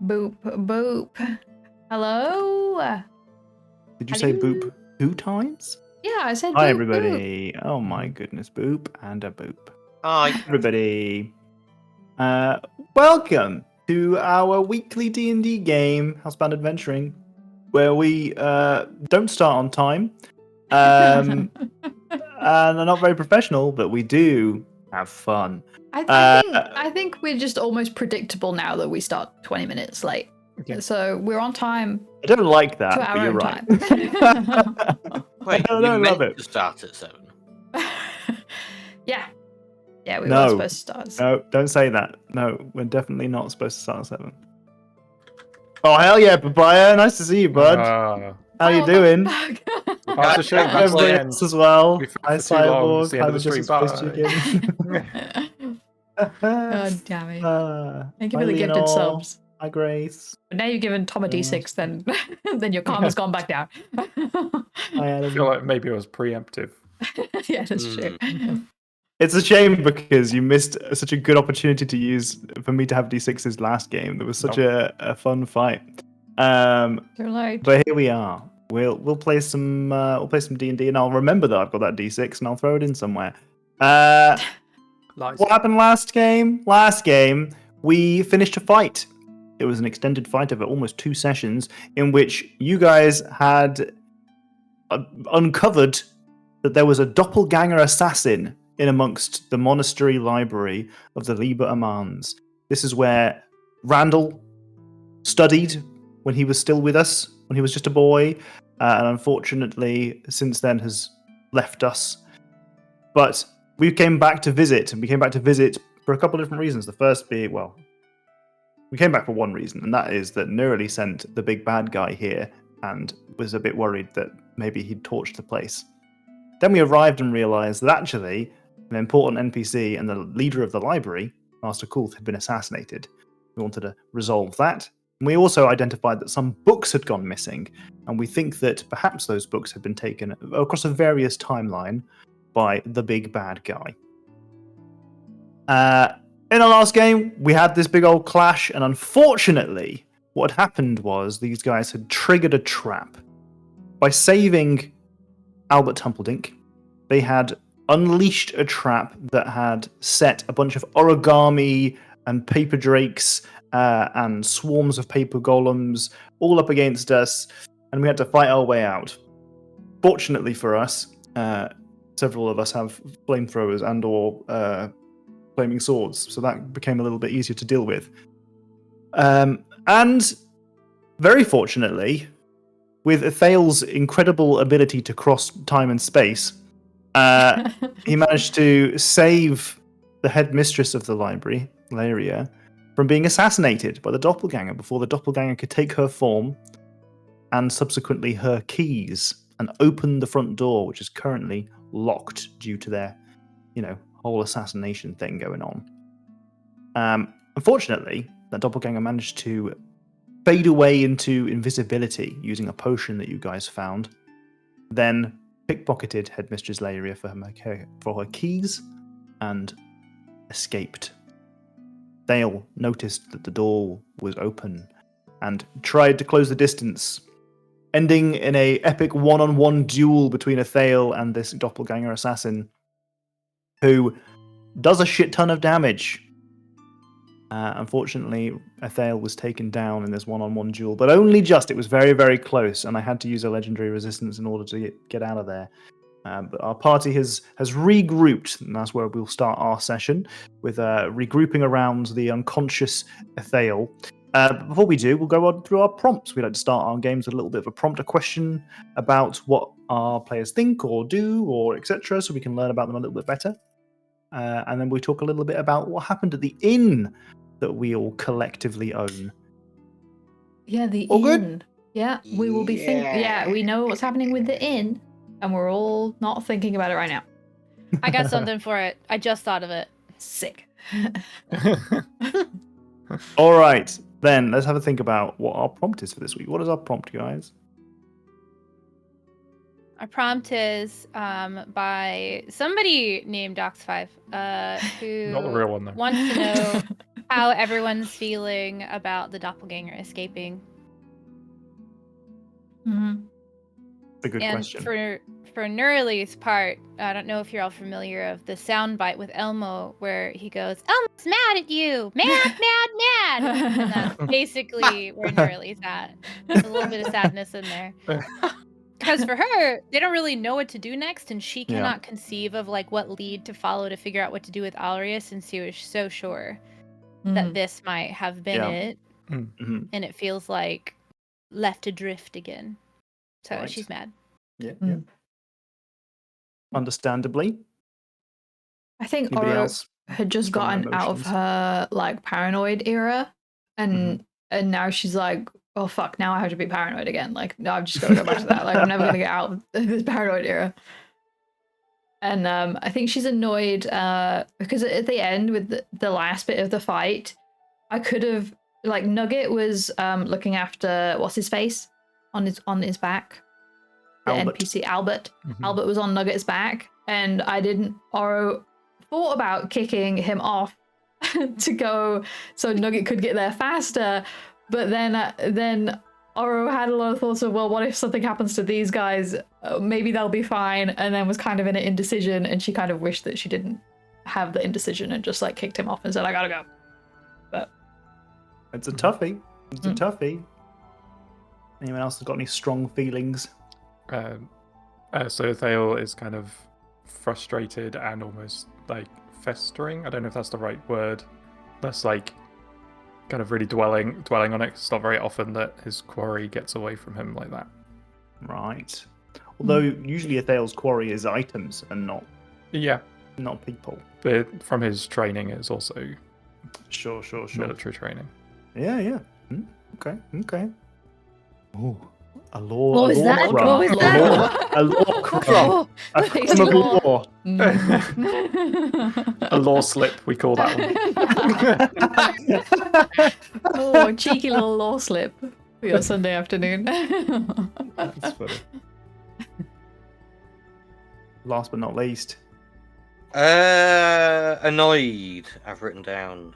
Boop, boop. Hello? Did you say boop 2 times? Yeah, I said boop. Hi, everybody. Boop. Oh my goodness, boop and a boop. Hi, everybody. Welcome to our weekly D&D game, Housebound Adventuring, where we don't start on time and are not very professional, but we do have fun. I think we're just almost predictable now that we start 20 minutes late. Okay. So we're on time. I don't like that, to but our you're own right. Time. Wait, I you love meant it. to start at 7? Yeah, we were supposed to start. No, don't say that. No, we're definitely not supposed to start at 7. Oh, hell yeah, Papaya. Nice to see you, bud. How you doing? That's a shame. That's Everybody the else end. as well. Hi, For too long, it's Cyborg. the end of the Just stream. again. God damn it. Thank you for the gifted subs. Hi, Grace. But now you've given Tom a D6, then your karma's gone back down. I feel like maybe it was preemptive. Yeah, that's true. It's a shame because you missed such a good opportunity to use for me to have D6s last game. There was such a fun fight. But here we are. We'll play some D&D, and I'll remember that I've got that D6 and I'll throw it in somewhere. What happened last game? Last game we finished a fight. It was an extended fight of almost 2 sessions in which you guys had uncovered that there was a doppelganger assassin in amongst the monastery library of the Liber Amans. This is where Randall studied when he was still with us, when he was just a boy, and unfortunately since then has left us. But we came back to visit, and we came back to visit for a couple of different reasons. The first being, we came back for one reason, and that is that Nurley sent the big bad guy here and was a bit worried that maybe he'd torched the place. Then we arrived and realized that actually an important NPC and the leader of the library, Master Kulth, had been assassinated. We wanted to resolve that. And we also identified that some books had gone missing, and we think that perhaps those books had been taken across a various timeline by the big bad guy. In our last game, we had this big old clash, and unfortunately, what had happened was these guys had triggered a trap. By saving Albert Tumpledink, they had unleashed a trap that had set a bunch of origami and paper drakes and swarms of paper golems all up against us, and we had to fight our way out. Fortunately for us, several of us have flamethrowers and or flaming swords, so that became a little bit easier to deal with. And very fortunately, with Ethael's incredible ability to cross time and space, he managed to save the headmistress of the library, Laria, from being assassinated by the doppelganger before the doppelganger could take her form and subsequently her keys and open the front door, which is currently locked due to their, whole assassination thing going on. Unfortunately, that doppelganger managed to fade away into invisibility using a potion that you guys found, then pickpocketed Headmistress Laria for her keys and escaped. Dale noticed that the door was open and tried to close the distance, ending in an epic one-on-one duel between Ethael and this doppelganger assassin, who does a shit ton of damage. Unfortunately, Ethael was taken down in this one-on-one duel, but only just. It was very, very close, and I had to use a legendary resistance in order to get out of there. But our party has regrouped, and that's where we'll start our session, with regrouping around the unconscious Ethael. But before we do, we'll go on through our prompts. We like to start our games with a little bit of a prompt, a question about what our players think or do, or etc., so we can learn about them a little bit better. And then we talk a little bit about what happened at the inn that we all collectively own. Yeah, the all inn. Good? Yeah, we will be thinking. Yeah, we know what's happening with the inn, and we're all not thinking about it right now. I got something for it. I just thought of it. Sick. All right, then let's have a think about what our prompt is for this week. What is our prompt, guys? Our prompt is by somebody named Docs5, who Not the real one, though. wants to know how everyone's feeling about the doppelganger escaping. Mhm. That's a good And question. for Nurley's part, I don't know if you're all familiar of the soundbite with Elmo where he goes, "Elmo's mad at you, mad, mad, mad," and that's basically where Nurley's at. There's a little bit of sadness in there. Because for her, they don't really know what to do next, and she Yeah. cannot conceive of like what lead to follow to figure out what to do with Alrius, and she was so sure that this might have been Yeah. it, Mhm. and it feels like left adrift again. So Right. she's mad. Yeah. Mm. Understandably. I think Anybody Oro else? had just Strong gotten out of emotions? her like paranoid era, and now she's like, oh fuck, now I have to be paranoid again. Like, no, I've just got to go back to that. Like, I'm never gonna get out of this paranoid era. And I think she's annoyed because at the end with the last bit of the fight, I could have like Nugget was looking after what's his face on his back. The Albert. NPC Albert. Mhm. Albert was on Nugget's back, and I didn't. Oro thought about kicking him off to go so Nugget could get there faster, but then Oro had a lot of thoughts of, well, what if something happens to these guys? Maybe they'll be fine, and then was kind of in an indecision, and she kind of wished that she didn't have the indecision and just like kicked him off and said, I gotta go. But It's a toughie. It's a toughie. Anyone else has got any strong feelings? So Thale is kind of frustrated and almost like festering. I don't know if that's the right word. That's like kind of really dwelling on it. It's not very often that his quarry gets away from him like that. Right. Although usually a Thale's quarry is items and not Yeah, people. but from his training, it's also Sure. military training. Yeah. Okay. Oh, a law. What a was law that? crumb. What was that? A law crumb. A Tasty crumb of law. law. A law slip, we call that one. Oh, cheeky little law slip for your Sunday afternoon. That's funny. Last but not least. Annoyed. I've written down.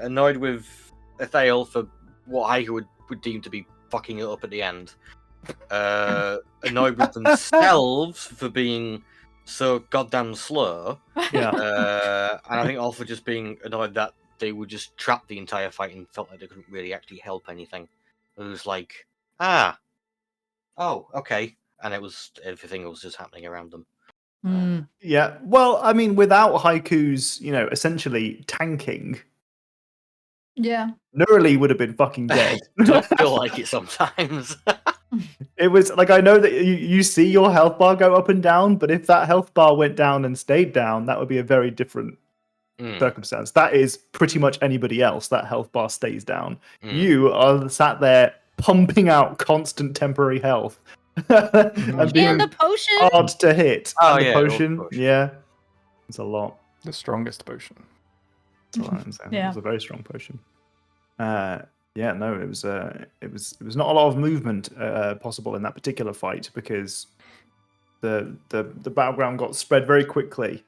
Annoyed with Athale for what I would deem to be fucking it up at the end. Annoyed with themselves for being so goddamn slow. Yeah. And I think also just being annoyed that they were just trapped the entire fight and felt like they couldn't really actually help anything. It was like, oh, okay, and everything was just happening around them. Yeah. Well, I mean, without Haiku's, essentially tanking, Yeah. Nurley would have been fucking dead. Don't feel like it sometimes. It was like, I know that you see your health bar go up and down, but if that health bar went down and stayed down, that would be a very different circumstance. That is pretty much anybody else. That health bar stays down. You are sat there pumping out constant temporary health. and being And the potion. hard to hit. Oh, and the yeah, potion. potion. Yeah. It's a lot. The strongest potion. That's what I'm saying. Yeah. It was a very strong potion. Yeah, no, it was not a lot of movement possible in that particular fight because the battleground got spread very quickly.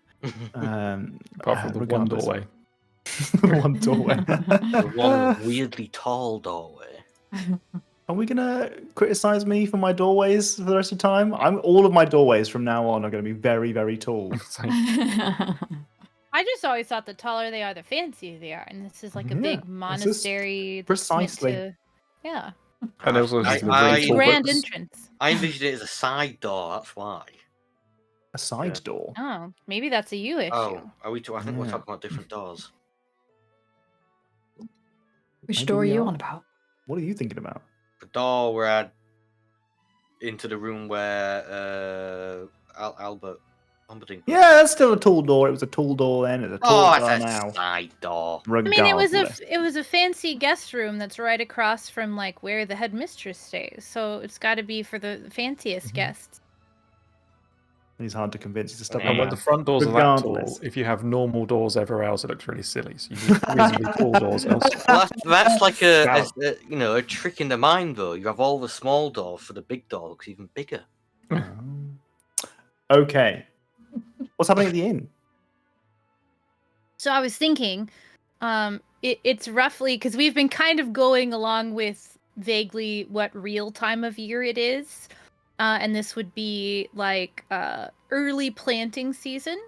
Apart from the one regardless. doorway. The one doorway. The one weirdly tall doorway. Are we gonna criticize me for my doorways for the rest of the time? All of my doorways from now on are going to be very, very tall. It's like, I just always thought the taller they are, the fancier they are, and this is like a Yeah, big it's just monastery. that's precisely. meant to- yeah, and also I- just the I- really tall grand books. entrance. I envisioned it as a side door. That's why. A side Yeah. door. Oh, maybe that's a you issue. Oh, are we? I think we're Yeah. talking about different doors. Which Maybe door are we you are. on about? What are you thinking about? The door where I'd into the room where Albert. Yeah, that's still a tall door. It was a tall door then. It's a tall Oh, door that's now. a side door. I mean, it was Regardless. a fancy guest room that's right across from like where the headmistress stays. So it's got to be for the fanciest guests. He's hard to convince. He's a stubborn Yeah. And when man. the front doors are that Regardless. tall, if you have normal doors everywhere else, it looks really silly. So you need reasonably tall doors elsewhere. Well, that's like Wow. a trick in the mind though. You have all the small doors for the big door looks even bigger. Okay. What's happening at the inn? So I was thinking, it's roughly because we've been kind of going along with vaguely what real time of year it is, and this would be like early planting season.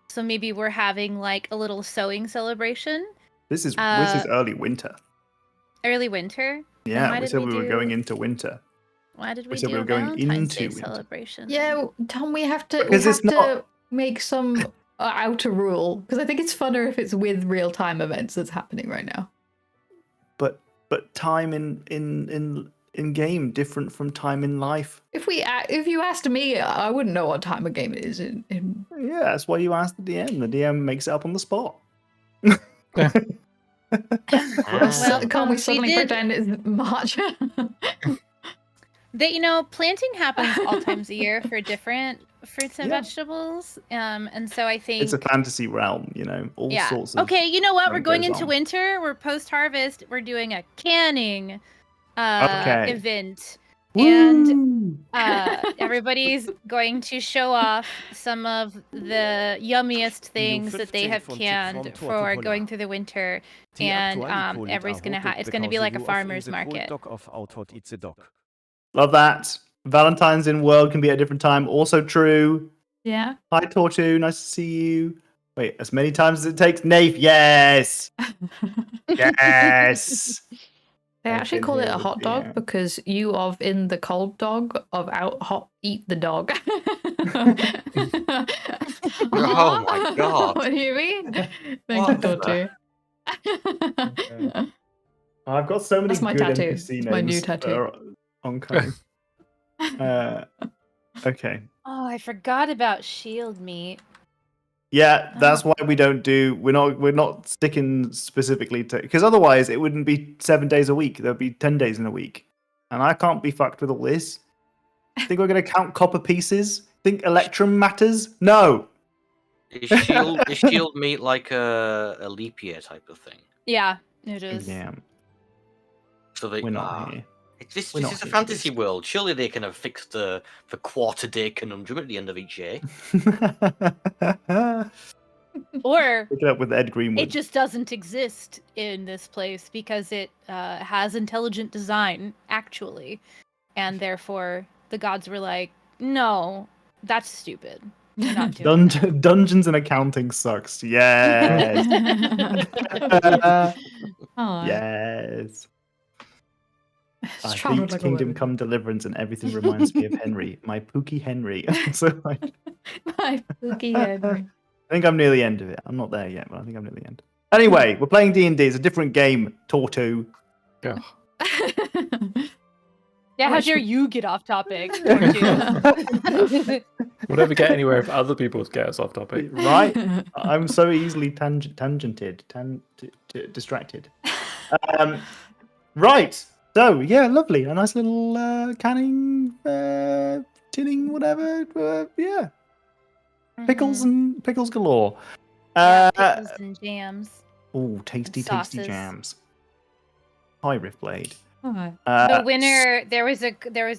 So maybe we're having like a little sowing celebration. This is early winter. Early winter. Then Yeah, why we did said we were do- going into winter. Why did we said do we were a going Valentine's Day into winter. celebration? Yeah, Tom, we have to Because it's not- make some outer rule because I think it's funner if it's with real time events that's happening right now. But time in game different from time in life. If you asked me, I wouldn't know what time of game it is. Yeah, that's why you asked the DM. The DM makes it up on the spot. Can't we suddenly did- pretend it's March? Planting happens all times a year for different fruits and Yeah. vegetables. And so I think It's a fantasy realm, all sorts of. Okay, you know what? We're what going goes into on. winter. We're post-harvest. We're doing a canning Okay. event. And Woo! everybody's going to show off some of the yummiest things that they have canned for going through the winter. And it's gonna be like a farmer's market. Love that. Valentine's in world can be at a different time. Also true. Yeah. Hi, Tortu. Nice to see you. Wait, as many times as it takes. Nafe, yes. Yes. They I've actually been call it here a with hot the, dog because you of in the cold dog of out hot eat the dog. Oh my god. What do you mean? Thank What you, the- Totu. I've got so many That's my good tattoo. NPC It's names my new that tattoo. are oncoming. Okay. Oh, I forgot about shield meat. Yeah, that's why we're not sticking specifically to, because otherwise it wouldn't be 7 days a week. There'd be 10 days in a week. And I can't be fucked with all this. Think we're gonna count copper pieces? Think electrum matters? No. Is shield meat like a leap year type of thing? Yeah, it is. Yeah, So they, we're not here. This We're is not a here for fantasy this. world. Surely they can have fixed the quarter day conundrum at the end of each year. Or Pick it up with Ed Greenwood. it just doesn't exist in this place because it has intelligent design, actually. And therefore, the gods were like, no, that's stupid. We're not doing that. Dungeons and accounting sucks. Yes. Aw, Yes. it's I traveled hate like a Kingdom woman. Come Deliverance and everything reminds me of Henry, my Pookie Henry. So I My spooky Henry. think I'm near the end of it. I'm not there yet, but I think I'm near the end. Anyway, we're playing D&D. It's a different game, Tortu. Yeah. Yeah, how dare you get off topic? Tortu. We'll never get anywhere if other people get us off topic. Right? I'm so easily distracted. Right. So, yeah, lovely. A nice little canning, tinning, whatever. Yeah. Pickles and pickles galore. Pickles and jams. Oh, tasty sauces. jams. Hi, Riftblade. Alright. The winner, there was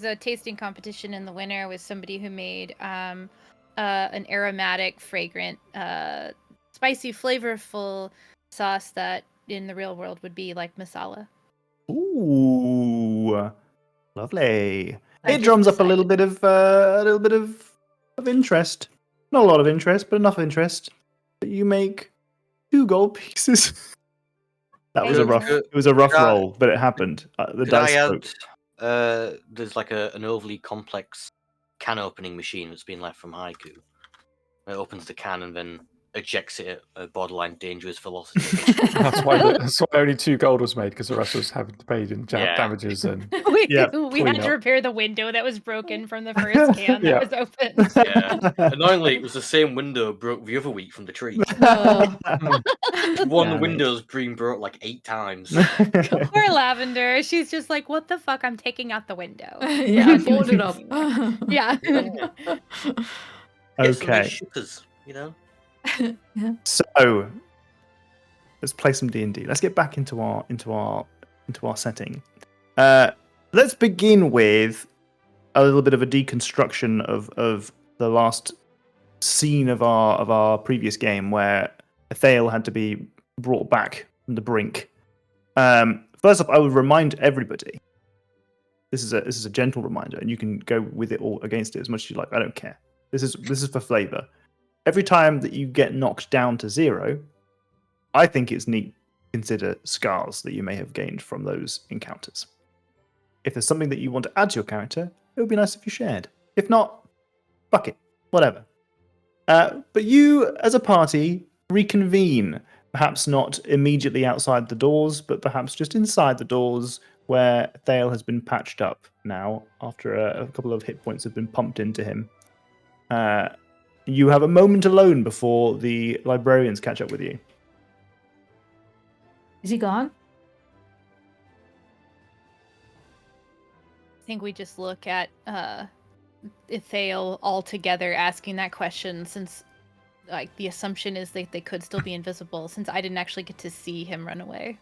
a tasting competition in the winner with somebody who made an aromatic, fragrant, spicy, flavorful sauce that in the real world would be like masala. Ooh, lovely. I It just drums up a decided- little bit of interest. Not a lot of interest, but enough interest that you make 2 gold pieces. That was a Hey, rough. could- It was a rough could I- roll, but it happened. The Could I dice add? spoke. There's like an overly complex can opening machine that's been left from Haiku. It opens the can and then ejects it at a borderline dangerous velocity. That's why only 2 gold was made, because the rest was having to pay in Yeah. damages and we Yeah, we clean had to up. repair the window that was broken from the first can Yeah. that was open. Yeah. Annoyingly, it was the same window broke the other week from the tree. Oh. One Damn it. window's been broke like 8 times. Poor Lavender. She's just like, what the fuck? I'm taking out the window. Yeah, I boarded up. Yeah. Get some Okay, shippers, you know? so let's play some D&D. Let's get back into our setting. Let's begin with a little bit of a deconstruction of the last scene of our previous game, where Thale had to be brought back from the brink. First off, I would remind everybody. This is a gentle reminder, and you can go with it or against it as much as you like. I don't care. This is for flavor. Every time that you get knocked down to 0, I think it's neat to consider scars that you may have gained from those encounters. If there's something that you want to add to your character, it would be nice if you shared. If not, fuck it, whatever. But you, as a party, reconvene. Perhaps not immediately outside the doors, but perhaps just inside the doors, where Thale has been patched up now after a couple of hit points have been pumped into him. You have a moment alone before the librarians catch up with you. Is he gone? I think we just look at Thale all together asking that question, since like the assumption is that they could still be invisible, since I didn't actually get to see him run away.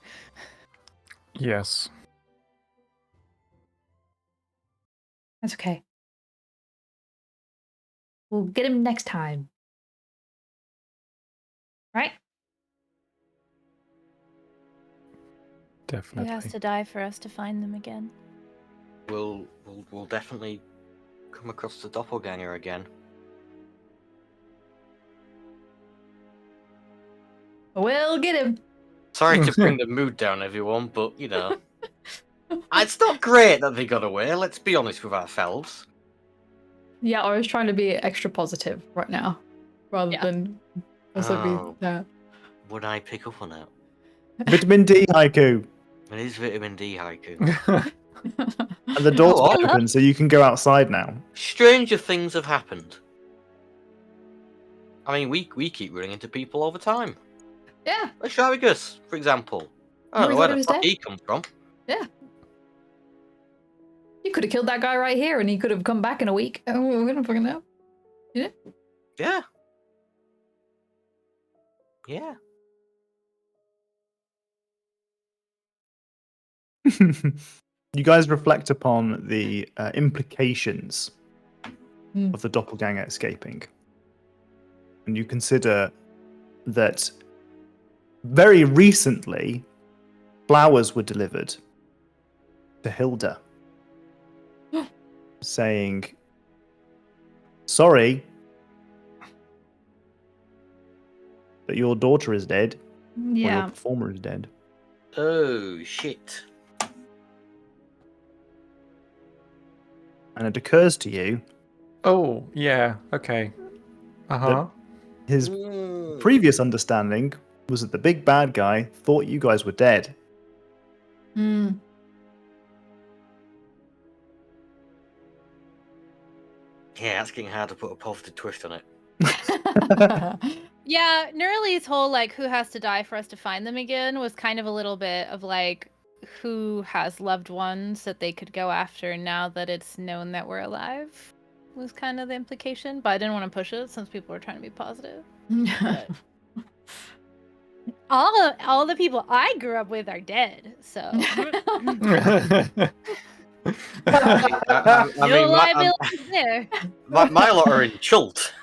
Yes. That's okay. We'll get him next time. Right? Definitely. Who has to die for us to find them again? We'll definitely come across the doppelganger again. We'll get him. Sorry to bring the mood down, everyone, but you know, it's not great that they got away. Let's be honest with ourselves. Yeah, I was trying to be extra positive right now, rather than also Oh. be that. Would I pick up on that? Vitamin D haiku. It is vitamin D haiku. And the door's Go on. open, so you can go outside now. Stranger things have happened. I mean, we keep running into people all the time. Yeah. Asparagus, for example. I don't We know where thought he the was fuck dead. he comes from. Yeah. You could have killed that guy right here, and he could have come back in a week. Oh, we don't fucking know. Yeah. Yeah. You guys reflect upon the implications Hmm. of the doppelganger escaping. And you consider that very recently, flowers were delivered to Hilda, saying, sorry that your daughter is dead, or your Yeah. performer is dead. Oh, shit. And it occurs to you, Oh, yeah. Okay. Uh-huh. his Mm. previous understanding was that the big bad guy thought you guys were dead. Hmm. Yeah, that's getting hard to put a positive twist on it. Yeah, Nerly's whole like who has to die for us to find them again was kind of a little bit of like who has loved ones that they could go after now that it's known that we're alive was kind of the implication, but I didn't want to push it since people were trying to be positive. All the people I grew up with are dead, so I no mean, liability there. my lot are in Chult.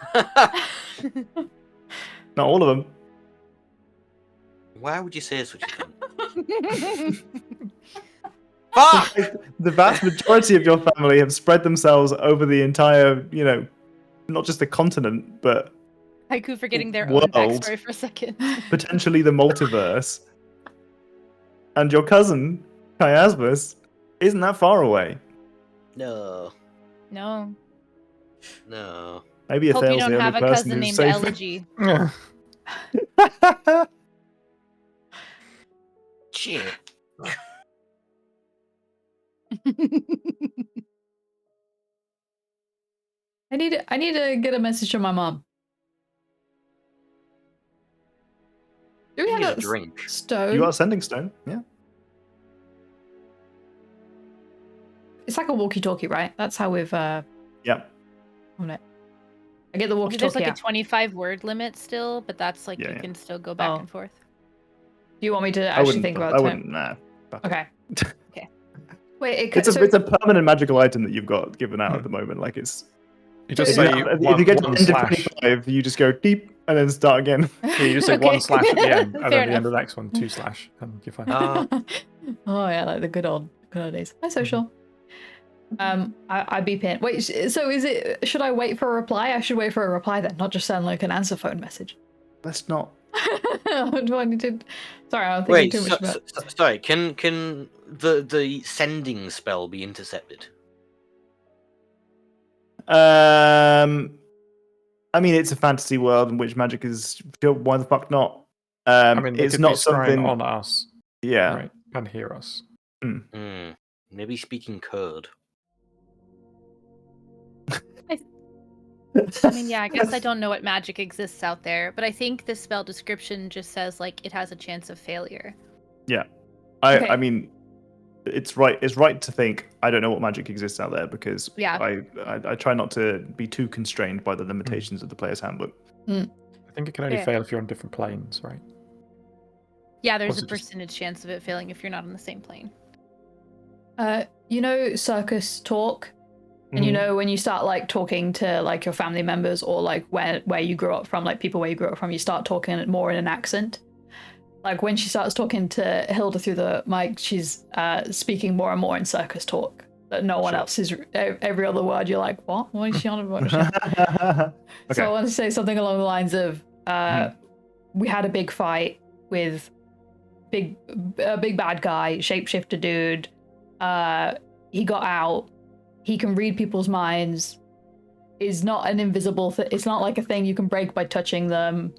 Not all of them. Why would you say such a thing? Fuck! The vast majority of your family have spread themselves over the entire, not just the continent, but Haiku forgetting their own World. backstory for a second. potentially the multiverse. And your cousin, Chiasmus, isn't that far away. No. No. No. Maybe Hope you Athel's don't the have only a person cousin who's named safe. Elegy. Shit. I need to get a message from my mom. Do we You need have a drink. stone? You are sending stone, yeah. It's like a walkie-talkie, right? That's how we've Yeah. on it. I get the There's walkie-talkie like a out. 25 word limit still, but that's like Yeah, you yeah. can still go back Oh. and forth. Do you want me to I actually wouldn't. think about I it? wouldn't. Nah. Fuck it. Okay. Okay. Wait, it could, It's a permanent magical item that you've got given out at Hmm. the moment. Like it's. You just If say you, if one, you get to one 10 to slash. 25, you just go deep, and then start again. Yeah, you just say Okay. 1 slash at the end, and Fair then the enough. end of the next one 2 slash, and you're fine. Oh yeah, like the good old days. Hi, social. I'd be pinned. Wait, so is it? Should I wait for a reply? I should wait for a reply then, not just send like an answer phone message. Let's not. Do I need to? Sorry, I'm thinking Wait, too much about. sorry. Can the sending spell be intercepted? I mean, it's a fantasy world in which magic is. Why the fuck not? I mean, they it's could not be scrying something. on us, Yeah. right, and hear us. Maybe speaking Kurd. I mean, yeah, I guess I don't know what magic exists out there, but I think the spell description just says like it has a chance of failure. Yeah, Okay. I mean, it's right. It's right to think I don't know what magic exists out there because Yeah. I try not to be too constrained by the limitations of the player's handbook. I think it can only Fair. fail if you're on different planes, right? Yeah, there's Was a it just- percentage chance of it failing if you're not on the same plane. You know, circus talk, and you know when you start like talking to like your family members or like where you grew up from, like people where you grew up from, you start talking more in an accent. Like when she starts talking to Hilda through the mic, she's speaking more and more in circus talk that no one else is. Every other word, you're like, what? What is she on about? Okay. So I want to say something along the lines of, we had a big fight with a big bad guy, shapeshifter dude. He got out. He can read people's minds. Is not an invisible thing. It's not like a thing you can break by touching them.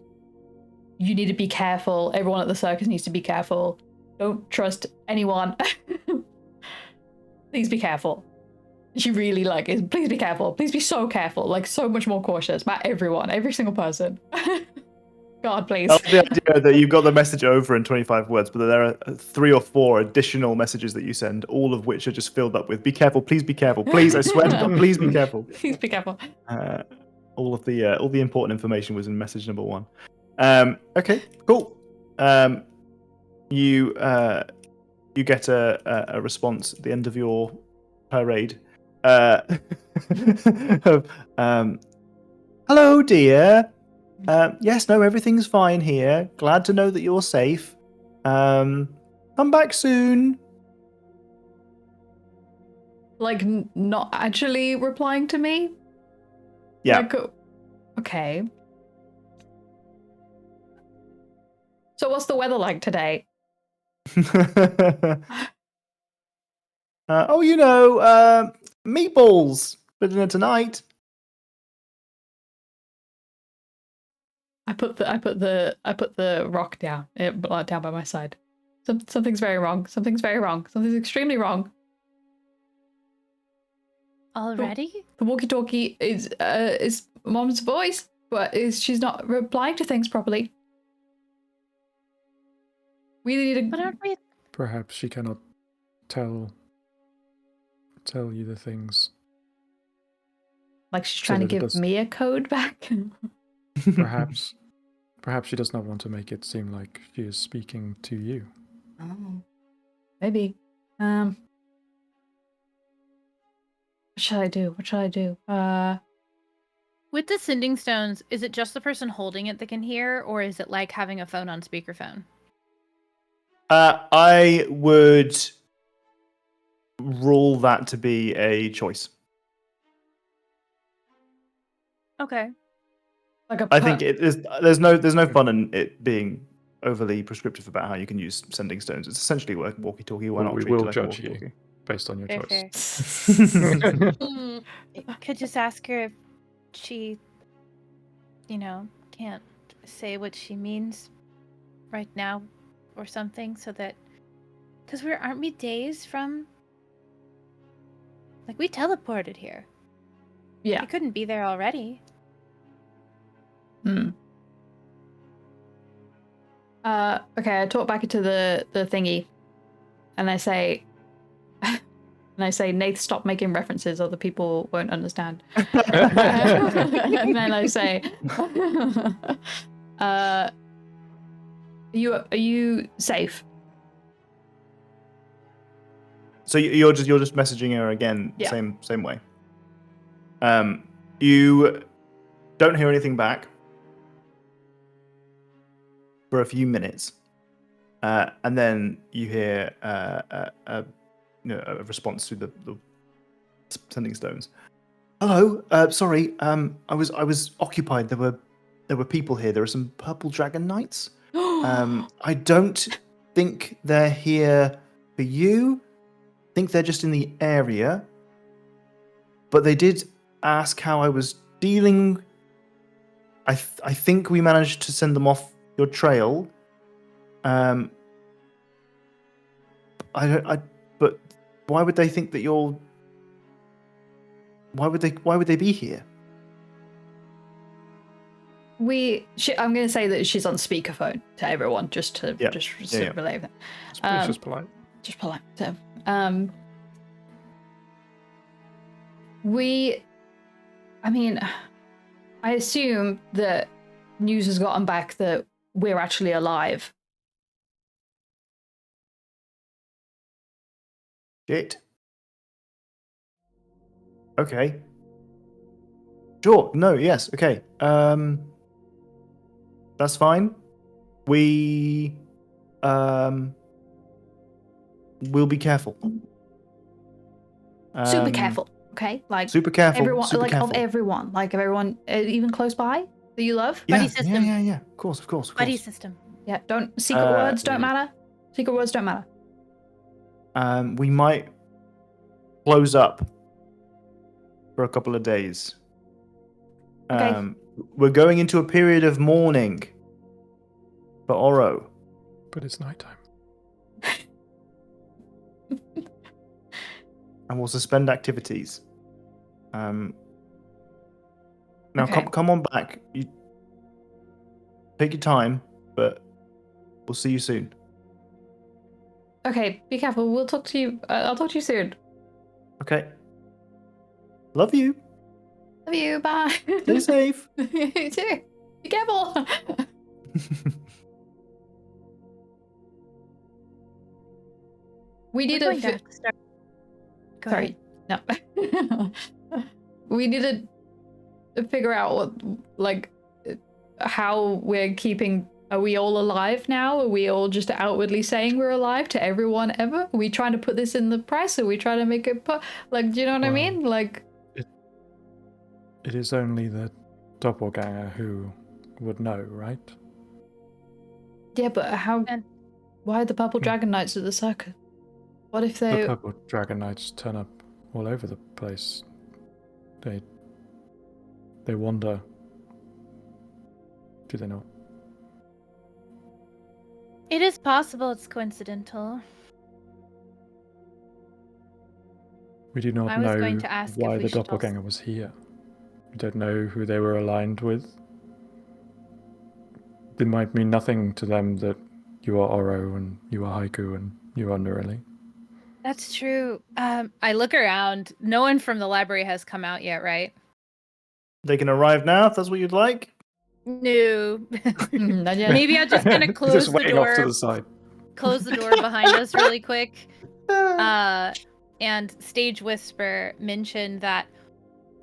You need to be careful. Everyone at the circus needs to be careful. Don't trust anyone. Please be careful. She really like is. Please be careful. Please be so careful. Like so much more cautious about everyone, every single person. God, please. That's the idea that you've got the message over in 25 words, but there are 3 or 4 additional messages that you send, all of which are just filled up with "Be careful, please be careful, please. I swear to God, please be careful." Please be careful. All the important information was in message number 1. Okay, cool. You get a response at the end of your parade. Of, hello, dear. Yes, no, everything's fine here. Glad to know that you're safe. Come back soon. Like not actually replying to me. Yeah. Like, okay. So what's the weather like today? Oh, meatballs for dinner tonight. I put the rock down. Down by my side. Something's very wrong. Something's very wrong. Something's extremely wrong. Already? The walkie-talkie is Mom's voice, but she's not replying to things properly. We need to. But aren't we? Perhaps she cannot tell you the things. Like she's trying to that it give does- me a code back. Perhaps she does not want to make it seem like she is speaking to you. Oh, maybe. What should I do? What should I do? With the sending stones, is it just the person holding it that can hear, or is it like having a phone on speakerphone? I would rule that to be a choice. Okay. Like a. I think it is. There's no fun in it being overly prescriptive about how you can use sending stones. It's essentially a walkie-talkie. Why Well, not we treat it will like judge a you. walkie-talkie? Based on your Fair, choice. fair. Could just ask her if she, can't say what she means right now or something, so that, because aren't we days from, like, we teleported here. Yeah. We couldn't be there already. Okay, I talk back into the thingy, and I say, Nath, stop making references. Other people won't understand. And then I say, are you safe? So you're just messaging her again, Yeah. same way. You don't hear anything back. for a few minutes, and then you hear a response through the sending stones. Hello, sorry, I was occupied. There were people here. There are some purple dragon knights. I don't think they're here for you. I think they're just in the area. But they did ask how I was dealing. I think we managed to send them off your trail. But why would they think that you're? Why would they be here? I'm going to say that she's on speakerphone to everyone, just to relay that. It's just polite. Just polite. So, I assume that news has gotten back that we're actually alive. Shit. Okay. Sure. No. Yes. Okay. That's fine. We we'll be careful. Super careful. Okay. Like super careful. Everyone. Super like careful. of everyone. Like of everyone, even close by that you love. Yeah, Buddy system. Yeah. Of course. Buddy system. Yeah. Secret words don't matter. Secret words don't matter. We might close up for a couple of days. Okay. We're going into a period of mourning for Oro. But it's nighttime. And we'll suspend activities. Now, Okay. come on back. You take your time, but we'll see you soon. Okay. Be careful. We'll talk to you. I'll talk to you soon. Okay. Love you. Love you. Bye. Stay safe. You too. Be careful. We need We're going to have to start. Go Sorry. ahead. No. We need to figure out how we're keeping. Are we all alive now? Are we all just outwardly saying we're alive to everyone ever? Are we trying to put this in the press? Are we trying to make it do you know what I mean? It is only the doppelganger who would know, right? Yeah, but how? Why are the purple dragon knights at the circus? What if they? The purple dragon knights turn up all over the place. They wander. Do they not? It is possible it's coincidental. We do not I was know going to ask if why we the should doppelganger was here. We don't know who they were aligned with. It might mean nothing to them that you are Oro and you are Haiku and you are Nureli. That's true. I look around. No one from the library has come out yet, right? They can arrive now if that's what you'd like. No. Not yet. Maybe I'll just kind of close Just the waiting door. off to the side. Close the door behind us really quick. And Stage Whisper mentioned that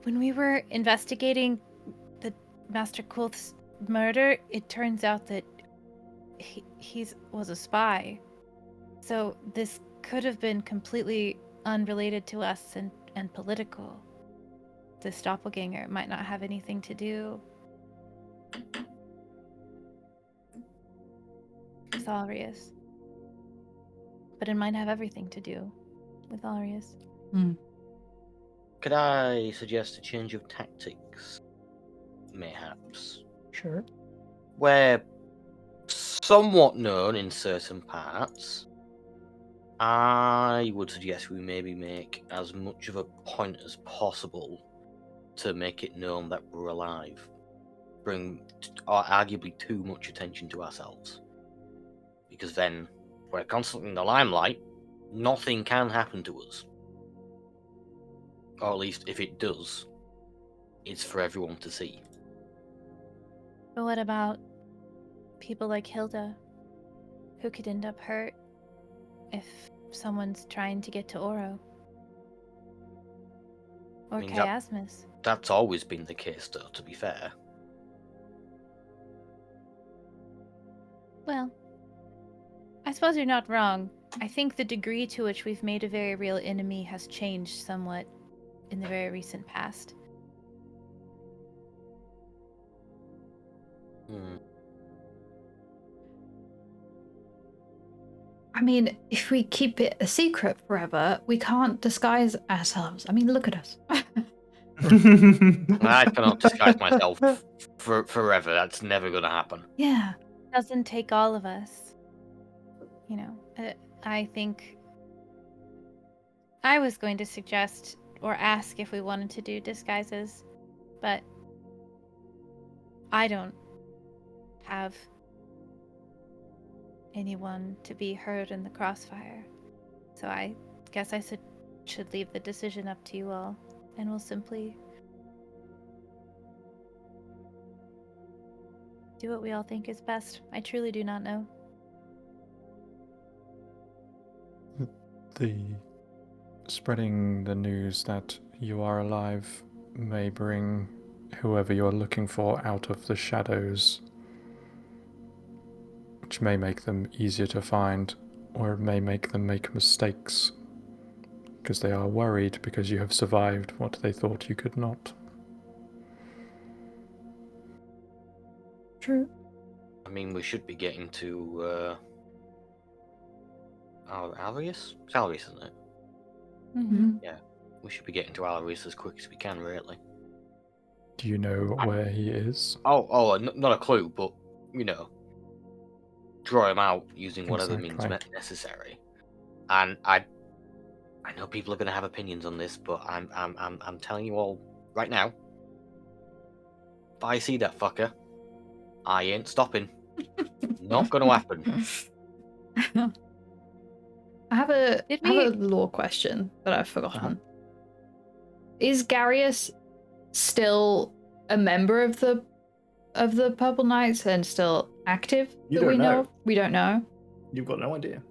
when we were investigating the Master Kulth's murder, it turns out that he was a spy. So this could have been completely unrelated to us and political. This doppelganger might not have anything to do with Alrius. But it might have everything to do with Alrius. Could I suggest a change of tactics? Mayhaps. Sure. We're somewhat known in certain parts. I would suggest we maybe make as much of a point as possible to make it known that we're alive. Bring arguably too much attention to ourselves. Because then we're constantly in the limelight, nothing can happen to us. Or at least if it does, it's for everyone to see. But what about people like Hilda, who could end up hurt if someone's trying to get to Oro? Or Chiasmus? That's always been the case, though, to be fair. Well, I suppose you're not wrong. I think the degree to which we've made a very real enemy has changed somewhat in the very recent past. I mean, if we keep it a secret forever, we can't disguise ourselves. I mean, look at us. I cannot disguise myself forever. That's never going to happen. Yeah. Doesn't take all of us. You know, I think I was going to suggest or ask if we wanted to do disguises, but I don't have anyone to be heard in the crossfire. So I guess I should leave the decision up to you all, and we'll simply do what we all think is best. I truly do not know. The spreading the news that you are alive may bring whoever you're looking for out of the shadows, which may make them easier to find, or it may make them make mistakes, because they are worried because you have survived what they thought you could not. True. I mean, we should be getting to Alarius? It's Alarius, isn't it? Mm-hmm. Yeah. We should be getting to Alarius as quick as we can, really. Do you know where he is? Not a clue, but, you know, draw him out using whatever means Exactly. necessary. And I know people are going to have opinions on this, but I'm telling you all right now, if I see that fucker, I ain't stopping. Not going to happen. I have a Did I have a we- lore question that I've forgotten. Is Garius still a member of the Purple Knights and still active? You that don't we know. Of? We don't know. You've got no idea.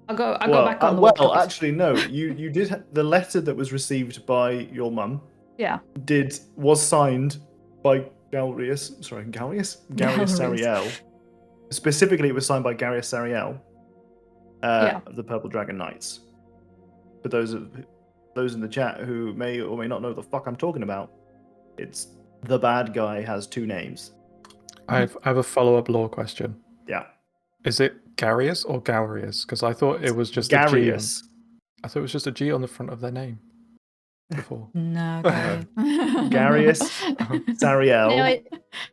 I'll go back on the well, walkie-talkies. actually, no. You did the letter that was received by your mum. Yeah. Was signed by Garius Sariel. Specifically, it was signed by Garius Sariel, of the Purple Dragon Knights. For those in the chat who may or may not know the fuck I'm talking about, it's the bad guy has two names. I have a follow-up lore question. Yeah. Is it Garius or Galrius? Because I thought it was just a G. Garius. I thought it was just a G on the front of their name before. No, Garius Sariel. No,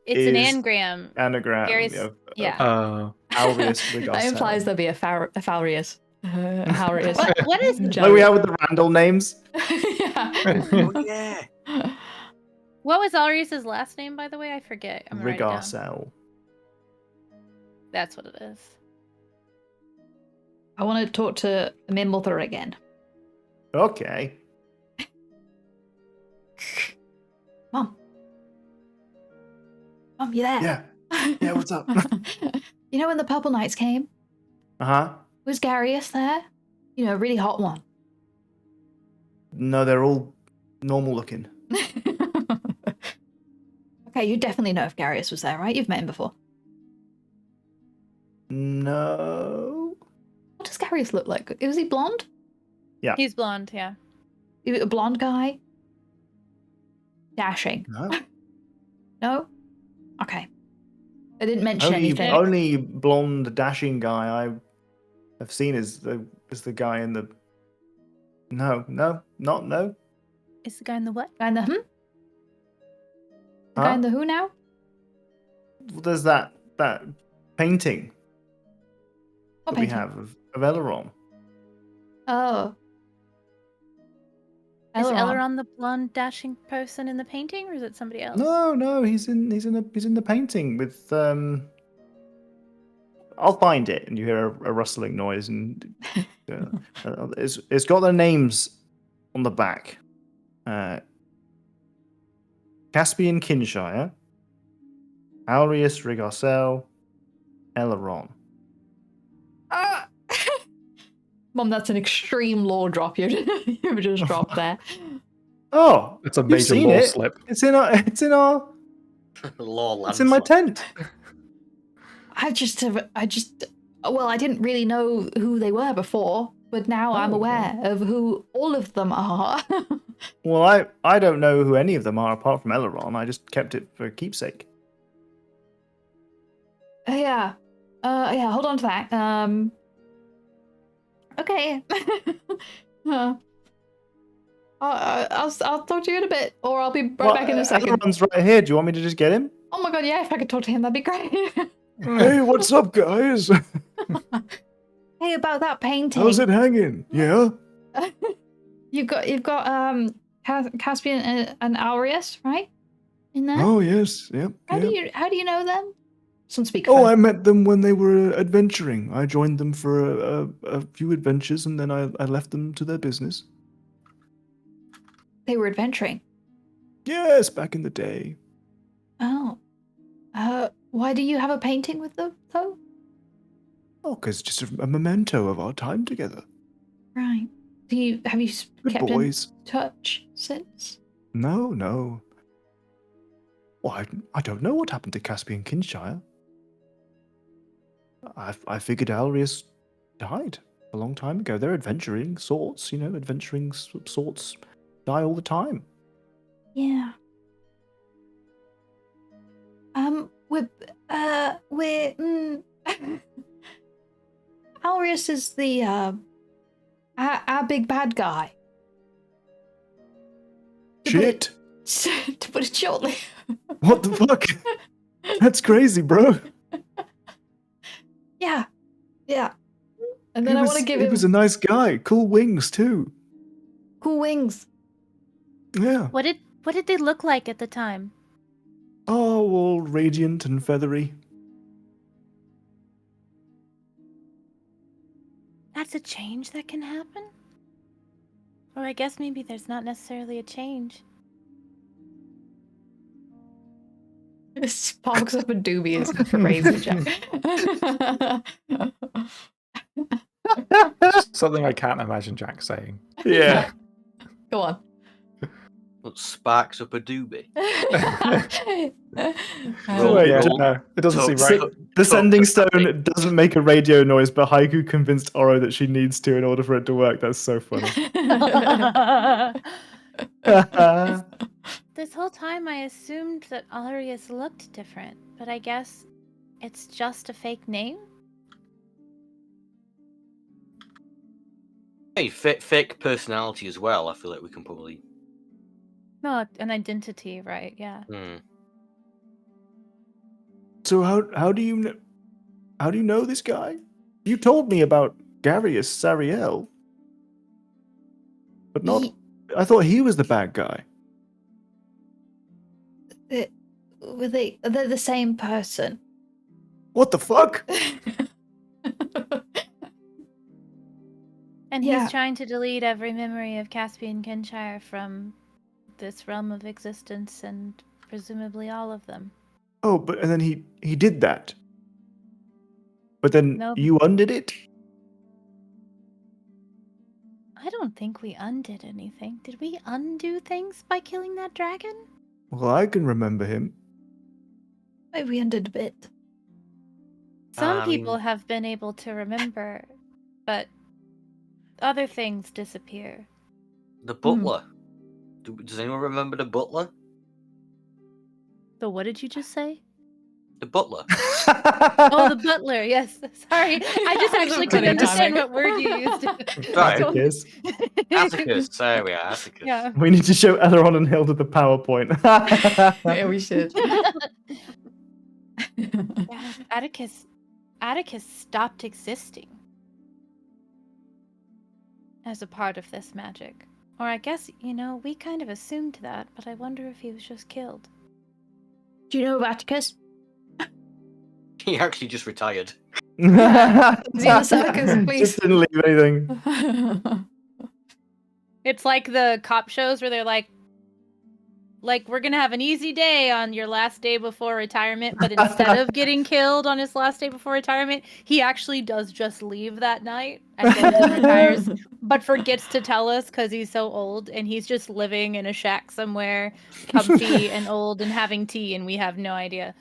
it's an is anagram. Anagram. Garius- yeah. Alarius That implies there'll be a Falrius. Halrius. What is Like we have with the Randall names. Yeah. Oh, yeah. What was Alrius's last name, by the way? I forget. I'm gonna write it down. Rigarsel. That's what it is. I want to talk to my mother again. Okay. Mom, you there? Yeah. Yeah, what's up? You know when the Purple Knights came? Uh-huh. Was Garius there? You know, a really hot one. No, they're all normal looking. Okay, you definitely know if Garius was there, right? You've met him before. No. What does Garius look like? Was he blonde? Yeah. He's blonde, yeah. A blonde guy? Dashing? No. No? Okay. I didn't mention anything. Only blonde dashing guy I have seen is the guy in the. No. Is the guy in the what? Guy in the The Huh? guy in the who now? There's that painting What that we painting? have of Elrond. Oh. Is Elrond. Elrond the blonde dashing person in the painting, or is it somebody else? No, he's in the painting with I'll find it, and you hear a rustling noise, and it's got their names on the back. Caspian Kinshire, Alrius Rigarsel, Elrond. Ah! Mom, that's an extreme lore drop you've just dropped there. Oh, It's a you've major seen lore it. slip. It's in my tent. I didn't really know who they were before, but now I'm Oh, aware of who all of them are. Well, I don't know who any of them are apart from Eleron. I just kept it for keepsake. Yeah. Yeah, hold on to that. Okay. I'll talk to you in a bit, or I'll be right back in a second. Eleron's right here. Do you want me to just get him? Oh my god, yeah, if I could talk to him, that'd be great. Hey, what's up, guys? Hey, about that painting. How's it hanging? Yeah? You've got Caspian and Aureus, right? In there? Oh, yes. Yep. How yep. do you know them? Some speakerphone. Oh, I met them when they were adventuring. I joined them for a few adventures, and then I left them to their business. They were adventuring. Yes, back in the day. Oh. Why do you have a painting with them, though? Oh, because just a memento of our time together. Right. Have you Good kept boys. in touch since? No. Well, I don't know what happened to Caspian Kinshire. I figured Alrius died a long time ago. They're adventuring sorts, adventuring sorts die all the time. Yeah. Aureus is the our big bad guy. Shit. To put it shortly. What the fuck? That's crazy, bro. Yeah. And then I want to give him He was a nice guy. Cool wings too. cool wings. Yeah. What did they look like at the time? Oh, all radiant and feathery. That's a change that can happen? Or I guess maybe there's not necessarily a change. Sparks up a doobie is crazy, Jack. Just something I can't imagine Jack saying. Yeah. Go on. What sparks up a doobie? Oh, wait, no, it doesn't seem right. The sending stone doesn't make a radio noise, but Haiku convinced Oro that she needs to in order for it to work. That's so funny. This whole time I assumed that Aureus looked different, but I guess it's just a fake name? Hey, fake personality as well. I feel like we can probably. No, an identity, right? Yeah. So how do you know this guy? You told me about Garius Sariel, but not. I thought he was the bad guy. They're the same person. What the fuck? And Yeah. he's trying to delete every memory of Caspian Kinshire from this realm of existence, and presumably all of them. Oh, and then he did that. But then Nope. you undid it? I don't think we undid anything. Did we undo things by killing that dragon? Well, I can remember him. Maybe we undid a bit. Some I people mean- have been able to remember, but other things disappear. The butler. Does anyone remember the butler? So what did you just say? The butler. Oh, the butler, yes. Sorry. I just actually couldn't understand what word you used. Right. Atticus. Atticus. There we are. Atticus. Yeah. We need to show Eleron and Hilda the PowerPoint. Yeah, we should. Yeah, Atticus stopped existing as a part of this magic. Or I guess, we kind of assumed that, but I wonder if he was just killed. Do you know of Atticus? He actually just retired. Is he in the circus, please? Just didn't leave anything. It's like the cop shows where they're like, we're gonna have an easy day on your last day before retirement, but instead of getting killed on his last day before retirement, he actually does just leave that night and then retires, but forgets to tell us because he's so old, and he's just living in a shack somewhere, comfy and old and having tea, and we have no idea.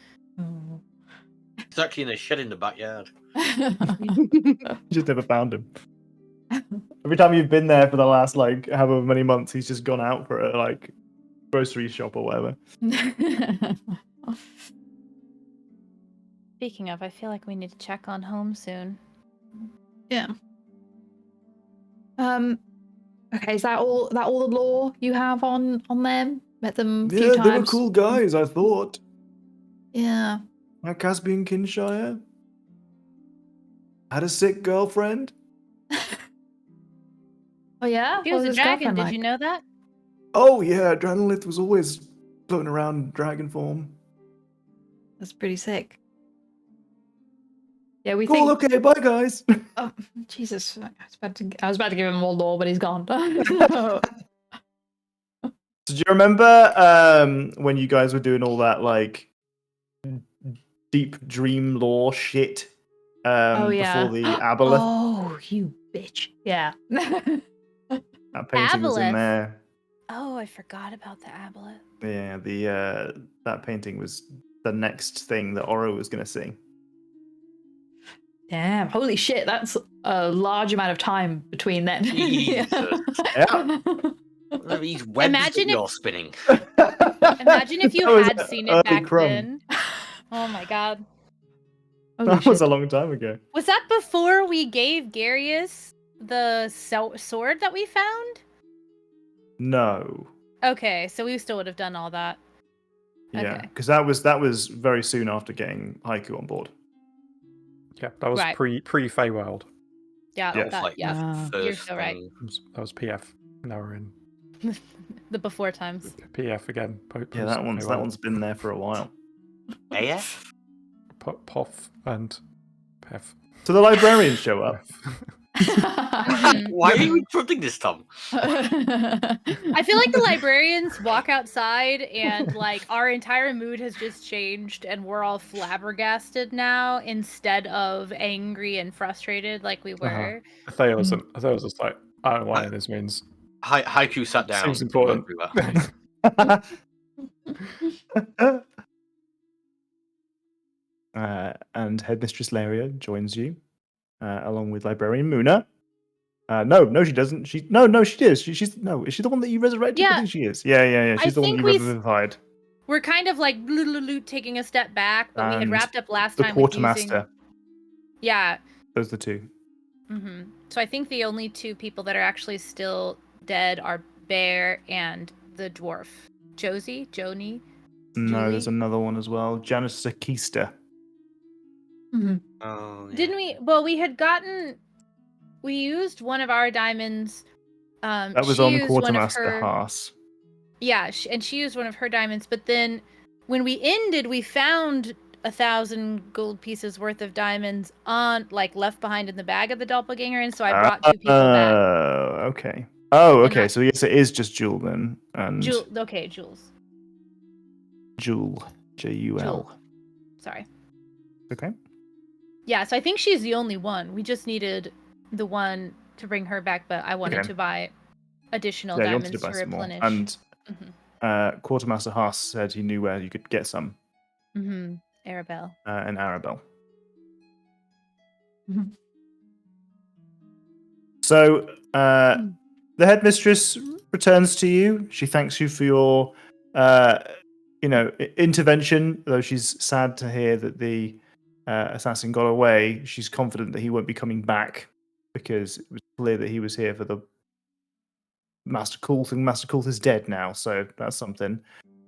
He's actually in a shed in the backyard. Just never found him. Every time you've been there for the last like however many months, he's just gone out for a like grocery shop or whatever. Speaking of, I feel like we need to check on home soon. Yeah. Okay, is that all the lore you have on them? Met them a few Yeah, times. they were cool guys, I thought. Yeah. That Caspian Kinshire had a sick girlfriend. Oh yeah? He What was a his dragon, girlfriend did like? you know that? Oh yeah, Adrenalith was always floating around in dragon form. That's pretty sick. Yeah, we Cool, think. okay, bye guys. Oh, Jesus! I was about to give him more lore, but he's gone. So do you remember when you guys were doing all that like deep dream lore shit Oh yeah. before the aboleth? Oh, you bitch! Yeah. That painting was in Aboleth. there. Oh, I forgot about the aboleth. Yeah, the that painting was the next thing that Oro was going to see. Damn! Holy shit! That's a large amount of time between then. Jesus. Yeah. These webs Imagine that you're spinning. Imagine if you That was had seen it early back crumb. then. Oh my god. Holy That was shit. a long time ago. Was that before we gave Garius the sword that we found? No. Okay, so we still would have done all that. Yeah, Okay. because that was very soon after getting Haiku on board. Yeah, that was Right. pre Feywild. Yeah, Yeah. That was that, like yeah. Ah. the You're first so right. thing. That was PF. Now we're in The before times. PF again. Yeah, that one's been there for a while. AF? Poff and Pef. So the librarians show up. Mhm. Why are you interrupting this, Tom? I feel like the librarians walk outside and like our entire mood has just changed and we're all flabbergasted now instead of angry and frustrated like we were. Athale's just like, I don't know what any of this means. Haiku sat down. Seems to important. work through that. And Headmistress Laria joins you, along with Librarian Muna. No, she doesn't. She is. She's is she the one that you resurrected? Yeah. I think she is. Yeah. I She's the one think you revivified. We're kind of like taking a step back, but we had And wrapped up last The time with Quartermaster. using. Yeah. Those are the two. Mm-hmm. So I think the only two people that are actually still dead are Bear and the dwarf. Joni? No, there's Julie? another one as well. Janice Sakista. Oh, yeah. Didn't we? Well, we used one of our diamonds. That was she on used one of Quartermaster her. Haas. Yeah, and she used one of her diamonds. But then, when we ended, we found 1,000 gold pieces worth of diamonds left behind in the bag of the doppelganger, and so I brought 2 people back. Oh, okay. Oh, And okay. I- So yes, it is just Jewel then, and Jules. Jewel, Jul. Sorry. Okay. Yeah, so I think she's the only one. We just needed the one to bring her back, but I wanted Okay. to buy additional Yeah, you wanted diamonds to buy to some more. replenish. And Quartermaster Haas said he knew where you could get some Arabelle. in Arabelle. So the headmistress returns to you. She thanks you for your, intervention. Though she's sad to hear that the assassin got away, she's confident that he won't be coming back because it was clear that he was here for the Master Cool thing. Master Cool is dead now, so that's something.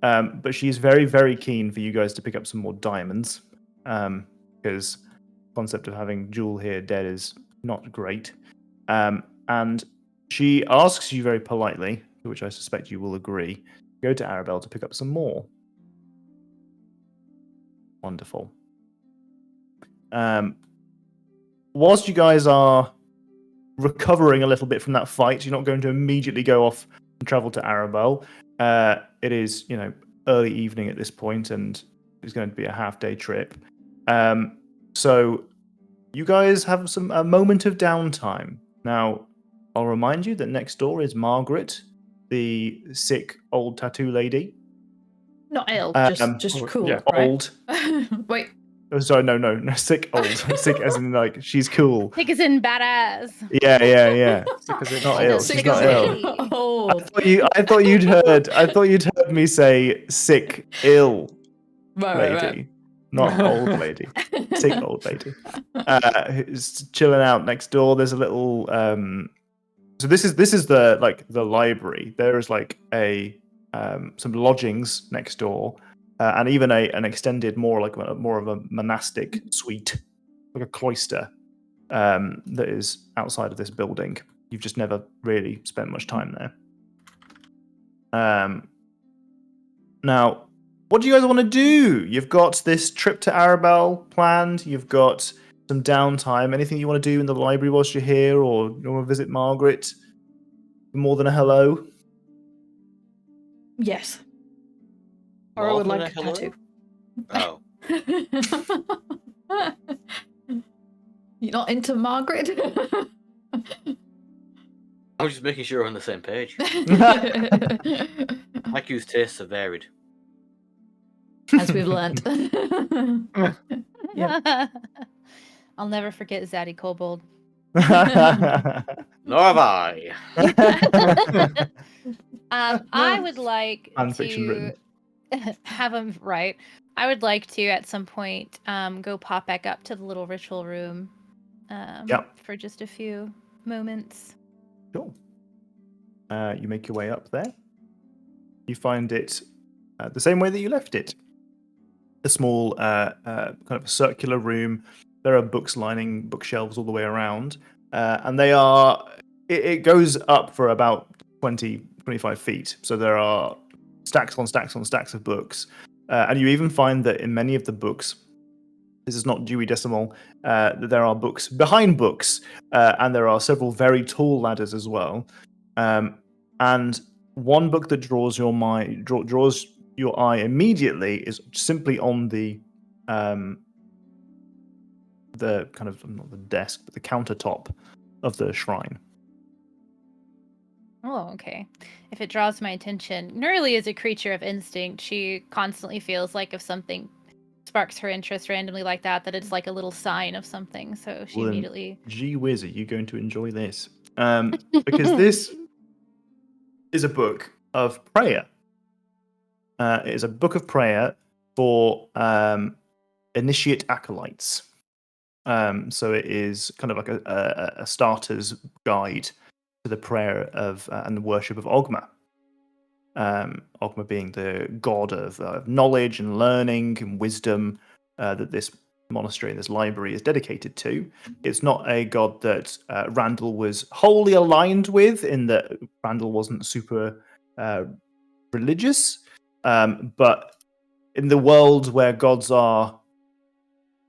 But she's very, very keen for you guys to pick up some more diamonds because the concept of having Jewel here dead is not great. And she asks you very politely, to which I suspect you will agree, go to Arabelle to pick up some more. Wonderful. Whilst you guys are recovering a little bit from that fight, you're not going to immediately go off and travel to Arabelle. It is, early evening at this point, and it's going to be a half-day trip. So you guys have a moment of downtime. Now, I'll remind you that next door is Margaret, the sick old tattoo lady. Not ill, just cool. yeah. Right? Old. Wait. Oh, sorry, no, sick old, sick as in like she's cool. Thick as in badass. Yeah. Sick as in Not She's ill. a She's sick not as ill. lady. Oh, I thought you'd heard me say sick, ill right. lady, not old lady. Sick old lady. Who's chilling out next door. There's a little. So this is the library. There is like a some lodgings next door, and even an extended more of a monastic suite, like a cloister, that is outside of this building. You've just never really spent much time there. Now, what do you guys want to do? You've got this trip to Arabelle planned. You've got some downtime. Anything you want to do in the library whilst you're here, or you want to visit Margaret? More than a hello. Yes. Or I More would than like a a tattoo. Oh, You're not into Margaret? I was just making sure we're on the same page. Maku's tastes are varied. As we've learnt. I'll never forget Zaddy Kobold. Nor have I. I would like Fanfiction to have him right. I would like to at some point go pop back up to the little ritual room for just a few moments. Sure. You make your way up there. You find it the same way that you left it. A small kind of a circular room. There are books lining bookshelves all the way around. And they are... It goes up for about 20, 25 feet. So there are stacks on stacks on stacks of books. And you even find that in many of the books, this is not Dewey Decimal, that there are books behind books. And there are several very tall ladders as well. And one book that draws your eye immediately is simply on the kind of not the desk, but the countertop of the shrine. Oh, okay. If it draws my attention, Nurly is a creature of instinct. She constantly feels like if something sparks her interest randomly like that, that it's like a little sign of something. So she Well, then, immediately. gee whiz, are you going to enjoy this? Because this is a book of prayer. It is a book of prayer for initiate acolytes. So it is kind of like a starter's guide to the prayer of and the worship of Ogma. Ogma being the god of knowledge and learning and wisdom that this monastery and this library is dedicated to. It's not a god that Randall was wholly aligned with, in that Randall wasn't super religious, but in the world where gods are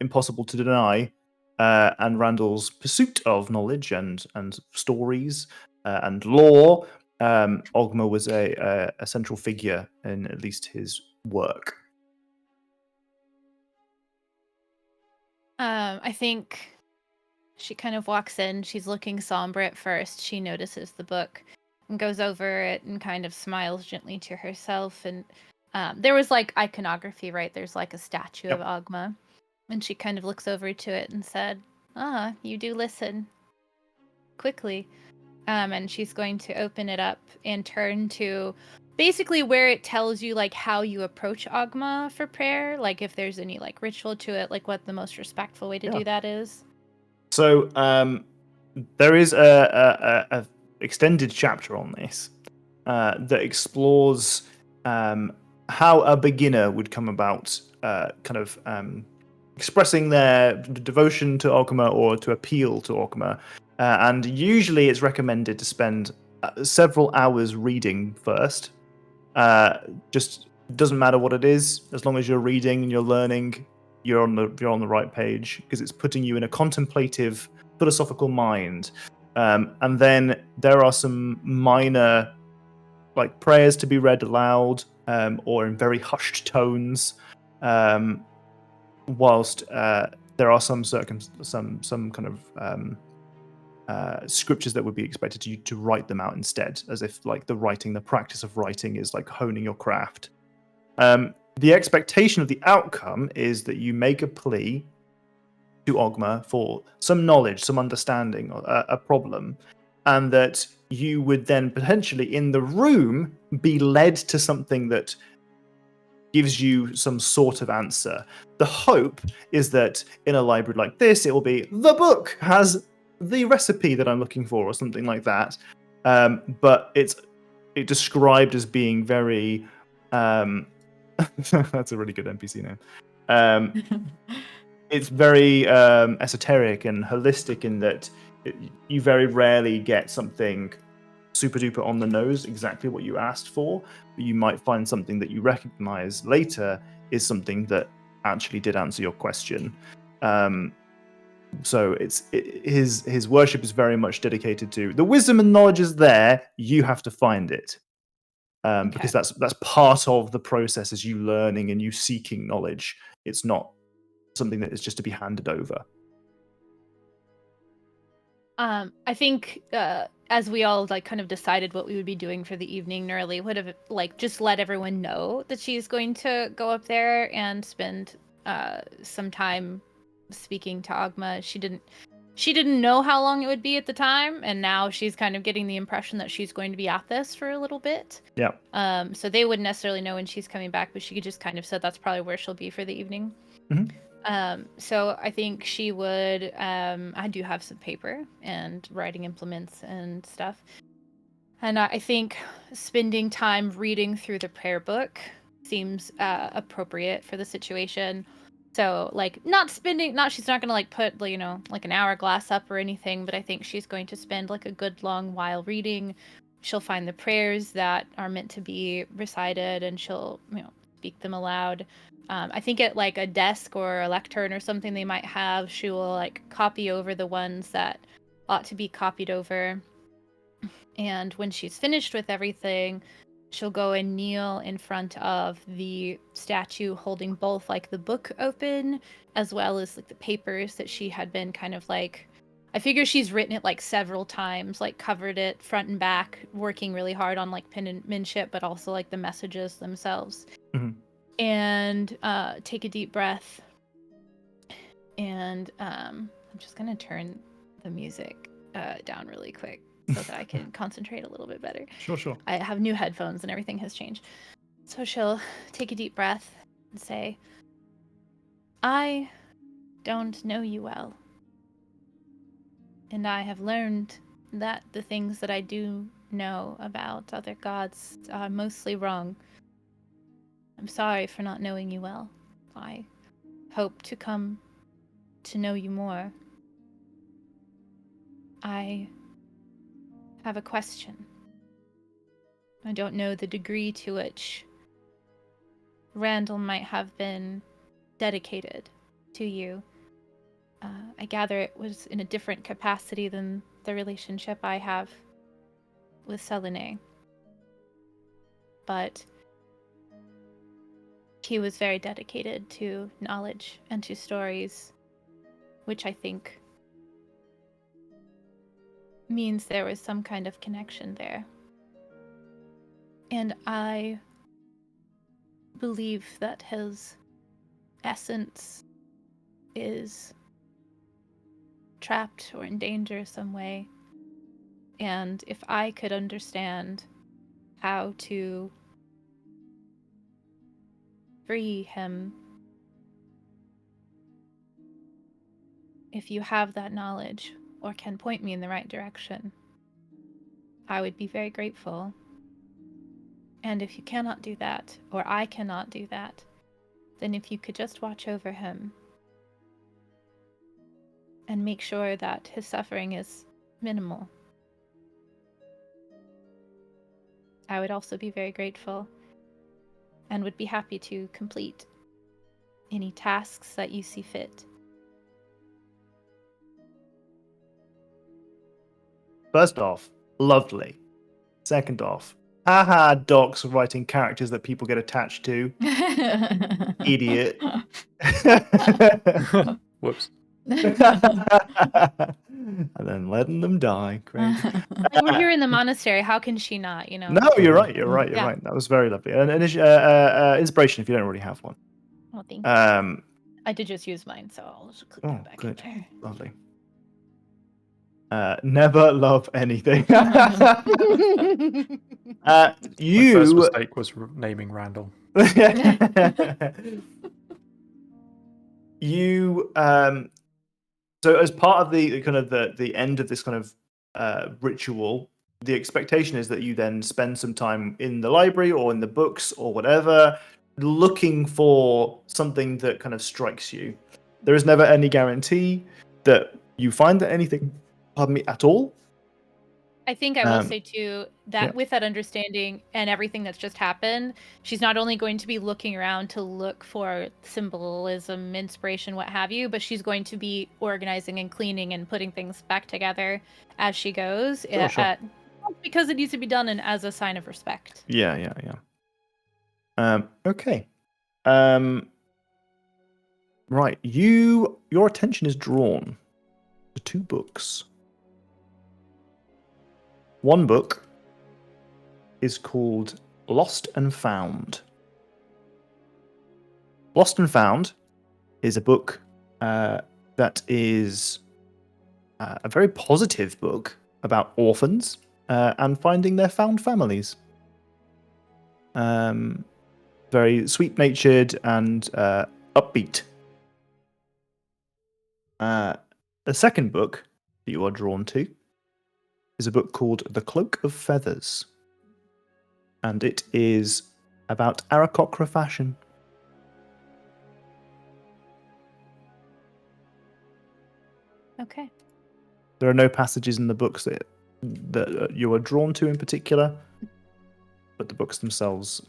impossible to deny, and Randall's pursuit of knowledge and stories and lore, Ogma was a central figure in at least his work. I think she kind of walks in. She's looking somber at first. She notices the book and goes over it and kind of smiles gently to herself. And there was like iconography, right? There's like a statue of Ogma. And she kind of looks over to it and said, you do listen quickly. And she's going to open it up and turn to basically where it tells you like how you approach Ogma for prayer, like if there's any like ritual to it, like what the most respectful way to do that is. So there is a extended chapter on this that explores how a beginner would come about expressing their devotion to Ogma or to appeal to Ogma. And usually it's recommended to spend several hours reading first. Just doesn't matter what it is, as long as you're reading and you're learning, you're on the right page, because it's putting you in a contemplative, philosophical mind. And then there are some minor like prayers to be read aloud, or in very hushed tones. Whilst there are some kind of scriptures that would be expected you to write them out instead, as if like the practice of writing is like honing your craft. the expectation of the outcome is that you make a plea to Ogma for some knowledge, some understanding, a problem, and that you would then potentially in the room be led to something that gives you some sort of answer. The hope is that in a library like this, it will be the book has the recipe that I'm looking for, or something like that. But it's described as being very. That's a really good NPC name. It's very esoteric and holistic in that you very rarely get something super duper on the nose, exactly what you asked for, but you might find something that you recognize later is something that actually did answer your question. So his worship is very much dedicated to the wisdom and knowledge is there. You have to find it, because that's part of the process as you learning and you seeking knowledge. It's not something that is just to be handed over. I think as we all like kind of decided what we would be doing for the evening, Nerly would have like just let everyone know that she's going to go up there and spend some time speaking to Ogma. She didn't know how long it would be at the time, and now she's kind of getting the impression that she's going to be at this for a little bit. Yeah. So they wouldn't necessarily know when she's coming back, but she could just kind of said that's probably where she'll be for the evening. Mhm. So I think she would, I do have some paper and writing implements and stuff. And I think spending time reading through the prayer book seems appropriate for the situation. So like she's not going to like put, you know, like an hourglass up or anything, but I think she's going to spend like a good long while reading. She'll find the prayers that are meant to be recited and she'll, you know, speak them aloud. I think at like a desk or a lectern or something they might have, she will like copy over the ones that ought to be copied over. And when she's finished with everything, she'll go and kneel in front of the statue holding both like the book open as well as like the papers that she had been kind of like, I figure she's written it like several times, like covered it front and back, working really hard on like penmanship, but also like the messages themselves. Mm-hmm. And take a deep breath. And I'm just going to turn the music down really quick so that I can concentrate a little bit better. Sure. I have new headphones and everything has changed. So she'll take a deep breath and say, I don't know you well. And I have learned that the things that I do know about other gods are mostly wrong. I'm sorry for not knowing you well. I hope to come to know you more. I have a question. I don't know the degree to which Randall might have been dedicated to you. I gather it was in a different capacity than the relationship I have with Selene. But he was very dedicated to knowledge and to stories, which I think means there was some kind of connection there. And I believe that his essence is trapped or in danger some way. And if I could understand how to free him, if you have that knowledge or can point me in the right direction, I would be very grateful. And if you cannot do that, or I cannot do that, then if you could just watch over him and make sure that his suffering is minimal, I would also be very grateful and would be happy to complete any tasks that you see fit. First off, lovely. Second off, haha, docs writing characters that people get attached to. Idiot. Whoops. And then letting them die. Great. And we're here in the monastery. How can she not? You know. No, you're right. You're right. You're Yeah. right. That was very lovely. And inspiration if you don't already have one. Well, thank you. I did just use mine, so I'll just click that back good. in there. Lovely. Never love anything. My first You. mistake was naming Randall. You. So as part of the kind of the end of this kind of ritual, the expectation is that you then spend some time in the library or in the books or whatever, looking for something that kind of strikes you. There is never any guarantee that you find that anything, pardon me, at all. I think I will say too that with that understanding and everything that's just happened, she's not only going to be looking around to look for symbolism, inspiration, what have you, but she's going to be organizing and cleaning and putting things back together as she goes, Sure. because it needs to be done and as a sign of respect. Yeah. Okay. Right. Your attention is drawn to 2 books. One book is called Lost and Found. Lost and Found is a book that is a very positive book about orphans and finding their found families. Very sweet-natured and upbeat. The second book that you are drawn to is a book called The Cloak of Feathers. And it is about Aarakocra fashion. Okay. There are no passages in the books that you are drawn to in particular, but the books themselves,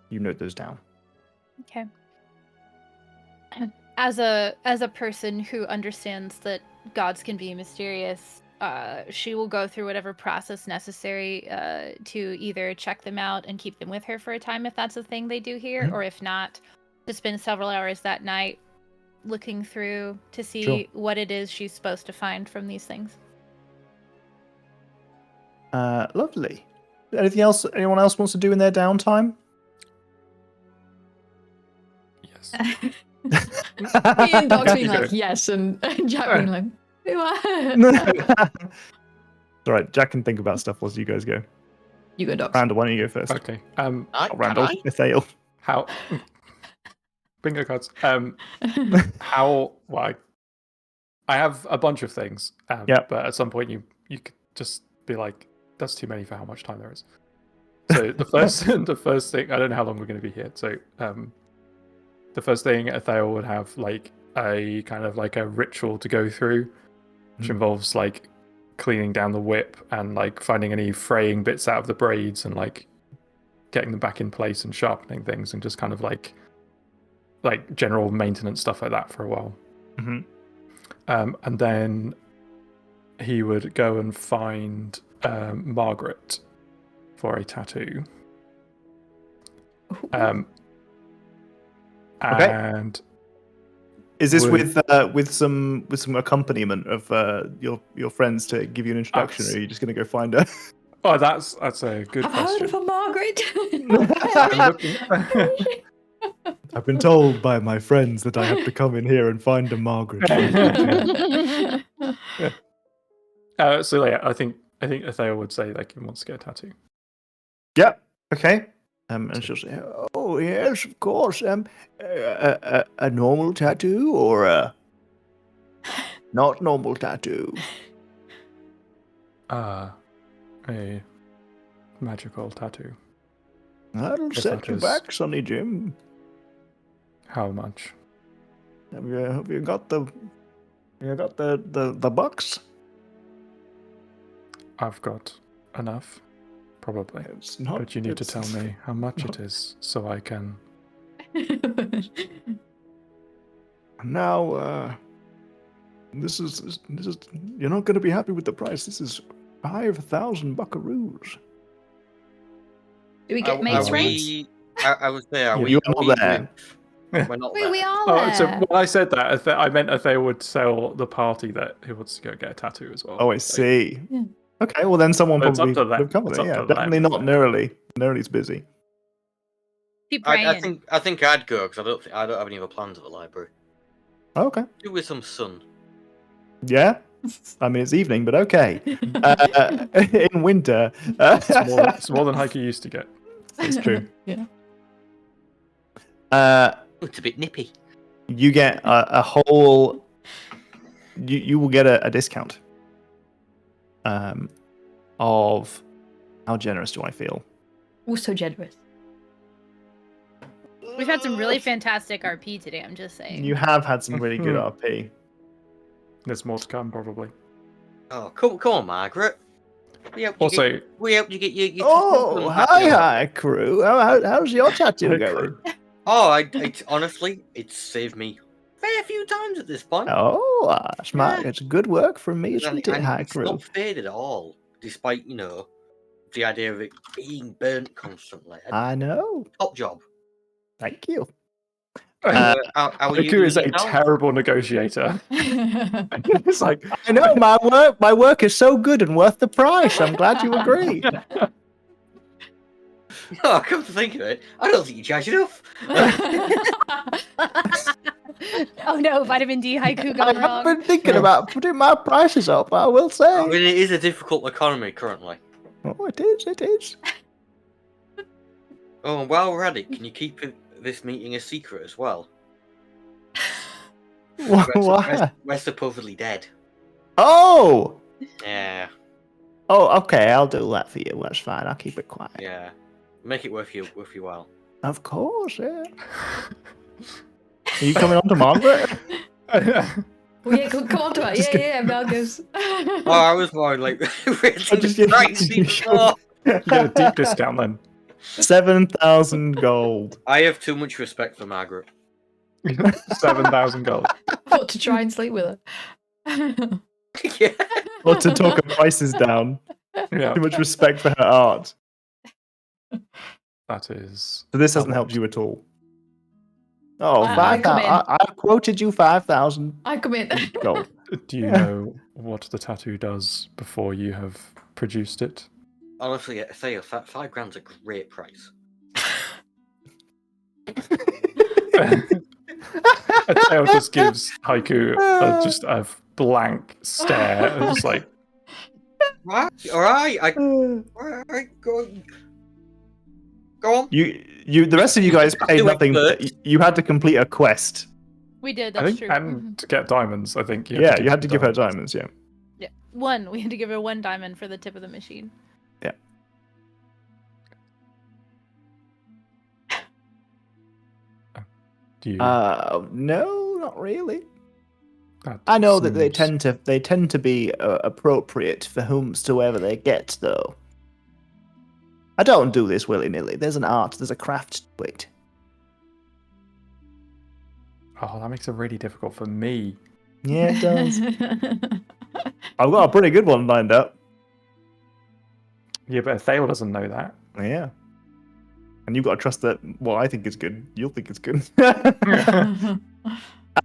you note those down. Okay. As a person who understands that gods can be mysterious, she will go through whatever process necessary to either check them out and keep them with her for a time if that's a thing they do here, or if not, to spend several hours that night looking through to see what it is she's supposed to find from these things. Lovely. Anything else anyone else wants to do in their downtime? Yes. Me and Doc's being like, yes, and Jack being like, All right, Jack can think about stuff whilst you guys go. You go, Doc. Randall, why don't you go first? Okay. Not Randall, Ithael. How? Bingo cards. How? Well, I have a bunch of things. But at some point, you could just be like, "That's too many for how much time there is." So the first thing, I don't know how long we're going to be here. So the first thing Ithael would have like a kind of like a ritual to go through, which involves like cleaning down the whip and like finding any fraying bits out of the braids and like getting them back in place and sharpening things and just kind of like general maintenance stuff like that for a while. And then he would go and find Margaret for a tattoo. And is this with some accompaniment of your friends to give you an introduction, or are you just going to go find her? Oh, that's a good I've heard question. of a Margaret. I've been told by my friends that I have to come in here and find a Margaret. So yeah, I think Ithael would say like he wants to get a tattoo. Yeah. Okay. And she'll say, "Oh yes, of course. A normal tattoo or a not normal tattoo?" A magical tattoo. That'll If set that you is- back, Sonny Jim. How much? Have you got the bucks? I've got enough, probably. It's not. But you need to tell me how much it is so I can. Now, this is. You're not going to be happy with the price. This is 5,000 buckaroos. Do we get mates rates? I was there. You are not there. We're not Wait, there. we are Oh, there. so when I said that, I meant Athea would sell the party that who wants to go get a tattoo as well. Oh, I Like, see. Yeah. Okay, well then someone But it's up probably to them. would have covered It's it. up Yeah, to them, definitely not so. Nerly. Nerly's busy. Keep I praying. think I'd go because I don't have any other plans at the library. Oh, okay. Do with some sun. Yeah. I mean, it's evening, but okay. In winter, It's more than Haiku used to get. it's true. Yeah. Ooh, it's a bit nippy. You get a whole. You will get a discount. Of how generous do I feel? Also generous. We've had some really fantastic RP today, I'm just saying. You have had some really good RP. There's more to come, probably. Oh, come on, Margaret. We helped Also, you get your Oh, tattoo done back hi, in. hi, crew. How's your tattoo Hi, going? crew. Oh, honestly, it's saved me a fair few times at this point. Oh, smart. Yeah. It's good work from me, And isn't it, hi, it's crew? not faded at all, despite, the idea of it being burnt constantly. I know. Top job. Thank you. How are you Haiku is doing a yourself? terrible negotiator. It's like, I know my work is so good and worth the price. I'm glad you agree. No, come to think of it, I don't think you charge enough. Oh no, vitamin D Haiku I gone have wrong. been thinking about putting my prices up. I will say. I mean, it is a difficult economy currently. Oh, it is. It is. Oh, and while we're at it, can you keep this meeting a secret as well? Why? We're supposedly dead. Oh. Yeah, Oh, okay. I'll do that for you. That's fine. I'll keep it quiet. yeah. Make it worth your while. Of course. Yeah. Are you coming on to Margaret? Well, yeah, come on to it. Yeah, Malgus. Oh, I was more like really just- crazy. Oh. you get a deep discount then. 7,000 gold. I have too much respect for Margaret. 7,000 gold. What, to try and sleep with her? Yeah. Or to talk her prices down. Yeah, Too much respect for her art. that is. So this how hasn't helped much- you at all. Oh, I come in. I quoted you 5,000 I come in. gold. Do you know what the tattoo does before you have produced it? Honestly, Thea, £5 a great price. Tail just gives Haiku just a blank stare, and just like, Right, alright, alright, go on. You the rest of you guys paid Do it nothing. first. You had to complete a quest. We did, I that's think, true. and to get diamonds, I think. You do had to give her diamonds. diamonds, yeah. Yeah. One. We had to give her 1 diamond for the tip of the machine. Do you? No, not really. That I know that they seems- tend to be appropriate for whomsoever they get, though. I don't do this willy nilly. There's an art, there's a craft to it. Oh, that makes it really difficult for me. Yeah, it does. I've got a pretty good one lined up. Yeah, but Thale doesn't know that. Yeah. And you've got to trust that what I think is good, you'll think is good.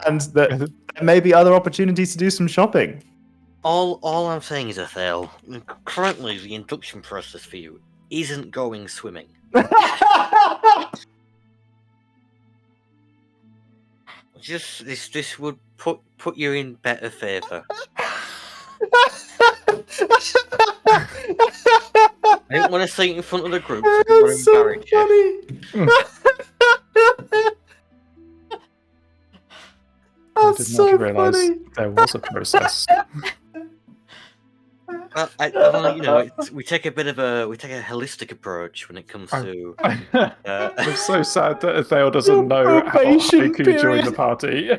And that there may be other opportunities to do some shopping. All I'm saying is, Athel, currently the induction process for you isn't going swimming. Just this would put you in better favour. I didn't want to say it in front of the group. So I didn't want to embarrass you. I did not realise there was a process. Well, I don't know, we take a holistic approach when it comes to. I'm so sad that Thale doesn't know how Probation Haiku joined the period. party.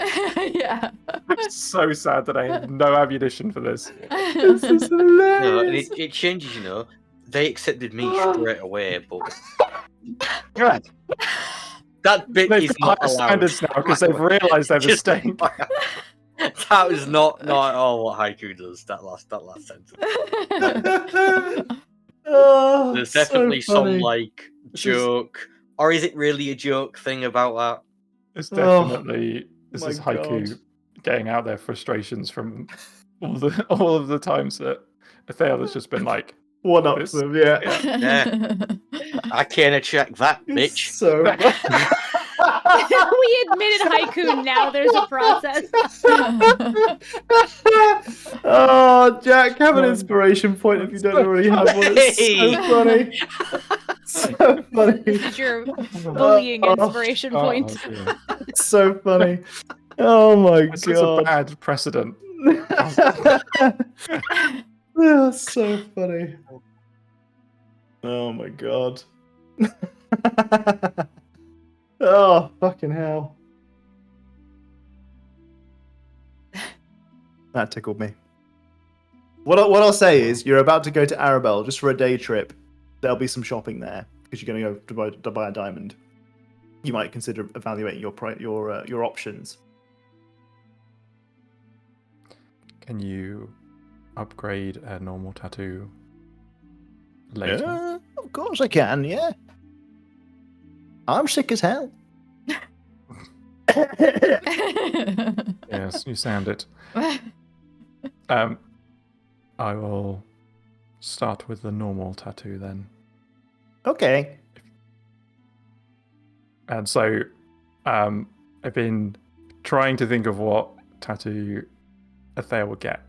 Yeah. I'm so sad that I have no ammunition for this. This is And hilarious. it changes, They accepted me straight away, but that bit They've is got not higher allowed. standards now because they've realised their Just- mistake. That was not at all what Haiku does. That last sentence. Oh, There's so definitely some funny. like This is- joke, or is it really a joke thing about that? It's Oh, definitely this my is Haiku God. getting out their frustrations from all of the times that Athel has just been like, One up this. them, yeah. Yeah. I can't check that, It's bitch. so We admitted haiku. Now there's a process. Oh, Jack, have an Oh, inspiration point if you don't already have one. It's Hey! so funny. So funny. This is your bullying Oh, inspiration point. dear. It's so funny. Oh my This is a God. bad precedent. Oh, so funny. Oh my God. Oh, fucking hell. That tickled me. What I'll say is, you're about to go to Arabelle just for a day trip. There'll be some shopping there because you're going to go to buy a diamond. You might consider evaluating your options. Can you upgrade a normal tattoo later? Yeah, of course I can, yeah. I'm sick as hell. Yes, you sound it. I will start with the normal tattoo then. Okay. And so, I've been trying to think of what tattoo Athea would get.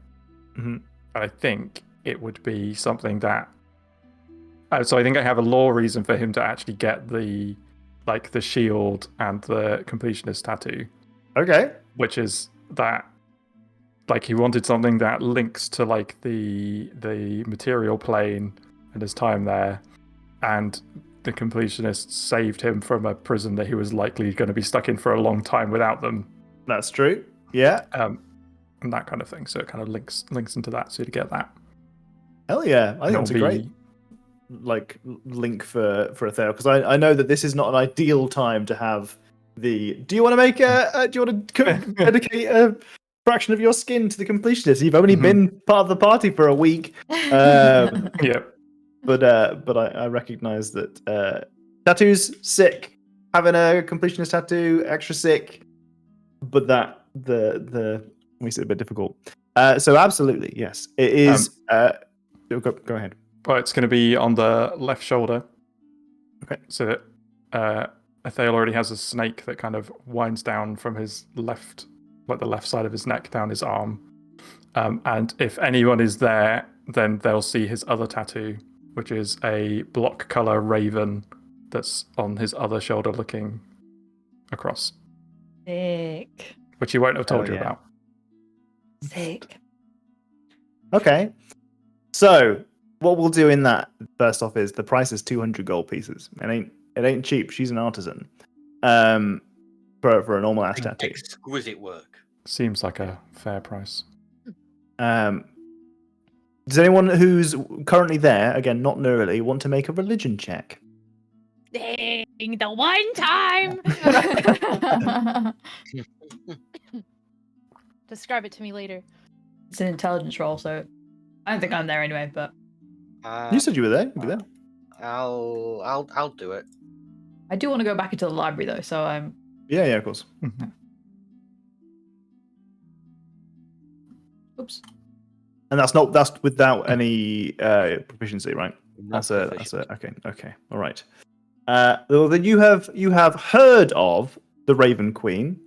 Mm-hmm. I think it would be something that. So I think I have a lore reason for him to actually get the shield and the completionist tattoo, Okay. which is that he wanted something that links to the material plane and his time there, and the completionists saved him from a prison that he was likely going to be stuck in for a long time without them. That's true. Yeah. And that kind of thing. So it kind of links into that. So to get that. Hell yeah. I think that's a great link for Athea, because I know that this is not an ideal time to have the. Do you want to make do you want to dedicate a fraction of your skin to the completionist? You've only been part of the party for a week. Yeah. But I recognize that tattoos sick. Having a completionist tattoo extra sick, but that the makes it a bit difficult. So absolutely yes, it is. Go ahead. Well, it's going to be on the left shoulder. Okay. So that Athel already has a snake that kind of winds down from his left, the left side of his neck down his arm. And if anyone is there, then they'll see his other tattoo, which is a block color raven that's on his other shoulder looking across. Sick. Which he won't have told you yeah. about. Sick. Okay. So what we'll do in that first off is the price is 200 gold pieces. It ain't cheap. She's an artisan. For a normal ash tattoo. Exquisite work. Seems like a fair price. Does anyone who's currently there, again not neurally, want to make a religion check? Dang, the one time. Describe it to me later. It's an intelligence roll, so I don't think I'm there anyway, but You said you were there. You'd be there. I'll do it. I do want to go back into the library though, so I'm. Yeah, of course. Oops. And that's without any proficiency, right? That's okay. All right. Well, then you have heard of the Raven Queen.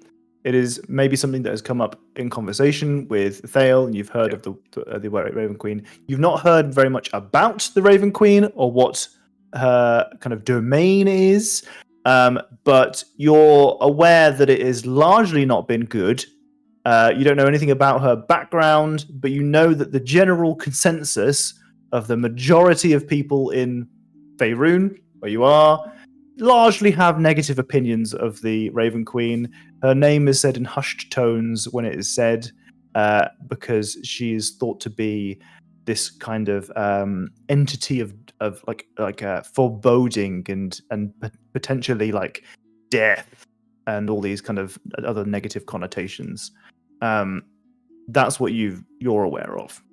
It is maybe something that has come up in conversation with Thale, and you've heard of the Raven Queen. You've not heard very much about the Raven Queen or what her kind of domain is, but you're aware that it has largely not been good. You don't know anything about her background, but you know that the general consensus of the majority of people in Faerun, where you are, largely have negative opinions of the Raven Queen. Her name is said in hushed tones when it is said, because she is thought to be this kind of entity of foreboding and potentially like death and all these kind of other negative connotations. That's what you're aware of.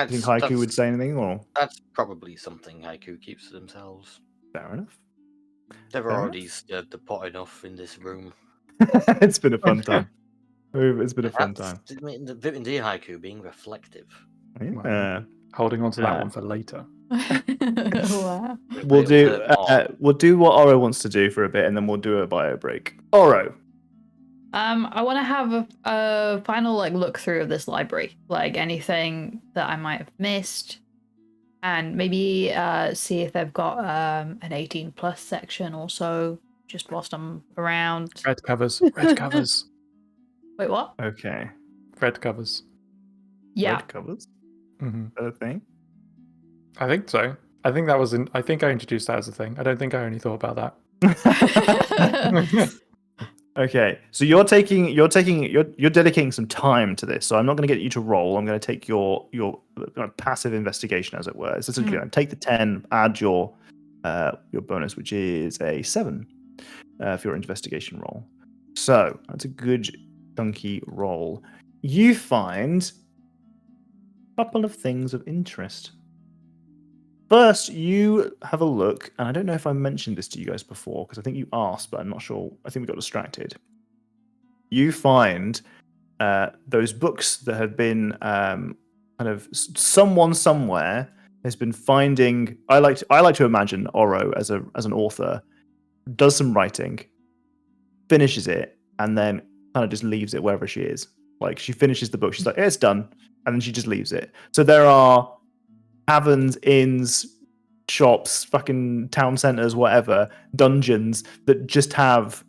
Do you think Haiku would say anything, or That's probably something Haiku keeps to themselves. fair enough? They've Fair already stirred the pot enough in this room. It's been a fun time. It's been a fun time. The Vitamin D Haiku being reflective. Yeah. Holding on to that one for later. Wow. We'll do Little we'll do what Oro wants to do for a bit, and then we'll do a bio break. Oro. I want to have a final look through of this library, anything that I might have missed, and maybe see if they've got an 18+ section also. Just whilst I'm around. Red covers. Red covers. Wait, what? Okay. Red covers. Yeah. Red covers. Mm-hmm. Is that a thing? I think so. I think that was I think I introduced that as a thing. I don't think I only thought about that. Okay, so you're dedicating some time to this. So I'm not going to get you to roll. I'm going to take your passive investigation, as it were. So essentially, take the 10, add your bonus, which is a 7 for your investigation roll. So that's a good chunky roll. You find a couple of things of interest. First, you have a look, and I don't know if I mentioned this to you guys before, because I think you asked, but I'm not sure. I think we got distracted. You find those books that have been kind of someone somewhere has been finding. I like to imagine Oro as an author does some writing, finishes it, and then kind of just leaves it wherever she is. Like she finishes the book, she's like, it's done, and then she just leaves it. So there are taverns, inns, shops, fucking town centers, whatever, dungeons that just have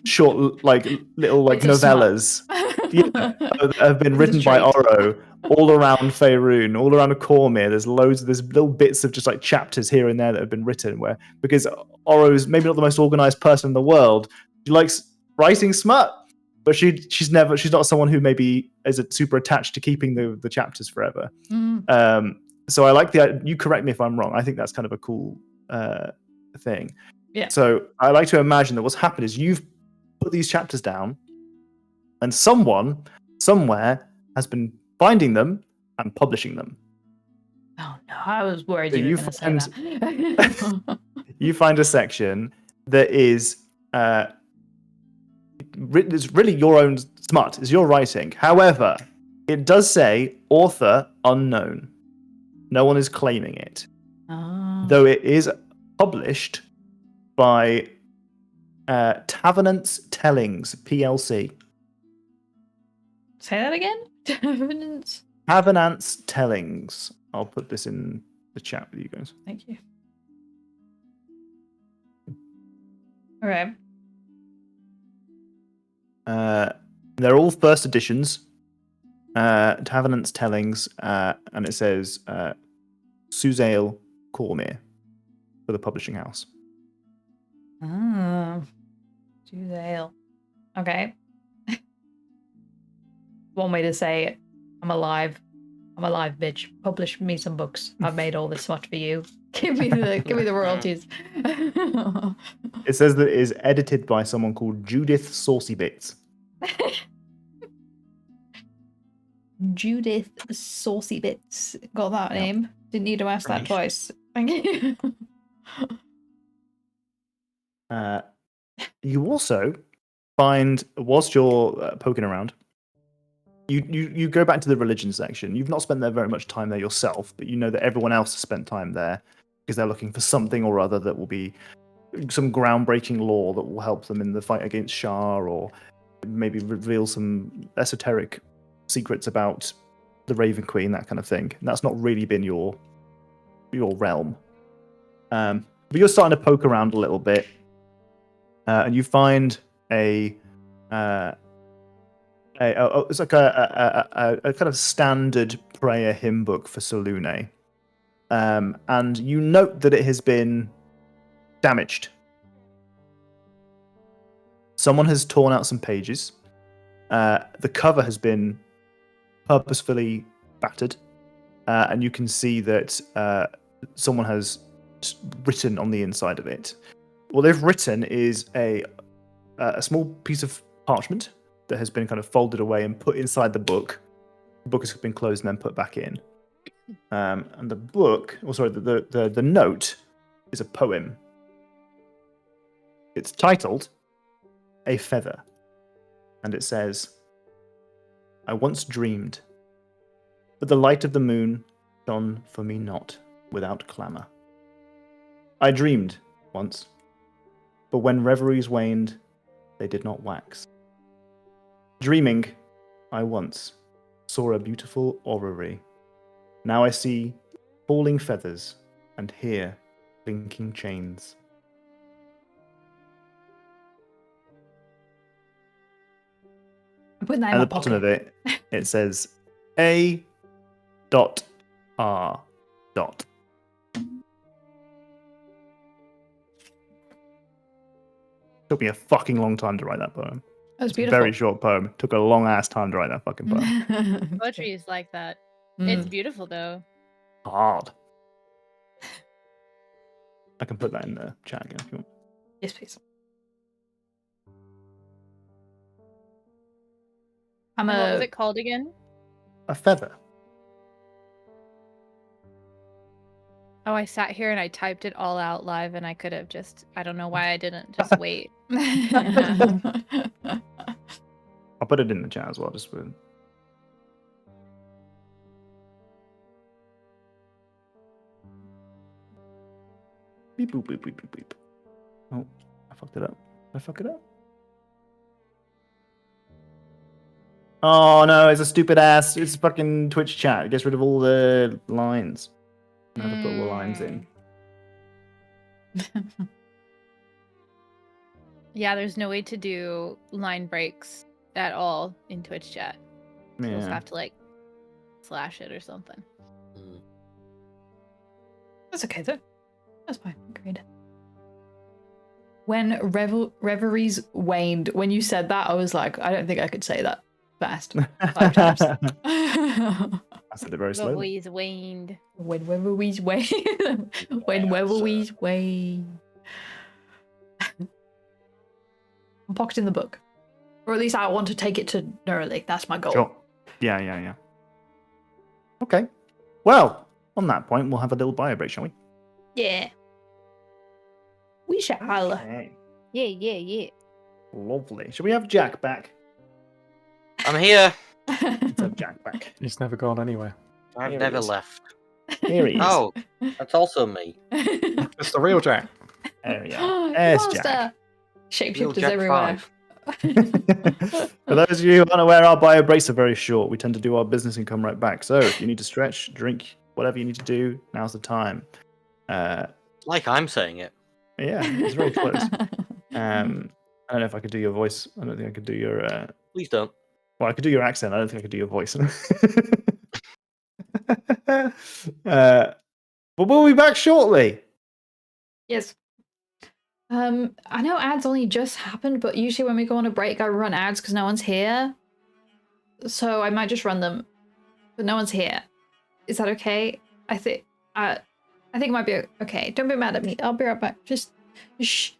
short, little It's a novellas that have been written by Oro all around Faerun, all around Cormyr. There's little bits of just chapters here and there that have been written because Oro's maybe not the most organized person in the world. She likes writing smut, but she's not someone who maybe is super attached to keeping the chapters forever. So I like you correct me if I'm wrong. I think that's kind of a cool thing. Yeah. So I like to imagine that what's happened is you've put these chapters down, and someone somewhere has been finding them and publishing them. Oh no, I was worried So you were going to say that. You find a section that is it's really your own smut. It's your writing. However, it does say author unknown. No one is claiming it. Oh. Though it is published by Tavernance Tellings, PLC. Say that again? Tavernance Tellings. I'll put this in the chat with you guys. Thank you. Okay. They're all first editions. Tavernance Tellings, and it says Suzail Cormyr for the publishing house. Oh. Suzail. Okay. One way to say it, I'm alive, bitch. Publish me some books. I've made all this much for you. Give me the royalties. It says that it is edited by someone called Judith Saucy Bits. Judith Saucy Bits. Got that name. Didn't need to ask that twice. Thank you. You also find, whilst you're poking around, you go back to the religion section. You've not spent there very much time there yourself, but you know that everyone else has spent time there because they're looking for something or other that will be some groundbreaking law that will help them in the fight against Shah, or maybe reveal some esoteric secrets about the Raven Queen, that kind of thing. And that's not really been your realm. But you're starting to poke around a little bit, and you find it's like a kind of standard prayer hymn book for Selune. And you note that it has been damaged. Someone has torn out some pages. The cover has been purposefully battered, and you can see that someone has written on the inside of it. What they've written is a small piece of parchment that has been kind of folded away and put inside the book. The book has been closed and then put back in. And the book, or sorry, the note is a poem. It's titled A Feather. And it says, I once dreamed, but the light of the moon shone for me not without clamour. I dreamed once, but when reveries waned, they did not wax. Dreaming, I once saw a beautiful orrery. Now I see falling feathers and hear clinking chains. I'm putting that in At my the bottom of pocket. it says A. R. Took me a fucking long time to write that poem. That was It's a beautiful. very short poem. Took a long ass time to write that fucking poem. Poetry is like that. It's Mm. beautiful though. Hard. I can put that in the chat again if you want. Yes, please. I'm And what was a. it called again? A feather. Oh, I sat here and I typed it all out live, and I could have just. I don't know why I didn't just wait. I'll put it in the chat as well, just with. Beep boop beep beep beep beep. Oh, I fucked it up. Did I fuck it up? Oh no, it's a stupid ass. It's fucking Twitch chat. It gets rid of all the lines. I have to put all the lines in. Yeah, there's no way to do line breaks at all in Twitch chat. So you'll just Yeah. have to like slash it or something. That's okay though. That's fine. Agreed. When reveries waned, when you said that, I was like, I don't think I could say that fast 5 times. I said it very The slowly. always waned. When reveries wane. When reveries wane. I'm pocketing the book. Or at least I want to take it to Neuralink. That's my goal. Sure. Yeah. Okay. Well, on that point, we'll have a little bio break, shall we? Yeah. We shall. Okay. Yeah. Lovely. Shall we have Jack back? I'm here. Let's have Jack back. He's never gone anywhere. I've Here he never is. left. Here he is. Oh, that's also me. It's the real Jack. There we are. There's Jack. Monster. Real Shapeshifters Jack everywhere. 5. For those of you who aren't aware, our bio breaks are very short. We tend to do our business and come right back. So if you need to stretch, drink, whatever you need to do, now's the time. Like I'm saying it. Yeah, it's very close. I don't know if I could do your voice. I don't think I could do your. Please don't. Well, I could do your accent. I don't think I could do your voice. But we'll be back shortly. Yes. I know ads only just happened, but usually when we go on a break, I run ads because no one's here. So I might just run them, but no one's here. Is that okay? I think it might be okay. Don't be mad at me. I'll be right back. Just shh.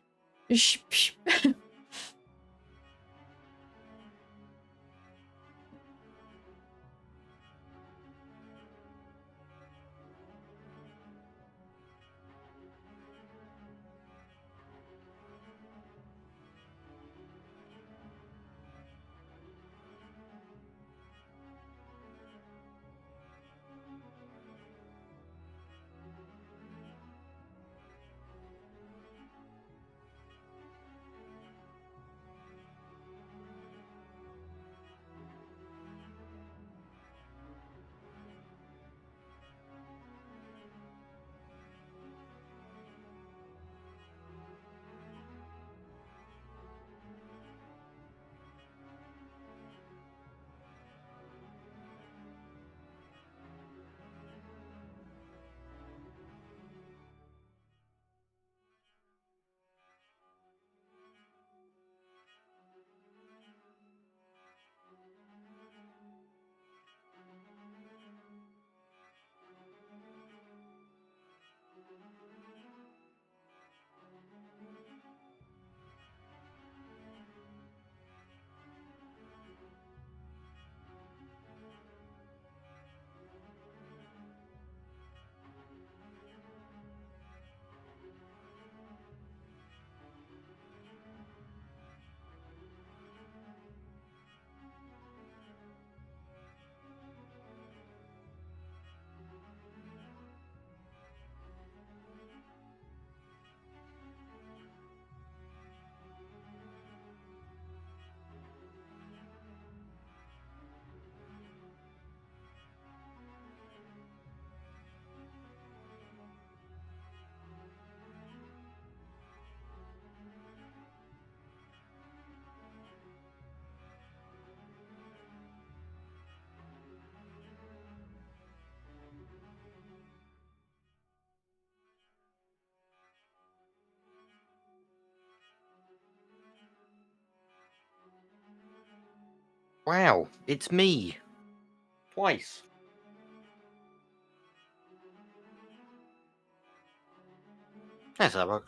Wow, it's me. Twice. That's that bug.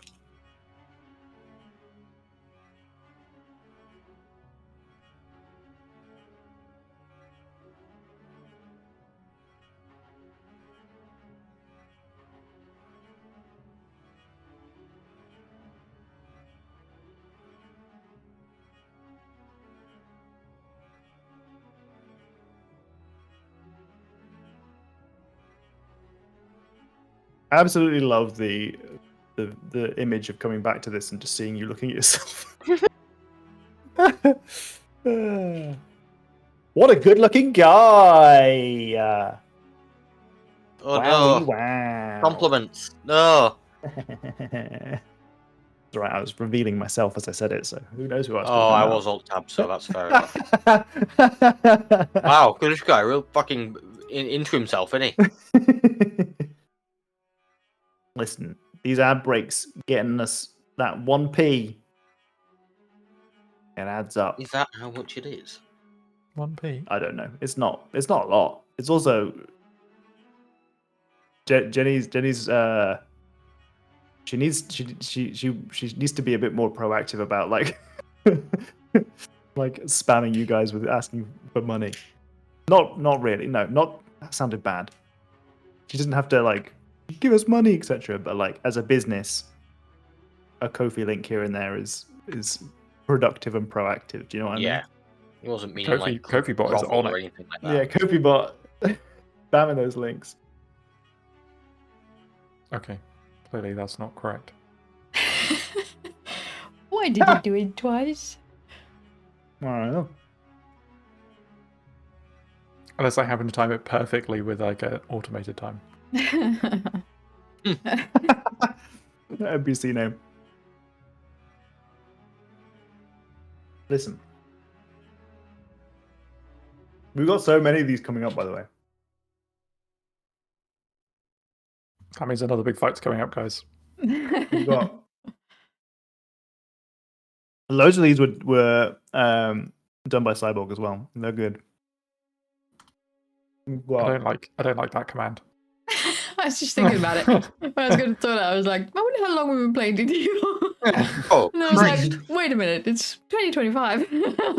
I absolutely love the image of coming back to this and just seeing you looking at yourself. What a good-looking guy! Oh Wowie no. wow! Compliments. No. That's right. I was revealing myself as I said it, so who knows who I was Oh, I talking was alt tab, so that's fair enough. about. Wow, good this guy, real fucking into himself, isn't he? Listen, these ad breaks getting us that 1p. It adds up. Is that how much it is? 1p. I don't know. It's not a lot. It's also Jenny's she needs to be a bit more proactive about like like spamming you guys with asking for money. Not really. No, not that sounded bad. She doesn't have to like give us money, etc. But like as a business, a Ko-fi link here and there is productive and proactive. Do you know what I mean? Yeah. He wasn't meaning like Ko-fi bot is grovel on or it. anything like that. Yeah, Ko-fi bot spamming those links. Okay, clearly that's not correct. Why did you do it twice? I don't know. Unless I happen to time it perfectly with like an automated time. NPC name. Listen. We've got so many of these coming up, by the way. That means another big fight's coming up, guys. We've got loads of these were done by Cyborg as well. They're good. We've got- I don't like that command. I was just thinking about it. When I was going to throw it, I was like, I wonder how long we've been playing D&D. Oh, And I was Christ. like, wait a minute, it's 2025.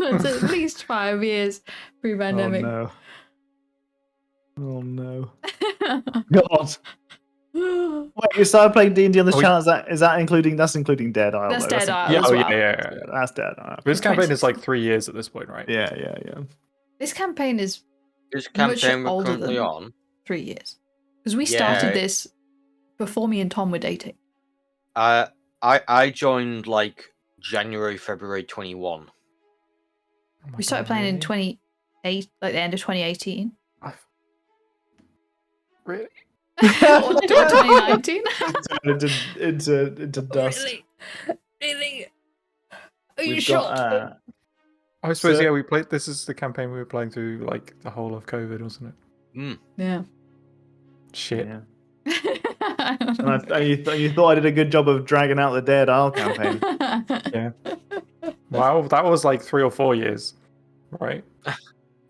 That's at least 5 years pre-pandemic. Oh no. Oh no. God. Wait, you started playing D&D on this Are we- channel? Is that including? That's including Dead Isle. That's though. Dead Isle Yeah, as oh, well. yeah. That's Dead Isle. This campaign is 26. like 3 years at this point, right? Yeah. This campaign is This much campaign we're older currently than- on. 3 years. Because we started Yeah. this before me and Tom were dating. I joined like January, February 21. Oh my We started God, playing in really? 28, like the end of 2018. Really? Or 2019. Turned into dust. Really? Are you We've sure? got, I suppose, So- yeah, we played. This is the campaign we were playing through like the whole of COVID, wasn't it? Yeah. Shit. yeah. And you thought I did a good job of dragging out the Dead Isle campaign. Yeah. Wow, that was like 3 or 4 years, right?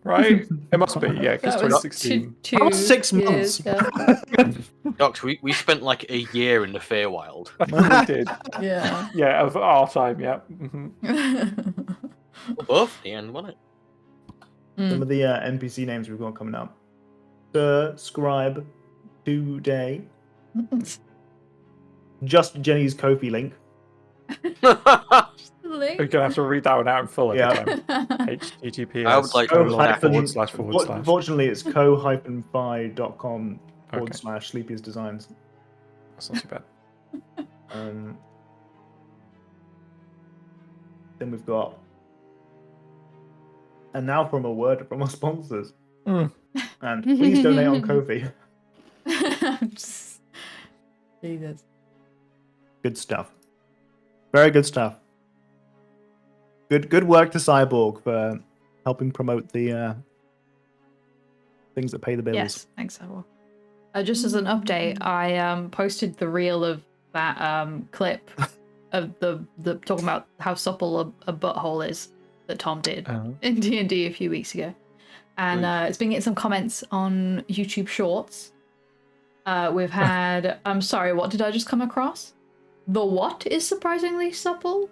Right? It must be, yeah, because That was 2016. two That was 6 years, months. Docs, we spent like a year in the Feywild. We did. Yeah. Yeah, of our time, yeah. Mhm. Both the end, wasn't it? Some of the NPC names we've got coming up. Subscribe today. Just Jenny's Ko-fi link. We're gonna have to read that one out in full every Yeah. time. HTTPS. I would like to colon, know forward slash. Fortunately, it's co-fi.com Okay. / Sleepy's Designs. That's not too bad. Then we've got, and now from a word from our sponsors. Mm. And please donate on Ko-fi. Jesus. Good stuff. Very good stuff. Good work to Cyborg for helping promote the things that pay the bills. Yes, thanks, Cyborg. Just as an update, I posted the reel of that clip of the talking about how supple a butthole is that Tom did Oh. in D&D a few weeks ago. And it's been getting some comments on YouTube Shorts. We've had, I'm sorry, what did I just come across? The what is surprisingly supple?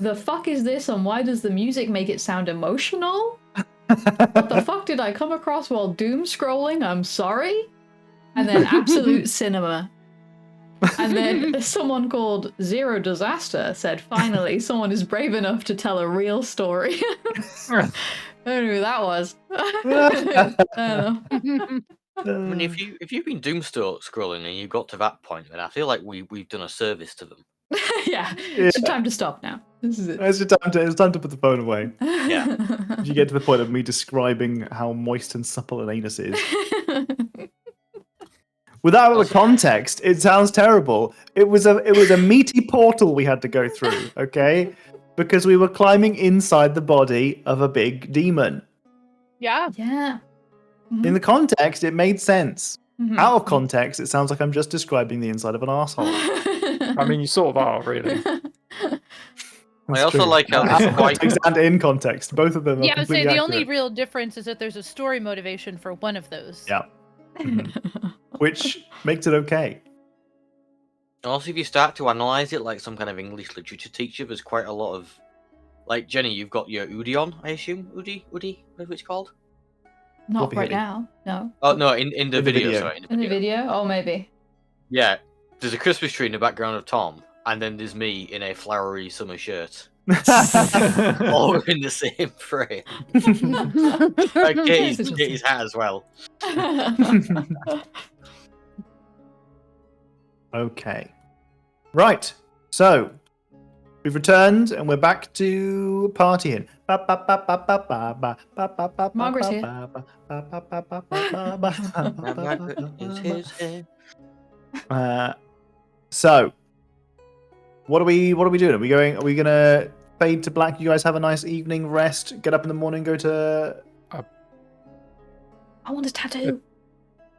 The fuck is this, and why does the music make it sound emotional? What the fuck did I come across while doom scrolling? I'm sorry. And then absolute cinema. And then someone called Zero Disaster said, finally, someone is brave enough to tell a real story. I don't know who that was. I don't know. I mean, if you've been doom scrolling and you got to that point, then I feel like we've done a service to them. Yeah, it's time to stop now. This is it. It's time to put the phone away. Yeah. If you get to the point of me describing how moist and supple an anus is. Without the context, it sounds terrible. It was a meaty portal we had to go through, okay? Because we were climbing inside the body of a big demon. Yeah. Yeah. In the context, it made sense. Mhm. Out of context, it sounds like I'm just describing the inside of an asshole. I mean, you sort of are, really. I also like how out this of quite context and in context. Both of them are Yeah, I would say completely the only accurate. real difference is that there's a story motivation for one of those. Yeah. Which makes it okay. also, if you start to analyze it like some kind of English literature teacher, there's quite a lot of like Jenny. You've got your Udi on, I assume. Udi, whatever it's called. Not Fluffy right hoodie. now. No. Oh no, in the video. video. Sorry, In the video? Oh, maybe. Yeah, there's a Christmas tree in the background of Tom, and then there's me in a flowery summer shirt, all in the same frame. Get his hat as well. Okay. Right. So we've returned and we're back to partying. Margaret's here. So what are we doing? Are we gonna fade to black? You guys have a nice evening, rest, get up in the morning, go to I want a tattoo.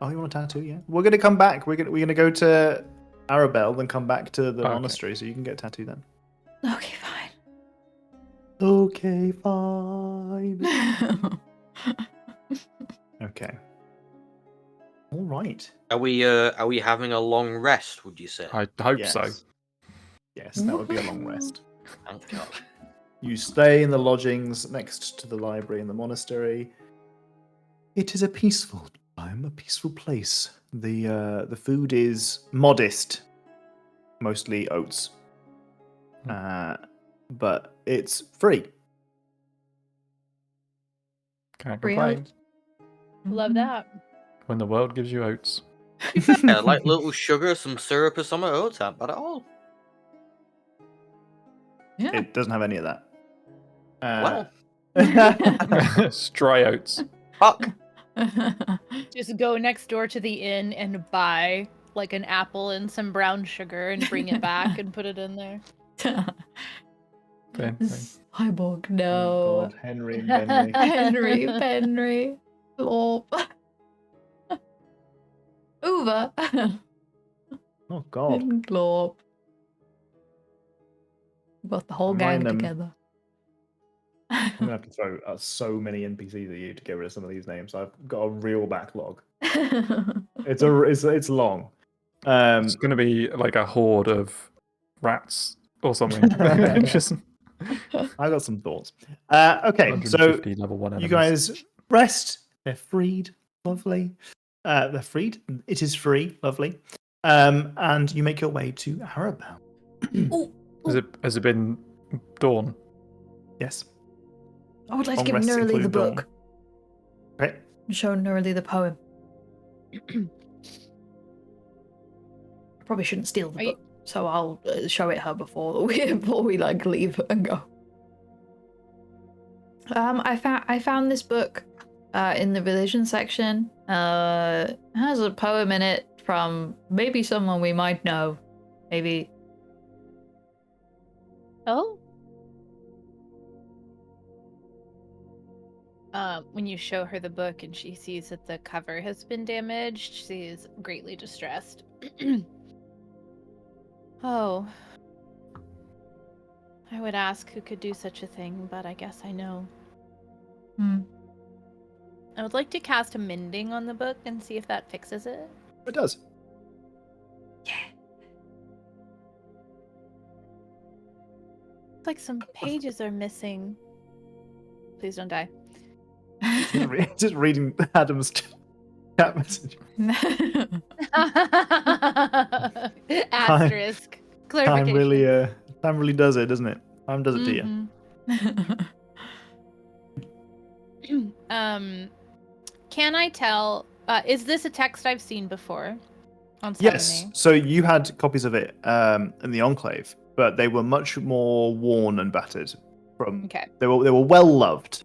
Oh, you want a tattoo? Yeah. We're gonna come back. We're gonna go to Arabelle, then come back to the Okay. monastery, so you can get a tattoo then. Okay, fine. Okay, fine. Okay. All right. Are we having a long rest? Would you say? I hope Yes. so. Yes, that would be a long rest. Thank God. You stay in the lodgings next to the library in the monastery. It is a peaceful time, a peaceful place. The food is modest, mostly oats, but it's free. Can't Free complain. oats. Love that. When the world gives you oats. Yeah, like little sugar, some syrup, or some oats aren't bad at all. Yeah. It doesn't have any of that. Well, It's dry oats. fuck. Just go next door to the inn and buy like an apple and some brown sugar and bring it back and put it in there. Then, Cyborg, Oh, no. God, Henry and Bentley. Henry. Lorp. Uva. Oh, God. Glorp. Got the whole gang Mine, together. I'm gonna have to throw so many NPCs at you to get rid of some of these names. I've got a real backlog. It's long. it's going to be like a horde of rats or something. Just I got some thoughts. Okay, so 150 level 1 you enemies. guys rest. They're freed. Lovely. They're freed. It is free. Lovely. And you make your way to Arabelle. Has it been dawn? Yes. I would like to Long give rests Nurly the including dawn. book. Okay. And show Nurly the poem. Probably shouldn't steal the Are you- book, so I'll show it her before we like leave and go. I found this book in the religion section. It has a poem in it from maybe someone we might know. Maybe. Oh. When you show her the book and she sees that the cover has been damaged, she is greatly distressed. Oh. I would ask who could do such a thing, but I guess I know. Hmm. I would like to cast a mending on the book and see if that fixes it. It does. It's like some pages are missing. Please don't die. Just reading Adam's chat message. Asterisk. Clarification. Time really does it, doesn't it? Time does it to you. Can I tell? Is this a text I've seen before? On Yes. 7A? So you had copies of it in the Enclave, but they were much more worn and battered. Okay. They were well loved.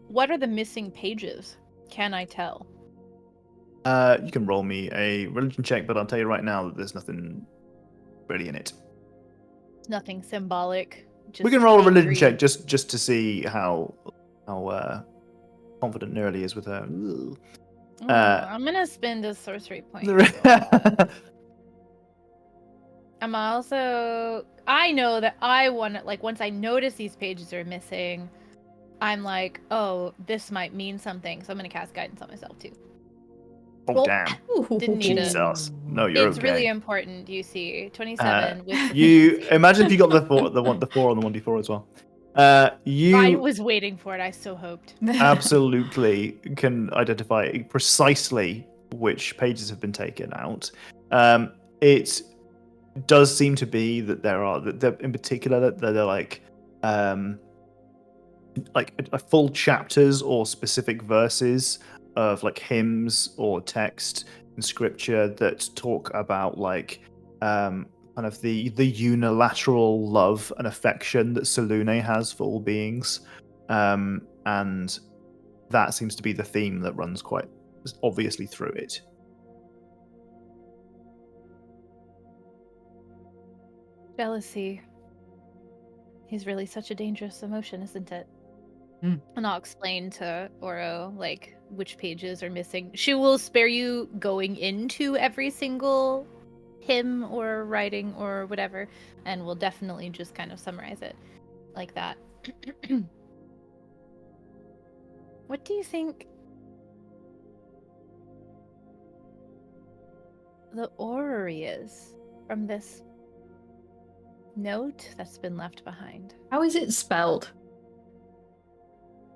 What are the missing pages? Can I tell? You can roll me a religion check, but I'll tell you right now that there's nothing really in it. Nothing symbolic. Just We can roll a religion angry. check just to see how confident Nerly is with her. Ooh, Uh, I'm gonna spend a sorcery point. I'm also. I know that I want to, like, once I notice these pages are missing, I'm like, oh, this might mean something, so I'm gonna cast guidance on myself too. Oh damn! Didn't need it. Jesus, no, you're It's okay. really important. You see, 27 with You proficiency. imagine if you got the four on the 1d4 as well. I You was waiting for it. I so hoped. absolutely can identify precisely which pages have been taken out. It does seem to be that there are that in particular that they're like full chapters or specific verses of like hymns or text in scripture that talk about like kind of the unilateral love and affection that Selune has for all beings, and that seems to be the theme that runs quite obviously through it. Jealousy is really such a dangerous emotion, isn't it? Mm. And I'll explain to Oro like which pages are missing. She will spare you going into every single hymn or writing or whatever, and we'll definitely just kind of summarize it like that. What do you think the orrery is from this note that's been left behind? How is it spelled?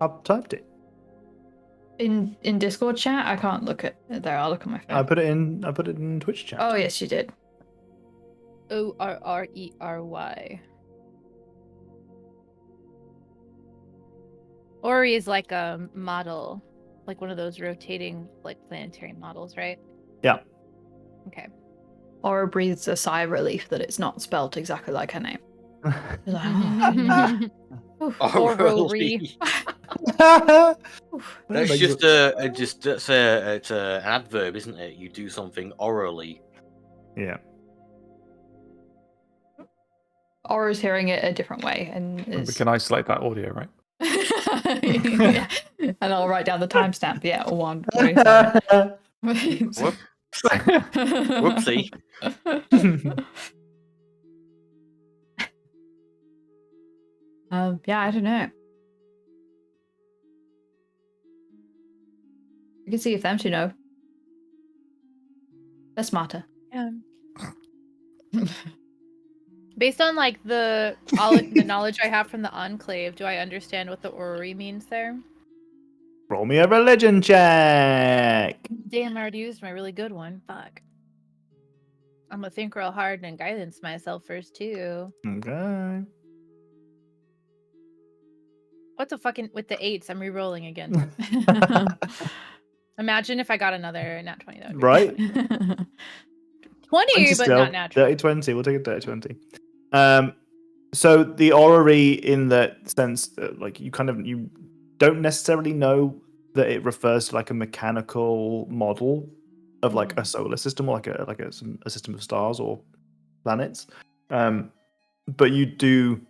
I've typed it. In Discord chat? I can't look at it there. I'll look at my phone. I put it in Twitch chat. Oh yes, you did. Orrery. Ori is like a model, like one of those rotating like planetary models, right? Yeah. Okay. Aura breathes a sigh of relief that it's not spelled exactly like her name. She's like, "Oh, Orrery. That's just it's an adverb, isn't it? You do something orally. Yeah. Aura's hearing it a different way, and We is... can isolate that audio, right? Yeah. And I'll write down the timestamp. Yeah, 1:47. Whoop. Whoopsie. Yeah, I don't know. You can see if them two know. They're smarter. Yeah. Based on like the knowledge I have from the Enclave, do I understand what the orrery means there? Roll me a religion check. Damn, I already used my really good one. Fuck. I'm gonna think real hard and guidance myself first too. Okay. What the fucking with the 8s? I'm re-rolling again. Imagine if I got another nat 20. That would be Right? 20, but still. not natural. 30-20. We'll take a 30-20. So the orrery, in that sense, like you don't necessarily know that it refers to like a mechanical model of like a solar system or like a system of stars or planets, but you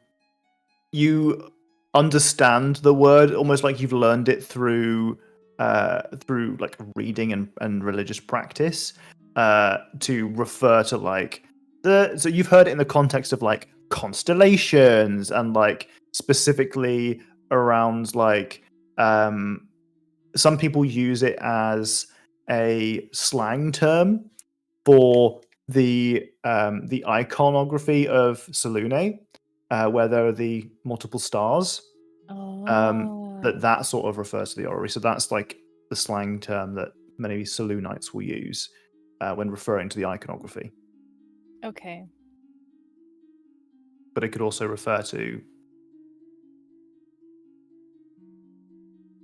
understand the word almost like you've learned it through like reading and religious practice, to refer to like so you've heard it in the context of like constellations and like specifically around like some people use it as a slang term for the iconography of Selûne, where there are the multiple stars. Oh. That sort of refers to the orrery. So that's like the slang term that many Selûnites will use when referring to the iconography. Okay. But it could also refer to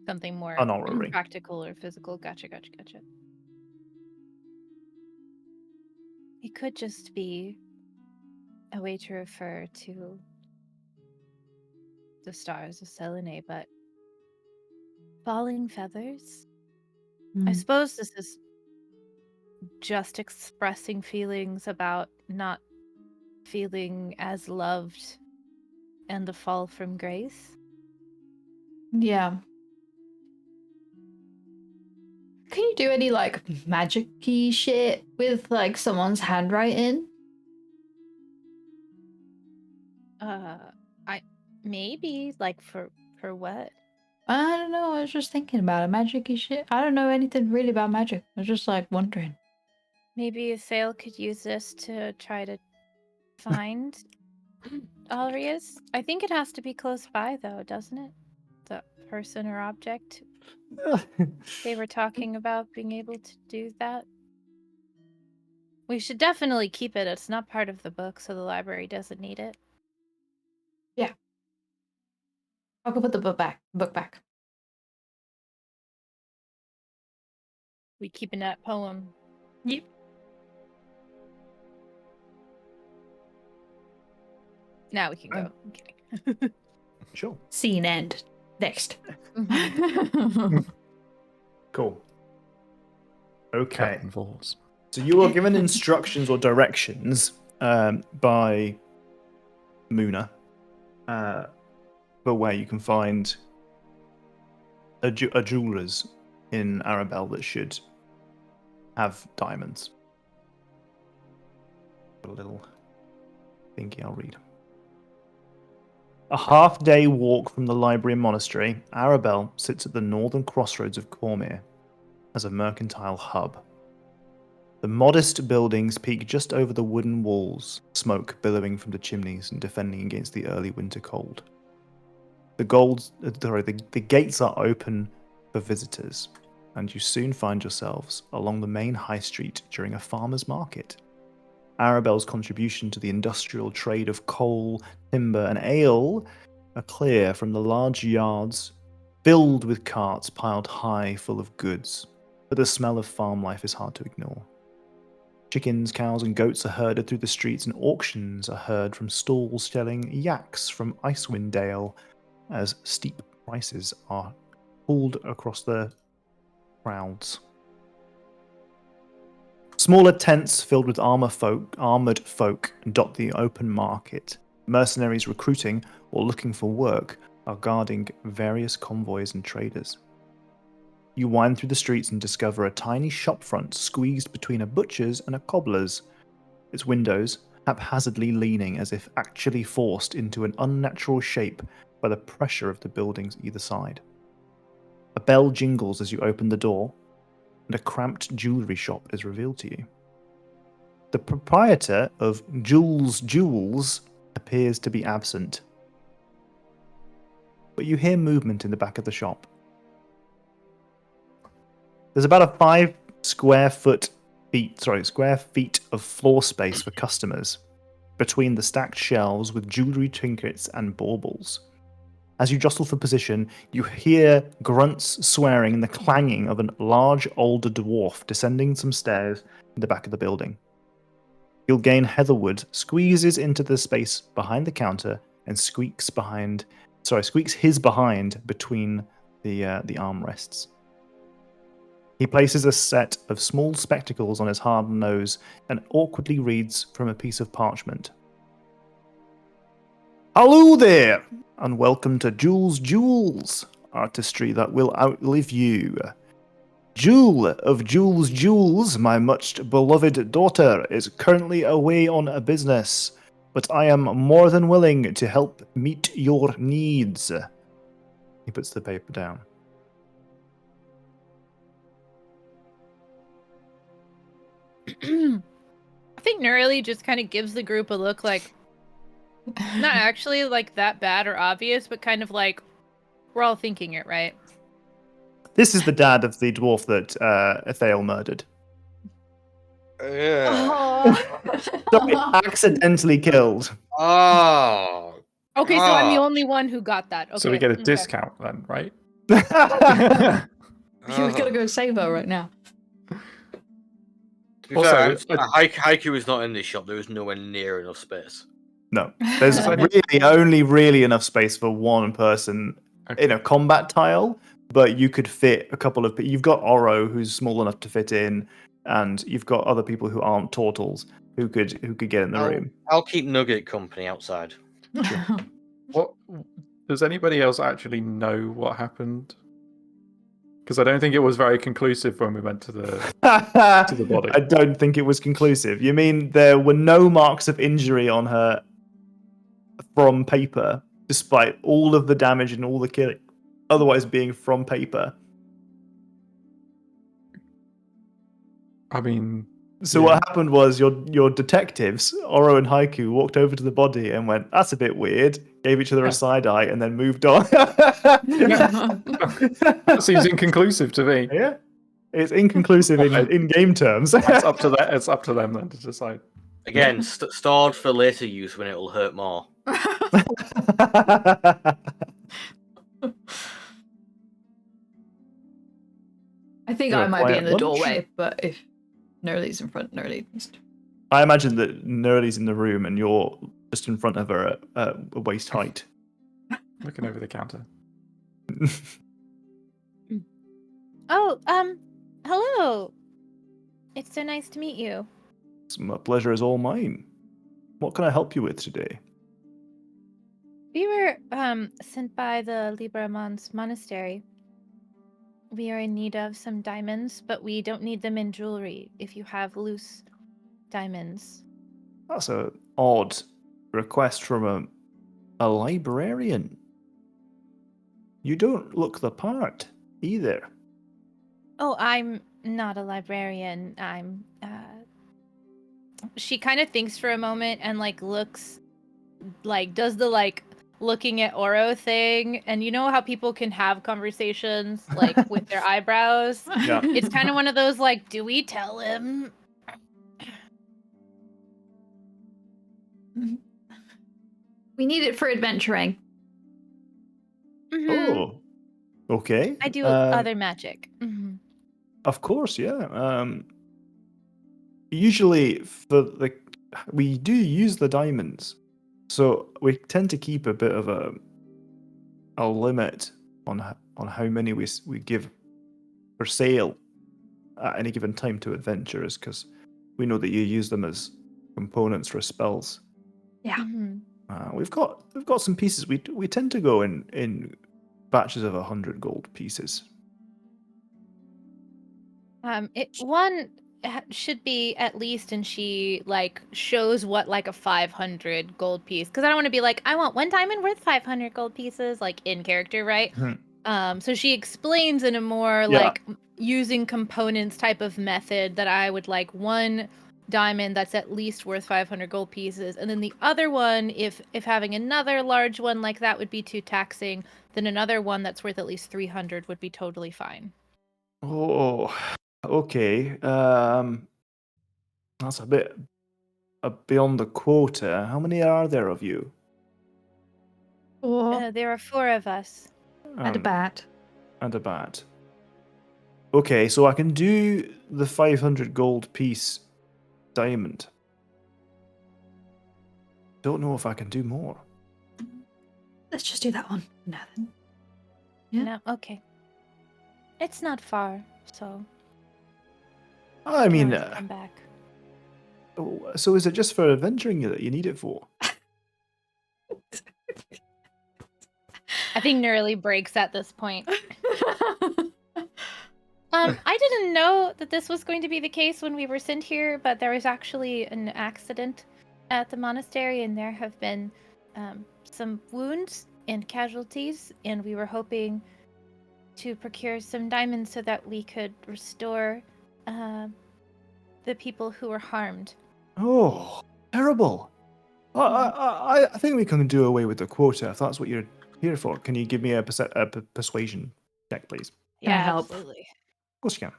Something more an orrery. practical or physical. Gotcha. It could just be a way to refer to the stars of Selene, but falling feathers? I suppose this is just expressing feelings about not feeling as loved and the fall from grace. Yeah. Can you do any like magic-y shit with like someone's handwriting? I maybe like for what? I don't know. I was just thinking about it. Magic-y shit. I don't know anything really about magic. I was just like wondering. Maybe Asael could use this to try to find Alrius. I think it has to be close by, though, doesn't it? The person or object they were talking about being able to do that. We should definitely keep it. It's not part of the book, so the library doesn't need it. Yeah. I'll go put the book back. We keeping that poem. Yep. Now we can go. I'm kidding. Sure. Scene end. Next. Cool. Okay. Captain Falls. So you are given instructions or directions by Muna for where you can find a jeweler's in Arabelle that should have diamonds. A little thingy I'll read. A half-day walk from the library and monastery, Arabelle sits at the northern crossroads of Cormyr as a mercantile hub. The modest buildings peek just over the wooden walls, smoke billowing from the chimneys and defending against the early winter cold. The gates are open for visitors, and you soon find yourselves along the main high street during a farmer's market. Arabelle's contribution to the industrial trade of coal, timber, and ale are clear from the large yards filled with carts piled high full of goods, but the smell of farm life is hard to ignore. Chickens, cows, and goats are herded through the streets, and auctions are heard from stalls selling yaks from Icewind Dale as steep prices are pulled across the crowds. Smaller tents filled with armored folk dot the open market. Mercenaries recruiting or looking for work are guarding various convoys and traders. You wind through the streets and discover a tiny shopfront squeezed between a butcher's and a cobbler's, its windows haphazardly leaning as if actually forced into an unnatural shape by the pressure of the buildings either side. A bell jingles as you open the door, and a cramped jewellery shop is revealed to you. The proprietor of Jules Jewels appears to be absent, but you hear movement in the back of the shop. There's about a 5 square feet of floor space for customers between the stacked shelves with jewellery trinkets and baubles. As you jostle for position, you hear grunts, swearing, and the clanging of a large older dwarf descending some stairs in the back of the building. Gilgain Heatherwood squeezes into the space behind the counter and squeaks his behind between the armrests. He places a set of small spectacles on his hard nose and awkwardly reads from a piece of parchment. Hello there, and welcome to Jules Jewels, artistry that will outlive you. Jewel of Jules, my much beloved daughter, is currently away on a business. but I am more than willing to help meet your needs. He puts the paper down. I think Neurali just kind of gives the group a look like, not actually like that bad or obvious, but kind of like, we're all thinking it, right? This is the dad of the dwarf that Athale murdered. Sorry, accidentally killed. Oh. Okay, so I'm the gosh. only one who got that. Okay. So we get a okay. discount then, right? We gotta go save her right now. To be Also, fair, Haiku is not in this shop. There is nowhere near enough space. No, there's only really enough space for one person in a combat tile, but you could fit a couple of. You've got Oro, who's small enough to fit in, and you've got other people who aren't turtles who could get in the room. I'll keep Nugget company outside. What does anybody else actually know what happened? Because I don't think it was very conclusive when we went to the body. I don't think it was conclusive. You mean there were no marks of injury on her from paper, despite all of the damage and all the killing, otherwise being from paper? I mean, So what happened was your detectives, Oro and Haiku, walked over to the body and went, "That's a bit weird," gave each other a side eye, and then moved on. that seems inconclusive to me. Yeah, it's inconclusive in game terms. It's up to that. It's up to them then to decide. Again, stored for later use when it will hurt more. I think I might be in the doorway, but if Neurali's in front, Neurali. I imagine that Neurali's in the room and you're just in front of her at waist height. Looking over the counter. Oh, hello. It's so nice to meet you. My pleasure is all mine. What can I help you with today? We were sent by the Libramons monastery. We are in need of some diamonds, but we don't need them in jewelry. If you have loose diamonds. That's an odd request from a librarian. You don't look the part either. Oh, I'm not a librarian. I'm She kind of thinks for a moment and like looks like does the like looking at Oro thing, and you know how people can have conversations like with their eyebrows? Yeah. It's kind of one of those like, do we tell him? We need it for adventuring. Mhm. Oh, okay. I do other magic. Mhm. Of course, yeah. Usually, we do use the diamonds, so we tend to keep a bit of a limit on how many we give for sale at any given time to adventurers, because we know that you use them as components for spells. Yeah. Mhm. We've got some pieces. We tend to go in batches of 100 gold pieces. One should be at least, and she like shows what like a 500 gold piece, because I don't want to be like, I want one diamond worth 500 gold pieces, like in character, right? So she explains in a more like using components type of method that I would like one diamond that's at least worth 500 gold pieces, and then the other one, if having another large one like that would be too taxing, then another one that's worth at least 300 would be totally fine. Oh, okay. That's a bit beyond the quota. How many are there of you? There are 4 of us. And a bat. And a bat. Okay, so I can do the 500 gold piece diamond. Don't know if I can do more. Let's just do that one. No, then. Yeah. No, okay. It's not far, so. I mean, Come back. so is it just for adventuring that you need it for? I think Neurali breaks at this point. I didn't know that this was going to be the case when we were sent here, but there was actually an accident at the monastery, and there have been some wounds and casualties, and we were hoping to procure some diamonds so that we could restore the people who were harmed. Oh, terrible. I think we can do away with the quota if that's what you're here for. Can you give me a persuasion check, please? Can I help? Absolutely. Of course you can.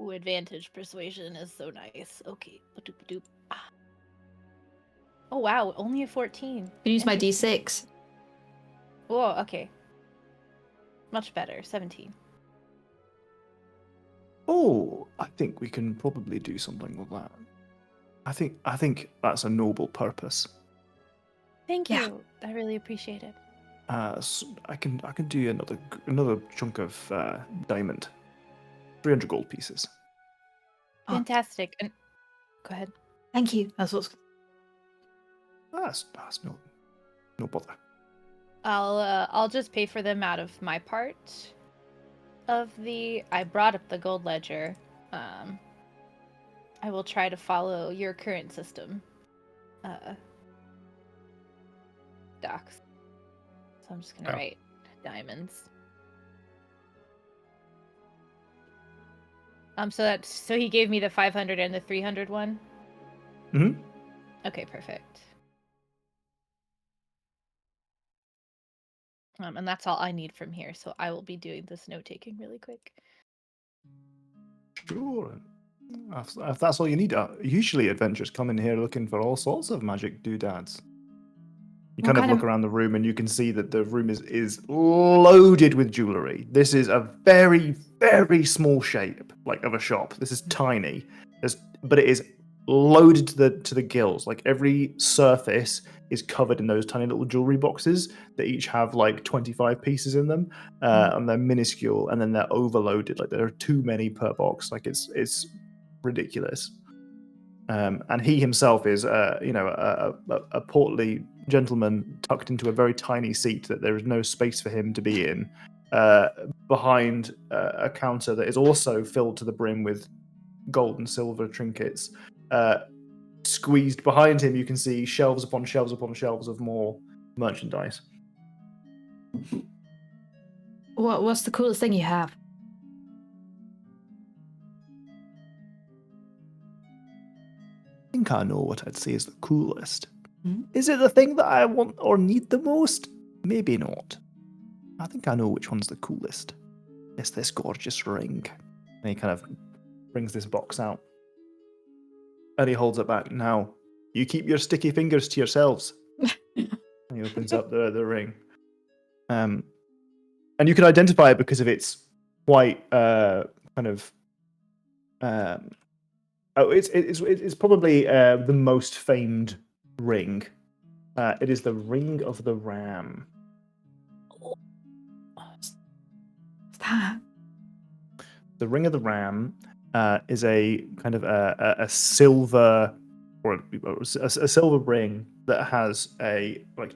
Ooh, advantage persuasion is so nice. Okay. Ba-doop-ba-doop. Ah. Oh wow, only a 14. Can use my Interesting. D6. Oh, okay. Much better. 17. Oh, I think we can probably do something with that. I think that's a noble purpose. Thank Yeah. you. I really appreciate it. I can do you another chunk of diamond, 300 gold pieces. Oh. Fantastic. And go ahead. Thank you. That's what's. That's no bother. I'll just pay for them out of my part of the. I brought up the gold ledger. I will try to follow your current system. Docs. So I'm just gonna write diamonds. So he gave me the 500 and the 300 one. Mm-hmm. Okay, perfect. And that's all I need from here. So I will be doing this note taking really quick. Sure. If that's all you need, usually adventurers come in here looking for all sorts of magic doodads. You What kind of kind look of- around the room and you can see that the room is loaded with jewelry. This is a very, very small shape, like of a shop. This is tiny, but it is loaded to the gills. Like every surface is covered in those tiny little jewelry boxes that each have like 25 pieces in them, and they're minuscule, and then they're overloaded. Like there are too many per box. Like it's ridiculous. And he himself is, a portly gentleman tucked into a very tiny seat that there is no space for him to be in, behind a counter that is also filled to the brim with gold and silver trinkets. Squeezed behind him, you can see shelves upon shelves upon shelves of more merchandise. What's the coolest thing you have? I think I know what I'd say is the coolest. Hmm? Is it the thing that I want or need the most? Maybe not. I think I know which one's the coolest. It's this gorgeous ring. And he kind of brings this box out. And he holds it back. Now, you keep your sticky fingers to yourselves. And he opens up the ring. And you can identify it because of its white it's probably the most famed ring. It is the Ring of the Ram. What's that? The Ring of the Ram is a kind of a silver or a silver ring that has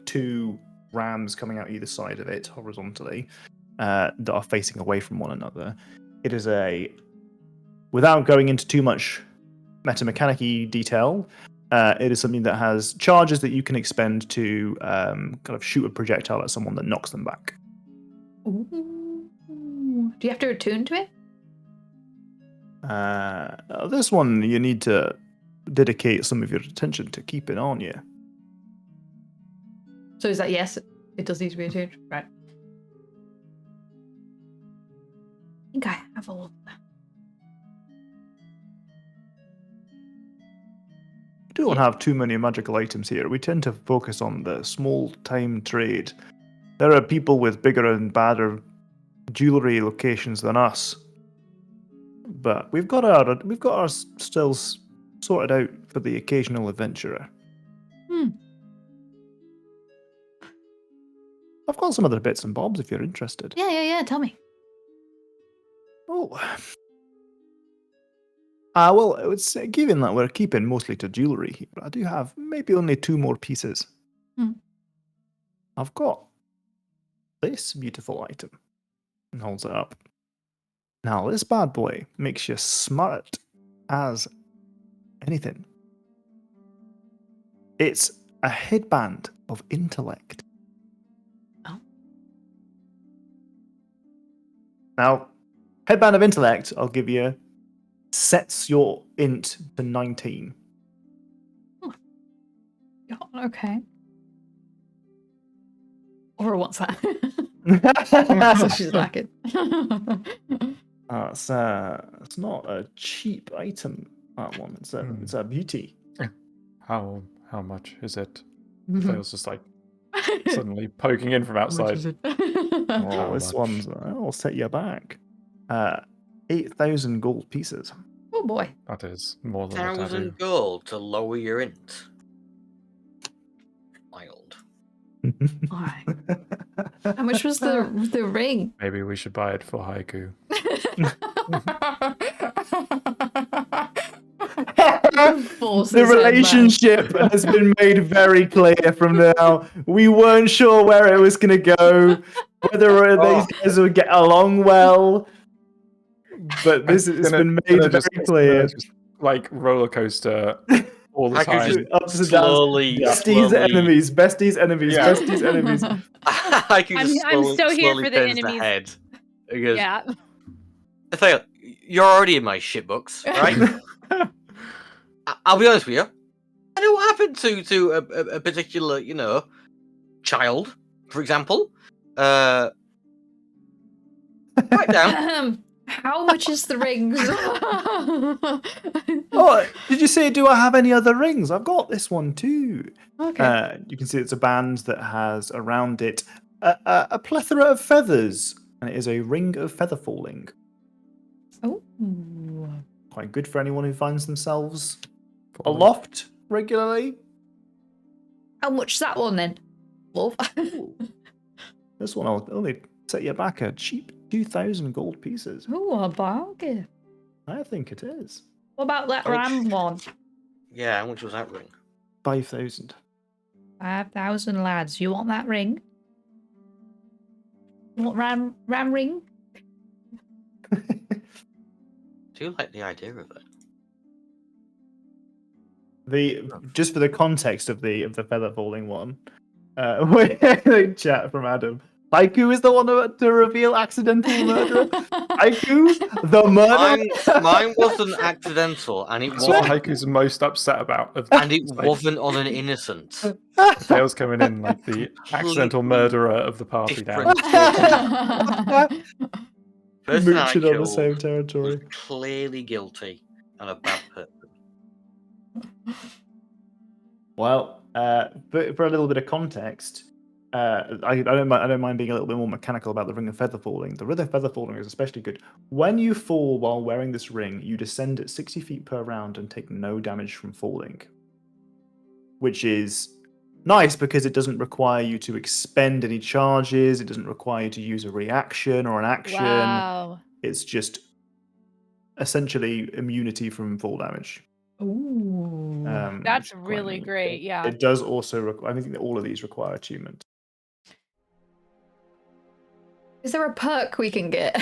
two rams coming out either side of it horizontally that are facing away from one another. It is without going into too much metamechanic-y detail, it is something that has charges that you can expend to kind of shoot a projectile at someone that knocks them back. Ooh. Do you have to attune to it? This one you need to dedicate some of your attention to keeping on you. So is that yes? It does need to be attuned, right? I think I have all of that. We don't have too many magical items here. We tend to focus on the small-time trade. There are people with bigger and badder jewelry locations than us, but we've got our stills sorted out for the occasional adventurer. I've got some other bits and bobs if you're interested. Yeah. Tell me. Oh. Well, it's given that we're keeping mostly to jewelry here, I do have maybe only 2 more pieces. I've got this beautiful item. And holds it up. Now, this bad boy makes you smart as anything. It's a headband of intellect. Oh. Now, headband of intellect, I'll give you, sets your int to 19. Okay. Or what's that? That's what she's lacking. It's not a cheap item, that one. It's a beauty. How much is it? Feels just like suddenly poking in from outside. Oh, this one's, I'll set you back. 8,000 gold pieces. Oh boy. That is more than a 1,000 tattoo. gold to lower your int. Wild. Alright. How much was the ring? Maybe we should buy it for Haiku. The relationship has been made very clear from now. We weren't sure where it was going to go, whether these guys would get along well, but this has been made very clear. Just, like roller coaster all the time. Ups and downs. Slowly, Besties, enemies. Besties, enemies. Yeah. Besties, enemies. I'm so here for the turns enemies. head. He goes, Yeah. Nathaniel, you're already in my shit books, right? I'll be honest with you. I know what happened to a particular, child, for example. Write down. How much is the rings? Oh, did you say, do I have any other rings? I've got this one too. Okay. You can see it's a band that has around it a plethora of feathers, and it is a ring of feather falling. Oh. Quite good for anyone who finds themselves aloft regularly. How much is that one then? Wolf. This one will only set you back a cheap 2,000 gold pieces. Oh, a bargain. I think it is. What about that How much? ram one? Yeah, how much was that ring? 5,000. 5,000 lads. You want that ring? You want ram ring? I do like the idea of it. Just for the context of the feather falling one, the chat from Adam. Haiku is the one to reveal accidental murderer. Haiku, the murderer. Mine wasn't accidental, and it That's what wasn't, Haiku's most upset about. and it It's like wasn't on an innocent. Tails coming in like the accidental murderer of the party now. Different. Person I Mooching on the killed same was territory. clearly guilty and a bad person. Well, but for a little bit of context, I don't mind being a little bit more mechanical about the ring of feather falling. The ring of feather falling is especially good. When you fall while wearing this ring, you descend at 60 feet per round and take no damage from falling, which is nice because it doesn't require you to expend any charges. It doesn't require you to use a reaction or an action. Wow. It's just essentially immunity from fall damage. Ooh. That's which is quite really neat. great. Yeah. It does also I think that all of these require attunement. Is there a perk we can get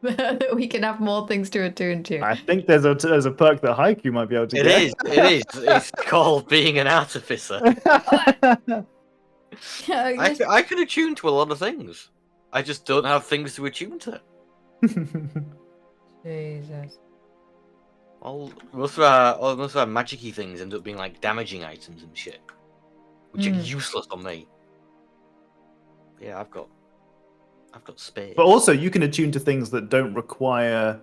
that we can have more things to attune to? I think there's a perk that Haiku might be able to It get. is. It is. It's called being an artificer. I can attune to a lot of things. I just don't have things to attune to. Jesus. Most of our magic-y things end up being like damaging items and shit, which are useless on me. Yeah, I've got space. But also, you can attune to things that don't require,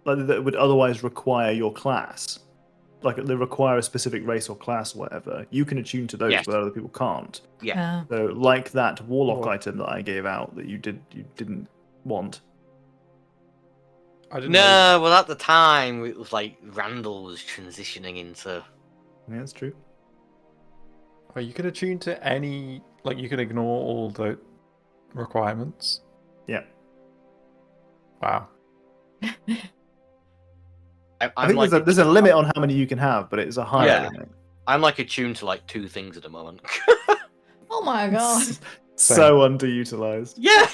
like that would otherwise require your class, like they require a specific race or class, or whatever. You can attune to those, Yes. but other people can't. Yeah. So, like that warlock Oh. item that I gave out that you didn't want. I didn't know. No, well, at the time it was like Randall was transitioning into. Yeah, that's true. Well, you can attune to any, like you can ignore all the requirements. Yeah. Wow. I think there's a limit on how many you can have, but it's a higher Yeah. limit. I'm like attuned to like 2 things at the moment. Oh my god. So underutilized. Yeah,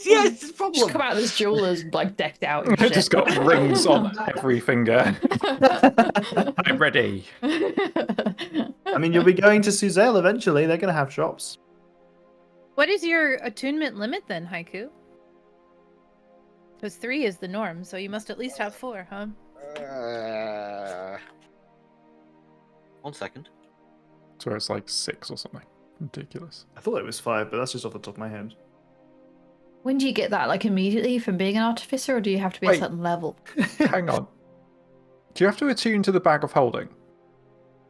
yes, it's a Just problem. come out of this jeweler's like decked out and shit. Just got rings on every finger. I'm ready. I mean, you'll be going to Suzelle eventually. They're going to have shops. What is your attunement limit then, Haiku? Because 3 is the norm, so you must at least have 4, huh? 1 second. So it's like 6 or something. Ridiculous. I thought it was 5, but that's just off the top of my head. When do you get that? Like immediately from being an artificer, or do you have to be Wait. a certain level? Hang on. Do you have to attune to the bag of holding?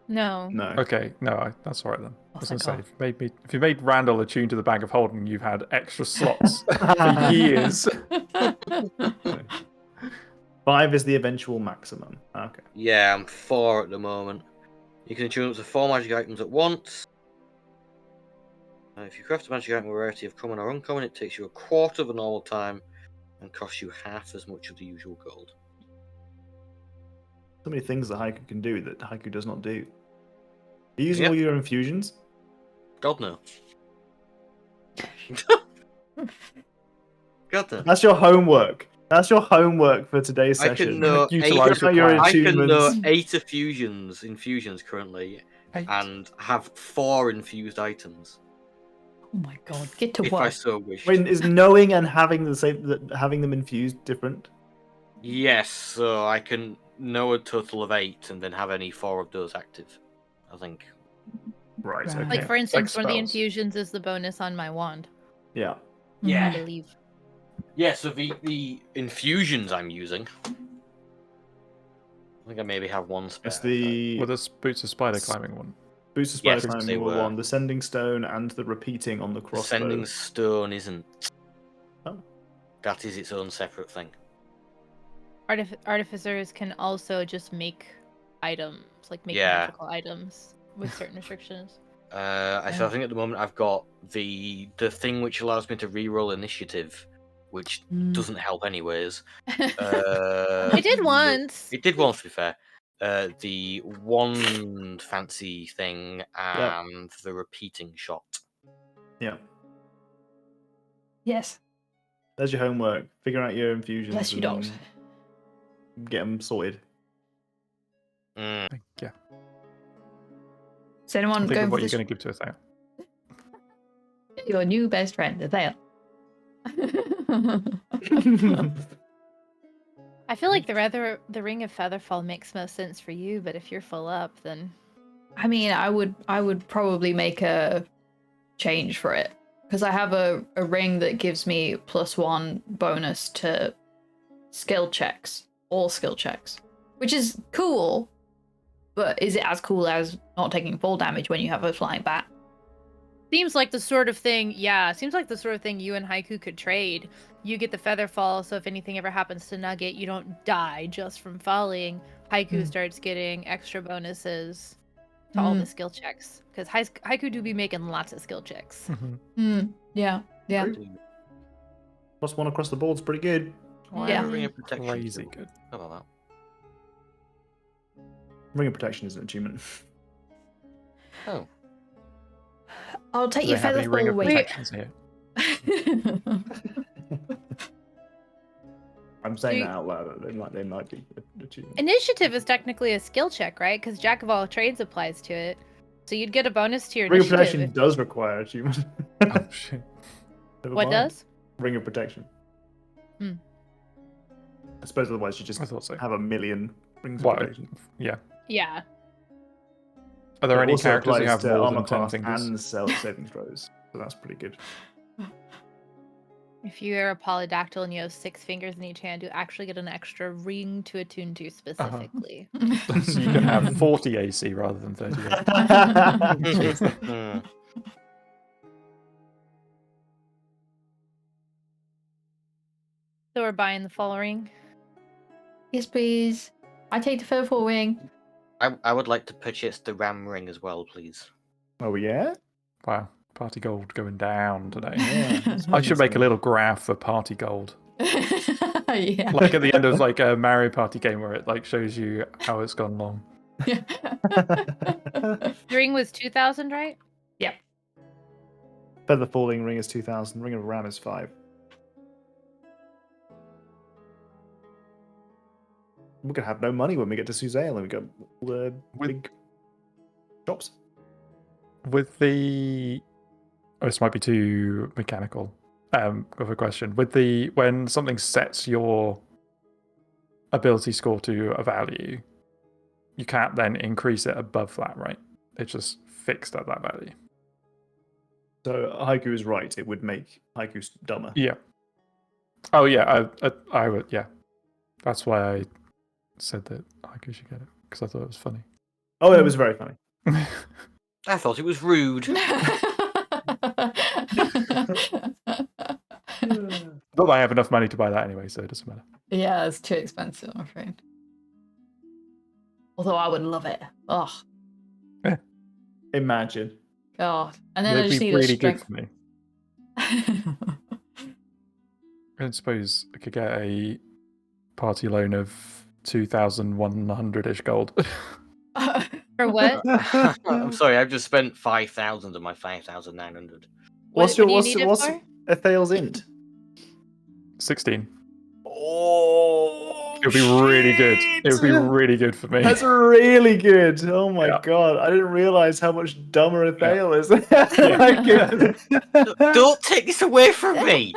No. No. Okay, no, that's all right then. I Oh, was going to thank say, if you made Randall attune to the bag of holding, you've had extra slots for years. 5 is the eventual maximum. Okay. Yeah, I'm 4 at the moment. You can attune up to 4 magic items at once. If you craft a magic item with a rarity of common or uncommon, it takes you a quarter of the normal time and costs you half as much of the usual gold. So many things that Haiku can do that Haiku does not do. Are you using Yep. all your infusions? God no. God no. That's your homework. That's your homework for today's I session. can know Utilise your your plan. I can know attunements. 8 infusions currently, 8. and have 4 infused items Oh my god, get to if I work. so wish. Wait, is knowing and having the same, having them infused different? Yes, so I can know a total of 8 and then have any 4 of those active. I think. Right. Right. Okay. Like, for instance, one of the spells. infusions is the bonus on my wand, Yeah. I Yeah. believe. Yeah, so the infusions I'm using. I think I maybe have 1 spare. It's the With a boots of spider climbing one. boost of spider Yes, climbing they were were. one, the sending stone, and the repeating on the The crossbow. sending stone isn't. Oh. That is its own separate thing. Artificers can also just make items, like make Yeah. magical items with certain restrictions. So I think at the moment I've got the thing which allows me to reroll initiative, which doesn't help anyways. I did once. It did once, to be fair. The wand fancy thing and the repeating shot. Yeah. Yes. There's your homework. Figure out your infusions. Bless you, dogs. and Get them sorted. Mm. Yeah. Is anyone Think going of for what you're this? going to give to Athea. Your new best friend, Athea. I feel like the ring of Featherfall makes most sense for you, but if you're full up, then I mean, I would probably make a change for it because I have a ring that gives me +1 bonus to skill checks, all skill checks, which is cool. But is it as cool as not taking fall damage when you have a flying bat? seems like the sort of thing. Yeah, seems like the sort of thing you and Haiku could trade. You get the Featherfall, so if anything ever happens to Nugget, you don't die just from falling. Haiku starts getting extra bonuses to all the skill checks because Haiku do be making lots of skill checks. Yeah. Yeah. +1 across the board's pretty good. Yeah. Ring of protection. Crazy too. good. How about Ring of protection is an achievement. that? Oh. I'll take Do your they have any ring featherfall of away. protections here? I'm saying You- that out loud. They might be an achievement. Initiative is technically a skill check, right? Because Jack of all trades applies to it. So you'd get a bonus to your Ring of initiative. protection does require achievement. Oh, shit. Never What mind. does? Ring of protection. Hmm. I suppose otherwise you just I thought so. have a million rings Well, of protection. yeah. Yeah. Are there It any also characters who applies have to more armor than 10 class fingers? and saving throws, so that's pretty good. If you're a polydactyl and you have 6 fingers in each hand, you actually get an extra ring to attune to specifically. So you can have 40 AC rather than 38. Hmm. So we're buying the fall ring. Yes, please. I take the featherfall ring. I would like to purchase the ram ring as well, please. Oh yeah? Wow. Party gold going down today. Yeah. I should make a little graph for party gold. Yeah. Like at the end of like a Mario Party game where it like shows you how it's gone long. The ring was 2,000, right? Feather falling ring is 2,000. Ring of ram is 5. we're gonna have no money when we get to Suzale and we got all the big shops. With the... Oh, this might be too mechanical of a question. When something sets your ability score to a value, you can't then increase it above that, right? It's just fixed at that value. So Haiku is right. It would make Haiku dumber. Yeah. Oh yeah, I would. Yeah, that's why I said that Haiku should get it, because I thought it was funny. Oh, it was very funny. I thought it was rude. But I have enough money to buy that anyway, so it doesn't matter. Yeah, it's too expensive, I'm afraid. Although I would love it. Oh, Imagine. God. And then I It'd just be need really a good strength. for me. I suppose I could get a party loan of 2,100-ish gold. For what? I'm sorry, I've just spent 5,000 of my 5,900. What's What do you need it what's for? Aethel's int? 16. Oh, It would be really good. It would be really good for me. That's really good. Oh my Yeah. god, I didn't realize how much dumber Aethel is. Don't take this away from me!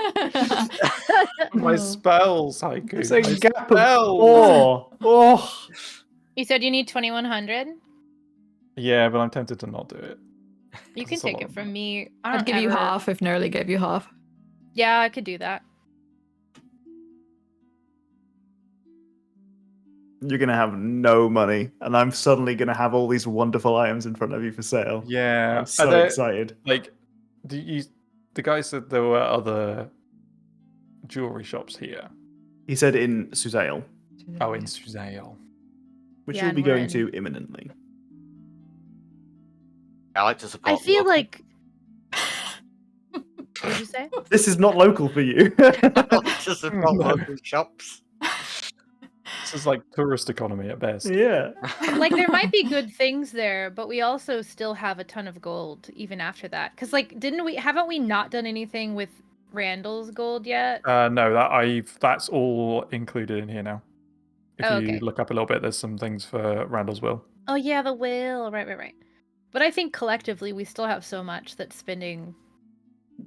My spells, Haiku. It's a my gap of spells. 4. Oh. You said you need 2,100. Yeah, but I'm tempted to not do it. You can That's a take lot it of from money. me. I don't I'd give you ever- half if Nerly gave you half. Yeah, I could do that. You're gonna have no money, and I'm suddenly gonna have all these wonderful items in front of you for sale. Yeah, I'm so excited. Like, the guy said there were other jewelry shops here. He said in Suzale, Oh, in Suzale. which Yeah, you'll and be we're going in- to imminently. I like to support I feel local. like. What did you say? This is not local for you. I like to support local shops. This is like tourist economy at best. Yeah. Like there might be good things there, but we also still have a ton of gold even after that. Because like, haven't we not done anything with Randall's gold yet? No, that's all included in here now. If Oh, you okay. look up a little bit, there's some things for Randall's will. Oh yeah, the whale. Right. But I think collectively we still have so much that spending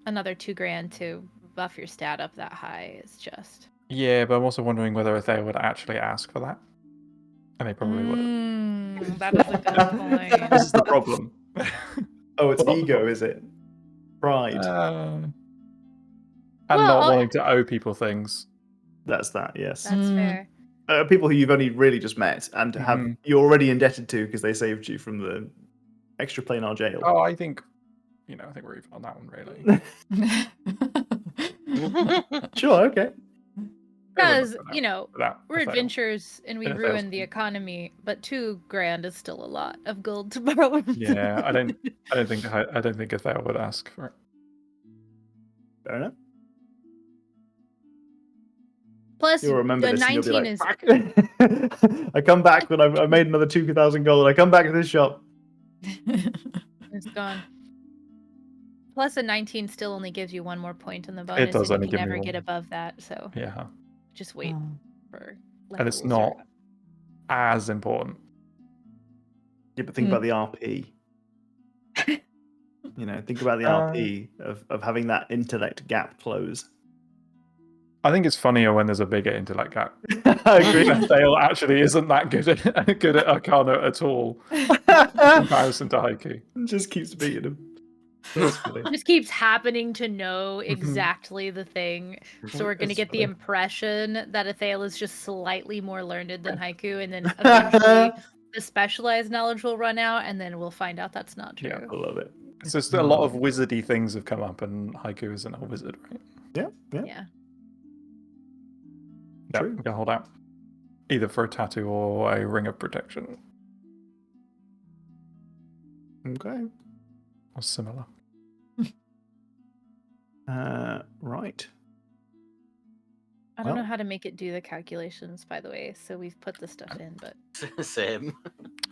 another 2 grand to buff your stat up that high is just. Yeah, but I'm also wondering whether they would actually ask for that. And they probably would. That is a good point. This is the problem. Oh, it's Well, ego, is it? Pride. And Well, not oh- wanting to owe people things. That's that. Yes. That's Mm. fair. People who you've only really just met and have Mhm. you're already indebted to because they saved you from the extra planar jail. Oh, I think we're even on that one, really. Sure. Okay. Because, For you know, that, we're for that. adventurers and we Yeah, ruin the economy, but 2 grand is still a lot of gold to borrow. Yeah, I don't think Athel would ask for it. Fair enough. Plus, You'll remember the this. And you'll be 19 like, is. "Fuck." I come back when I've made another 2,000 gold. I come back to this shop. It's gone. Plus, a 19 still only gives you 1 more point on the bonus, does and only you can give me never one. get above that. So Yeah, just wait Oh. for. and it's levels or- not as important. Yeah, but think about the RP. Think about the RP of having that intellect gap close. I think it's funnier when there's a bigger intellect gap. I agree. Dale actually isn't that good at Arcana at all in comparison to Haiku. Just keeps beating him. That's funny. Just keeps happening to know Mm-hmm. exactly the thing. So we're going to That's get the funny. impression that Athel is just slightly more learned than Haiku, and then eventually the specialized knowledge will run out, and then we'll find out that's not true. Yeah. I love it. It's just a lot of wizardy things have come up, and Haiku isn't a wizard, right? Yeah. Yeah. Yeah, True. you can hold out either for a tattoo or a ring of protection Okay. or similar. Right. I don't know Well- how to make it do the calculations, by the way, so we've put the stuff in, but Same.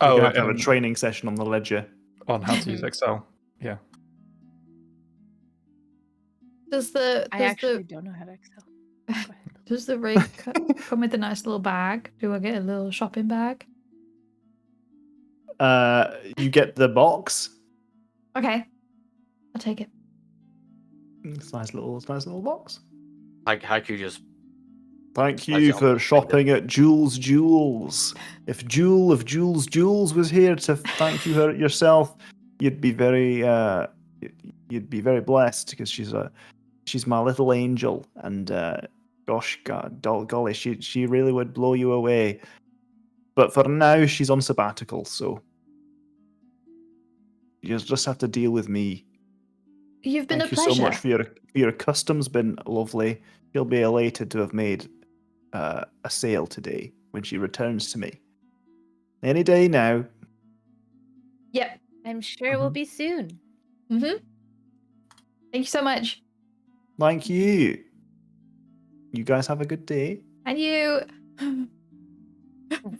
Oh, you have to have a and training session on the ledger. on how to use Excel. Yeah. Does the I does actually the don't know how to Excel. Go ahead. Does the rig come with a nice little bag? Do I get a little shopping bag? You get the box. Okay, I'll take it. It's a nice little box. Haiku just Thank Slides you it on for his shopping at Jules Jules. If Jules was here to thank you her yourself, you'd be very blessed because she's my little angel, and gosh, golly, she really would blow you away. But for now, she's on sabbatical, so you just have to deal with me. You've been Thank a you pleasure. so much for your custom's been lovely. She'll be elated to have made a sale today when she returns to me. Any day now. Yep. I'm sure it will be soon. Mm-hmm. Thank you so much. Thank you. You guys have a good day. And you.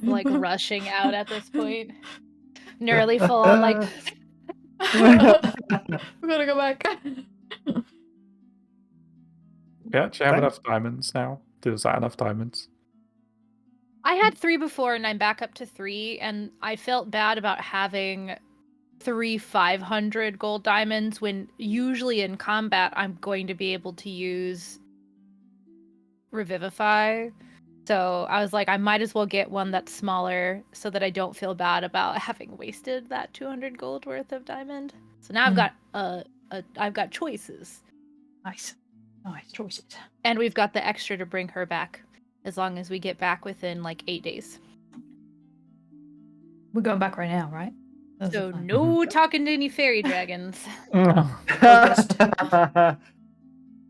Like rushing out at this point. Nearly full on like We're gonna go back. We actually have Okay. enough diamonds now. Is that enough diamonds? I had 3 before and I'm back up to 3 and I felt bad about having 3 500 gold diamonds when usually in combat I'm going to be able to use Revivify. So I was like, I might as well get one that's smaller so that I don't feel bad about having wasted that 200 gold worth of diamond. So now I've got I've got choices. Nice choices. And we've got the extra to bring her back as long as we get back within like 8 days. We're going back right now, right? That's So the plan. no talking to any fairy dragons.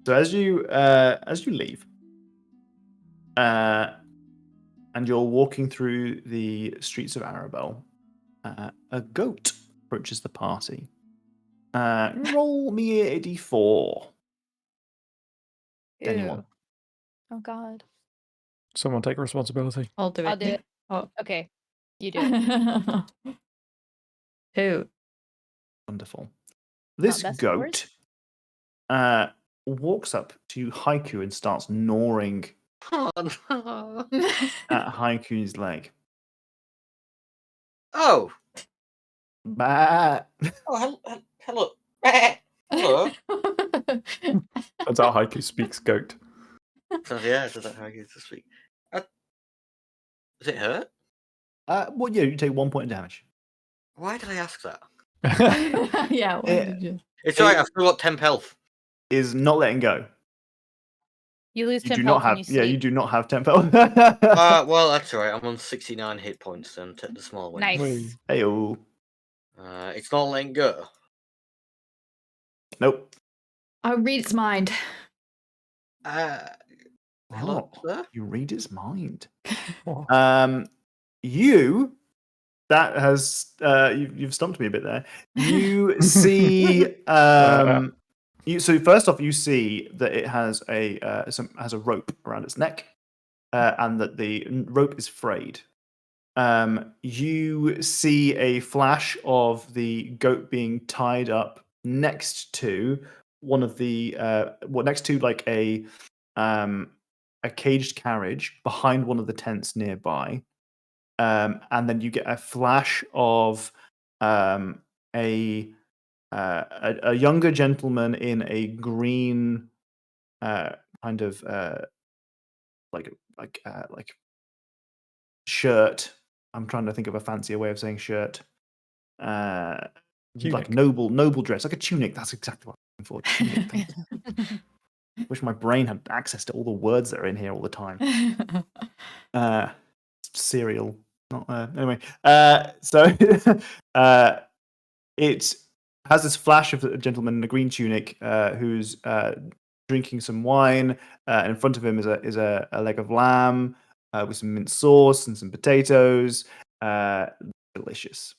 So as you leave, and you're walking through the streets of Arabelle, a goat approaches the party. Roll me a d4. Anyone? Ew. Oh god. Someone take responsibility. I'll do it. I'll do it. Oh. Okay. You do it. 2. Wonderful. This best goat walks up to Haiku and starts gnawing Oh, no. at Haiku's leg. Oh, Bah. hello. Hello. Hello. That's how Haiku speaks goat. So, yeah, so that's how I get to speak. Does it hurt? Well, yeah, you take 1 point of damage. Why did I ask that? Yeah. Why Eh, did you? It's alright, I've still got 10 health. Is not letting go. You lose You 10 do health not have. when you sleep. Yeah, you do not have tempo. Well, that's alright. I'm on 69 hit points and take the small one. Nice. Wee. Heyo. It's not letting go. Nope. I'll read its mind. Hello, Oh, sir? you read its mind. Oh. You. That has you've stumped me a bit there. You see, so first off, you see that it has a rope around its neck, and that the rope is frayed. You see a flash of the goat being tied up next to one of the next to like a caged carriage behind one of the tents nearby. And then you get a flash of a younger gentleman in a green kind of like shirt. I'm trying to think of a fancier way of saying shirt. Like Tunic. noble dress, like a tunic. That's exactly what I'm looking for. Tunic. Thank you. Wish my brain had access to all the words that are in here all the time. Cereal. Not anyway. So it has this flash of a gentleman in a green tunic who's drinking some wine. In front of him is a leg of lamb with some mint sauce and some potatoes. Delicious.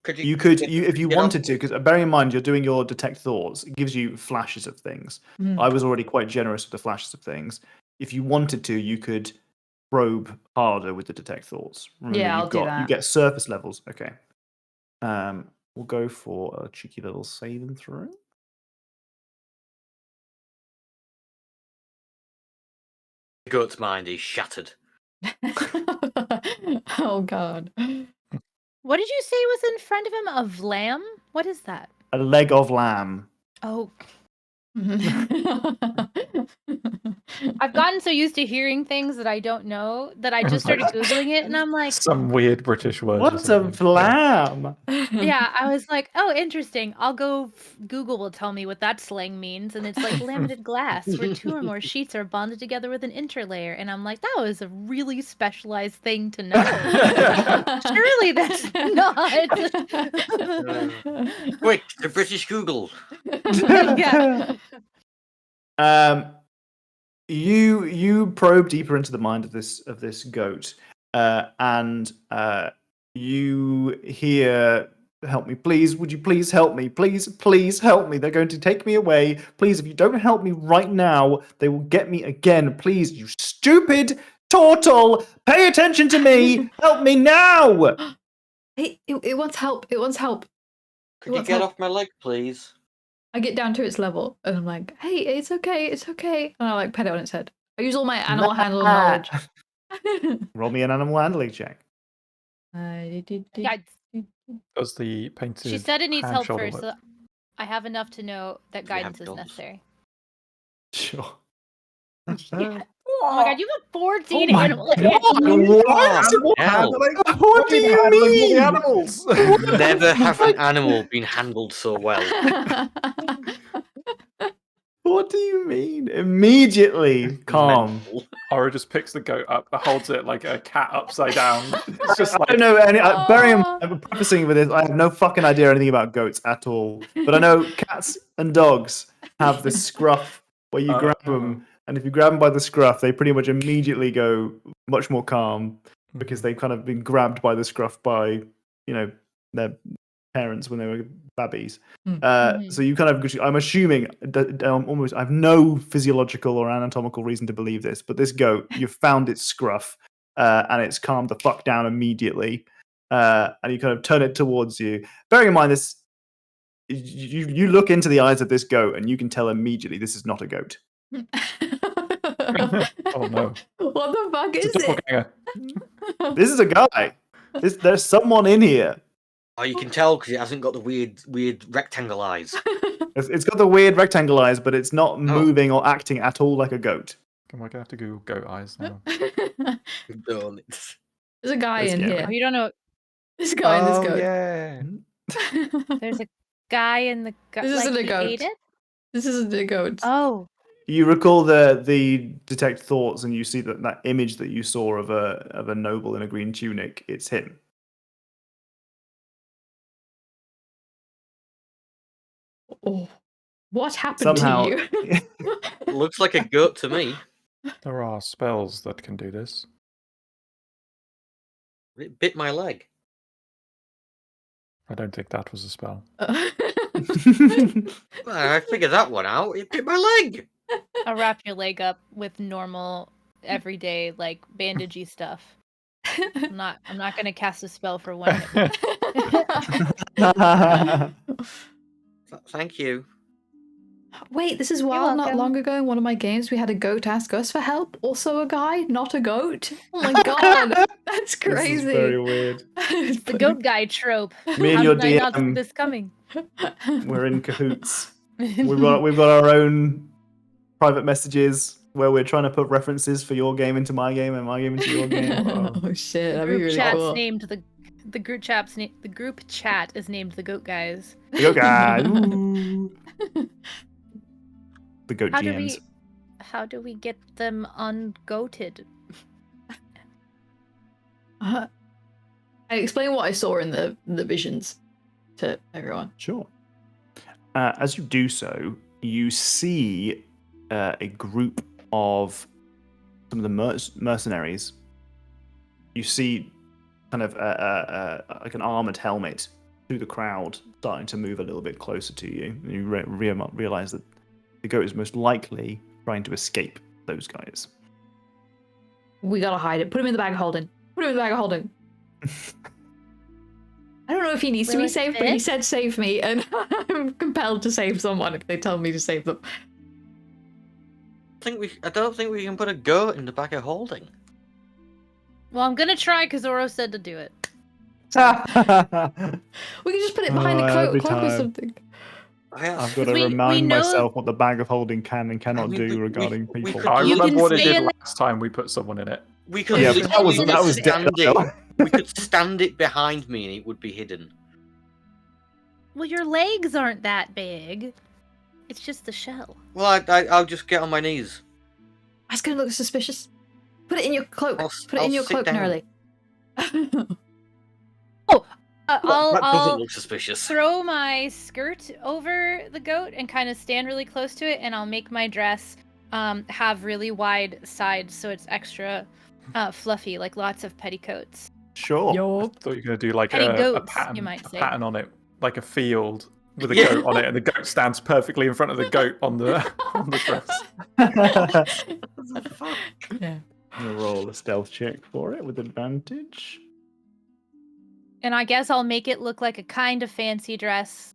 Could You could, if you wanted to, because bear in mind you're doing your detect thoughts. It gives you flashes of things. I was already quite generous with the flashes of things. If you wanted to, you could probe harder with the detect thoughts. Remember, Yeah, I'll do you that. get surface levels. Okay. will go for a cheeky little save and throw. The goat's mind is shattered. Oh god. What did you say was in front of him? Of lamb? What is that? A leg of lamb. Oh, I've gotten so used to hearing things that I don't know that I just started Googling it and I'm like, Some weird British word. or What a something. lamb! yeah, I was like, oh, interesting. I'll go, Google will tell me what that slang means. And it's like laminated glass where two or more sheets are bonded together with an interlayer. And I'm like, that was a really specialized thing to know. Surely that's not. Quick, the British Google. Yeah. You probe deeper into the mind of this goat, and you hear, "Help me, please! Would you please help me? Please help me! They're going to take me away. Please, if you don't help me right now, they will get me again. Please, you stupid turtle! Pay attention to me! Help me now!" Hey, it wants help. It wants help. Could you get off my leg, please? I get down to its level and I'm like, hey, it's okay. And I like pet it on its head. I use all my animal handling knowledge. Roll me an animal handling check. Yeah, Does the painted she said it needs hand help shoulder first. look- So I have enough to know that Do we have guidance is dogs? necessary. Sure. Yeah. Oh my god, you have 14 Oh my animal God, handling. what? Animal Hell. handling? What do you handling for the mean? animals? Never have an animal been handled so well. What do you mean? Immediately calm. Mental. Ora just picks the goat up, holds it like a cat upside down. It's just I like don't know any. Bearing in Oh. mind, I'm prefacing with this. I have no fucking idea anything about goats at all. But I know cats and dogs have this scruff where you grab them, and if you grab them by the scruff, they pretty much immediately go much more calm because they've kind of been grabbed by the scruff by their parents when they were babbies. So you kind of, I'm assuming, almost, I have no physiological or anatomical reason to believe this, but this goat, you've found its scruff, and it's calmed the fuck down immediately, and you kind of turn it towards you. Bearing in mind this, you look into the eyes of this goat, and you can tell immediately this is not a goat. oh no. What the fuck It's is a it? doppelganger. This is a guy. There's someone in here. Oh, you can tell because it hasn't got the weird rectangle eyes. It's got the weird rectangle eyes, but it's not moving or acting at all like a goat. Am I gonna have to Google goat eyes now? Don't. There's a guy That's in scary. here. Oh, you don't know. There's a guy in this Oh goat. yeah. There's a guy in the goat. This isn't a he goat. ate it? This isn't a goat. Oh. You recall the detect thoughts, and you see that image that you saw of a noble in a green tunic. It's him. Oh, what happened Somehow, to you? Looks like a goat to me. There are spells that can do this. It bit my leg. I don't think that was a spell. Well, I figured that one out. It bit my leg. I'll wrap your leg up with normal, everyday, like bandagey stuff. I'm not gonna cast a spell for one hit. Thank you. Wait, this is wild. Not welcome. long ago in one of my games, we had a goat ask us for help. Also a guy, not a goat. Oh my god, that's crazy. This is very weird. The goat guy trope. Me and How your did I not see DM, this coming? we're in cahoots. We've got our own private messages where we're trying to put references for your game into my game and my game into your game. Oh shit, that'd be Group really chat's cool. named the group chat is named the goat guys. The goat guy. Ooh. The goat GMs. How do we get them ungoated? I explain what I saw in the visions to everyone. Sure. As you do so, you see a group of some of the mercenaries. You see kind of like an armored helmet through the crowd starting to move a little bit closer to you. And you realize that the goat is most likely trying to escape those guys. We gotta hide it. Put him in the bag of holding. Put him in the bag of holding. I don't know if he needs to Will be it saved, but he fit? said save me, and I'm compelled to save someone if they tell me to save them. I don't think we can put a goat in the back of holding. Well, I'm gonna try because Oro said to do it. We can just put it behind the every cloak or time. something. I've got to we remind know- myself what the bag of holding can and cannot mean, do we- regarding we people. could I You remember can what it stay did in the- last time we put someone in it. We could Yeah, but literally that was stand dead. it. We could stand it behind me and it would be hidden. Well, your legs aren't that big. It's just the shell. Well, I'll just get on my knees. That's gonna look suspicious. Put it in your cloak. Put it I'll in your sit cloak, down. Gnarly. that doesn't I'll look suspicious. throw my skirt over the goat and kind of stand really close to it, and I'll make my dress have really wide sides so it's extra fluffy, like lots of petticoats. Sure. I Yup. thought you were going to do like Petty a goats, pattern, you might a say. pattern on it, like a field with a Yeah. goat on it, and the goat stands perfectly in front of the goat on the dress. Yeah. I'm gonna roll a stealth check for it with advantage. And I guess I'll make it look like a kind of fancy dress,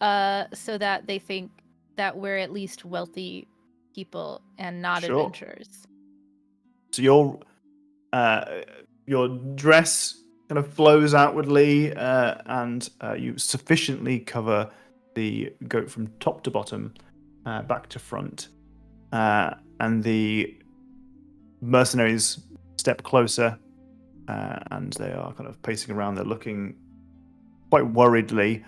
so that they think that we're at least wealthy people and not Sure. adventurers. So your dress kind of flows outwardly, and you sufficiently cover the goat from top to bottom, back to front, and the mercenaries step closer, and they are kind of pacing around. They're looking quite worriedly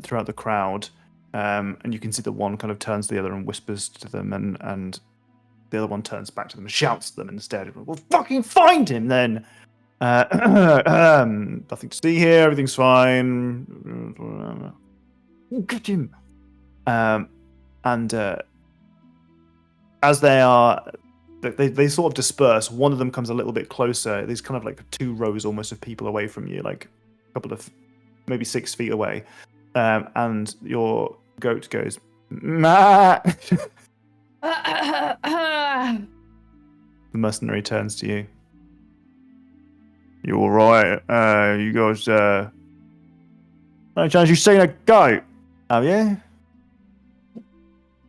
throughout the crowd, and you can see that one kind of turns to the other and whispers to them, and the other one turns back to them and shouts at them instead. We'll fucking find him then. Nothing to see here. Everything's fine. Get him. And as they are, they sort of disperse. One of them comes a little bit closer. There's kind of like 2 rows almost of people away from you, like a couple of maybe 6 feet away. And your goat goes, "Ma." The mercenary turns to you. You all right? You guys, no chance you've seen a goat, have you?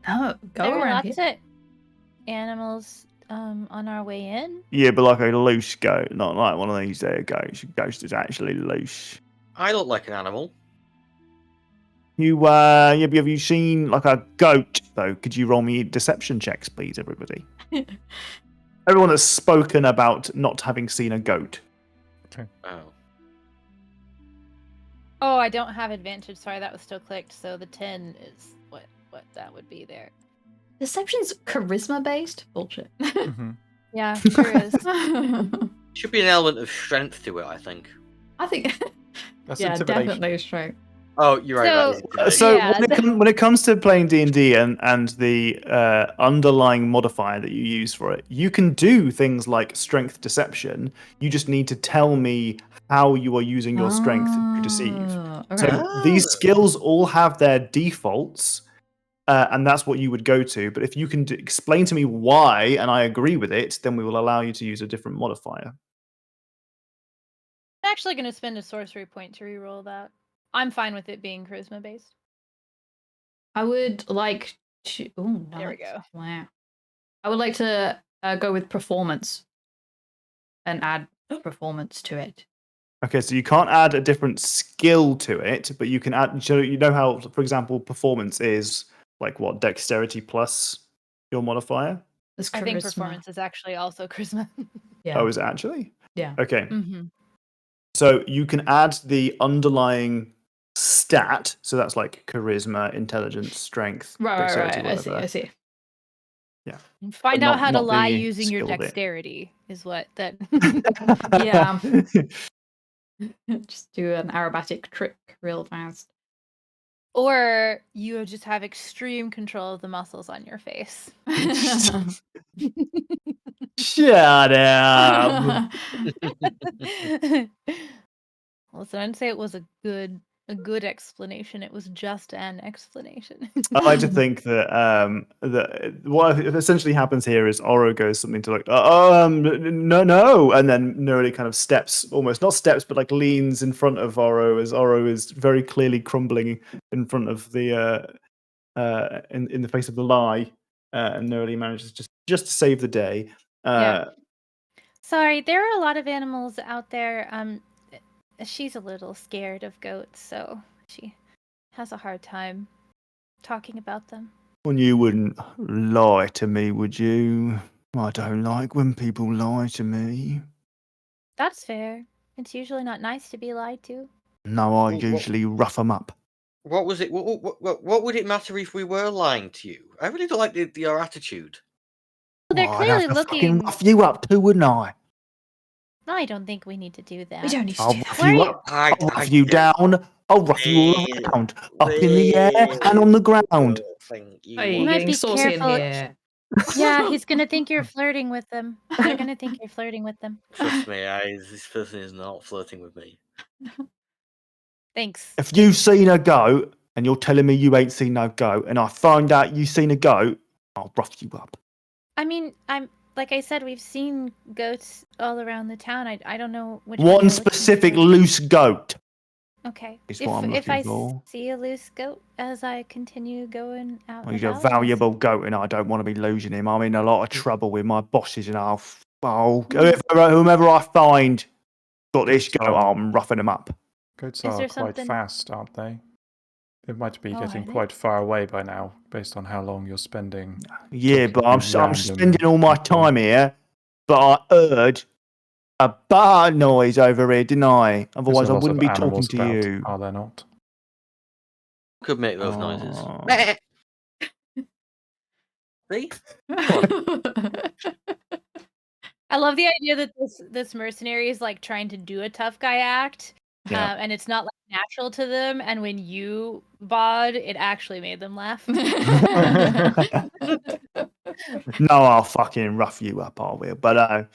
Oh, go There were around lots here. of animals on our way in. Yeah, but like a loose goat, not like one of these there goats. Ghost is actually loose. I look like an animal. You, have you seen like a goat though? Could you roll me deception checks, please, everybody? Everyone has spoken about not having seen a goat. Oh. Oh, I don't have advantage. Sorry, that was still clicked. So the 10 is what that would be there. Deception's charisma based? Bullshit. Mhm. Yeah, sure is. Should be an element of strength to it, I think. I think. That's Yeah, intimidation. definitely straight. Oh, you're right. So- that is intimidation. So Yeah. when it comes to playing D&D and the underlying modifier that you use for it, you can do things like strength deception. You just need to tell me how you are using your strength to deceive. Oh, So okay. these skills all have their defaults, and that's what you would go to. But if you can explain to me why, and I agree with it, then we will allow you to use a different modifier. I'm actually going to spend a sorcery point to reroll that. I'm fine with it being charisma based. I would like to. Oh, There we go. Wow. I would like to go with performance and add performance to it. Okay, so you can't add a different skill to it, but you can add. So you know how, for example, performance is like what, dexterity plus your modifier. It's I think charisma. performance is actually also charisma. Yeah. Oh, is it actually? Yeah. Okay. Mm-hmm. So you can add the underlying stat. So that's like charisma, intelligence, strength, Right. dexterity, I see. whatever. I see. Find But out not- how to not lie the using your skill bit. dexterity is what that. Yeah. Just do an aerobatic trick real fast. Or you just have extreme control of the muscles on your face. Shut up. Listen, I'd say it was a good a good explanation. It was just an explanation. I like to think that that what essentially happens here is Oro goes something to like, no, and then Neroli kind of steps, almost not steps, but like leans in front of Oro as Oro is very clearly crumbling in front of the in the face of the lie, and Neroli manages just to save the day. Yeah. Sorry, there are a lot of animals out there. She's a little scared of goats, so she has a hard time talking about them. Well, you wouldn't lie to me, would you? I don't like when people lie to me. That's fair. It's usually not nice to be lied to. No, I usually rough them up. What was it? What would it matter if we were lying to you? I really don't like your attitude. Well, they're Well, clearly I'd have to fucking looking. rough you up too, wouldn't I? I don't think we need to do that. We don't need to I'll do rough that. you Why- up. I'll rough you down. I'll rough you all Yeah. around, up in the air and on the ground. Are you might getting be saucy in careful. here? Yeah, he's gonna think you're flirting with them. They're gonna think you're flirting with them. Trust me, this person is not flirting with me. Thanks. If you've seen a goat and you're telling me you ain't seen no goat, and I find out you've seen a goat, I'll rough you up. I mean, like I said, we've seen goats all around the town. I don't know which One you're specific looking for. loose goat. Okay. is what I'm If I looking for. see a loose goat as I continue going out, Well, he's and a about, valuable goat, and I don't want to be losing him. I'm in a lot of trouble with my bosses, and Hmm. whomever I find got this Goats goat, are- I'm roughing him up. Goats Is are there quite something- fast, aren't they? It might be Oh, getting are they? quite far away by now, based on how long you're spending. Yeah, Talking but to I'm random spending all my people. time here. But I heard a bar noise over here, didn't I? There's Otherwise, a I lot wouldn't of be talking animals to about, you. Are there not? Could make those noises. Oh. See? I love the idea that this mercenary is like trying to do a tough guy act, Yeah. and it's not like natural to them. And when you bod, it actually made them laugh. No, I'll fucking rough you up, I will. But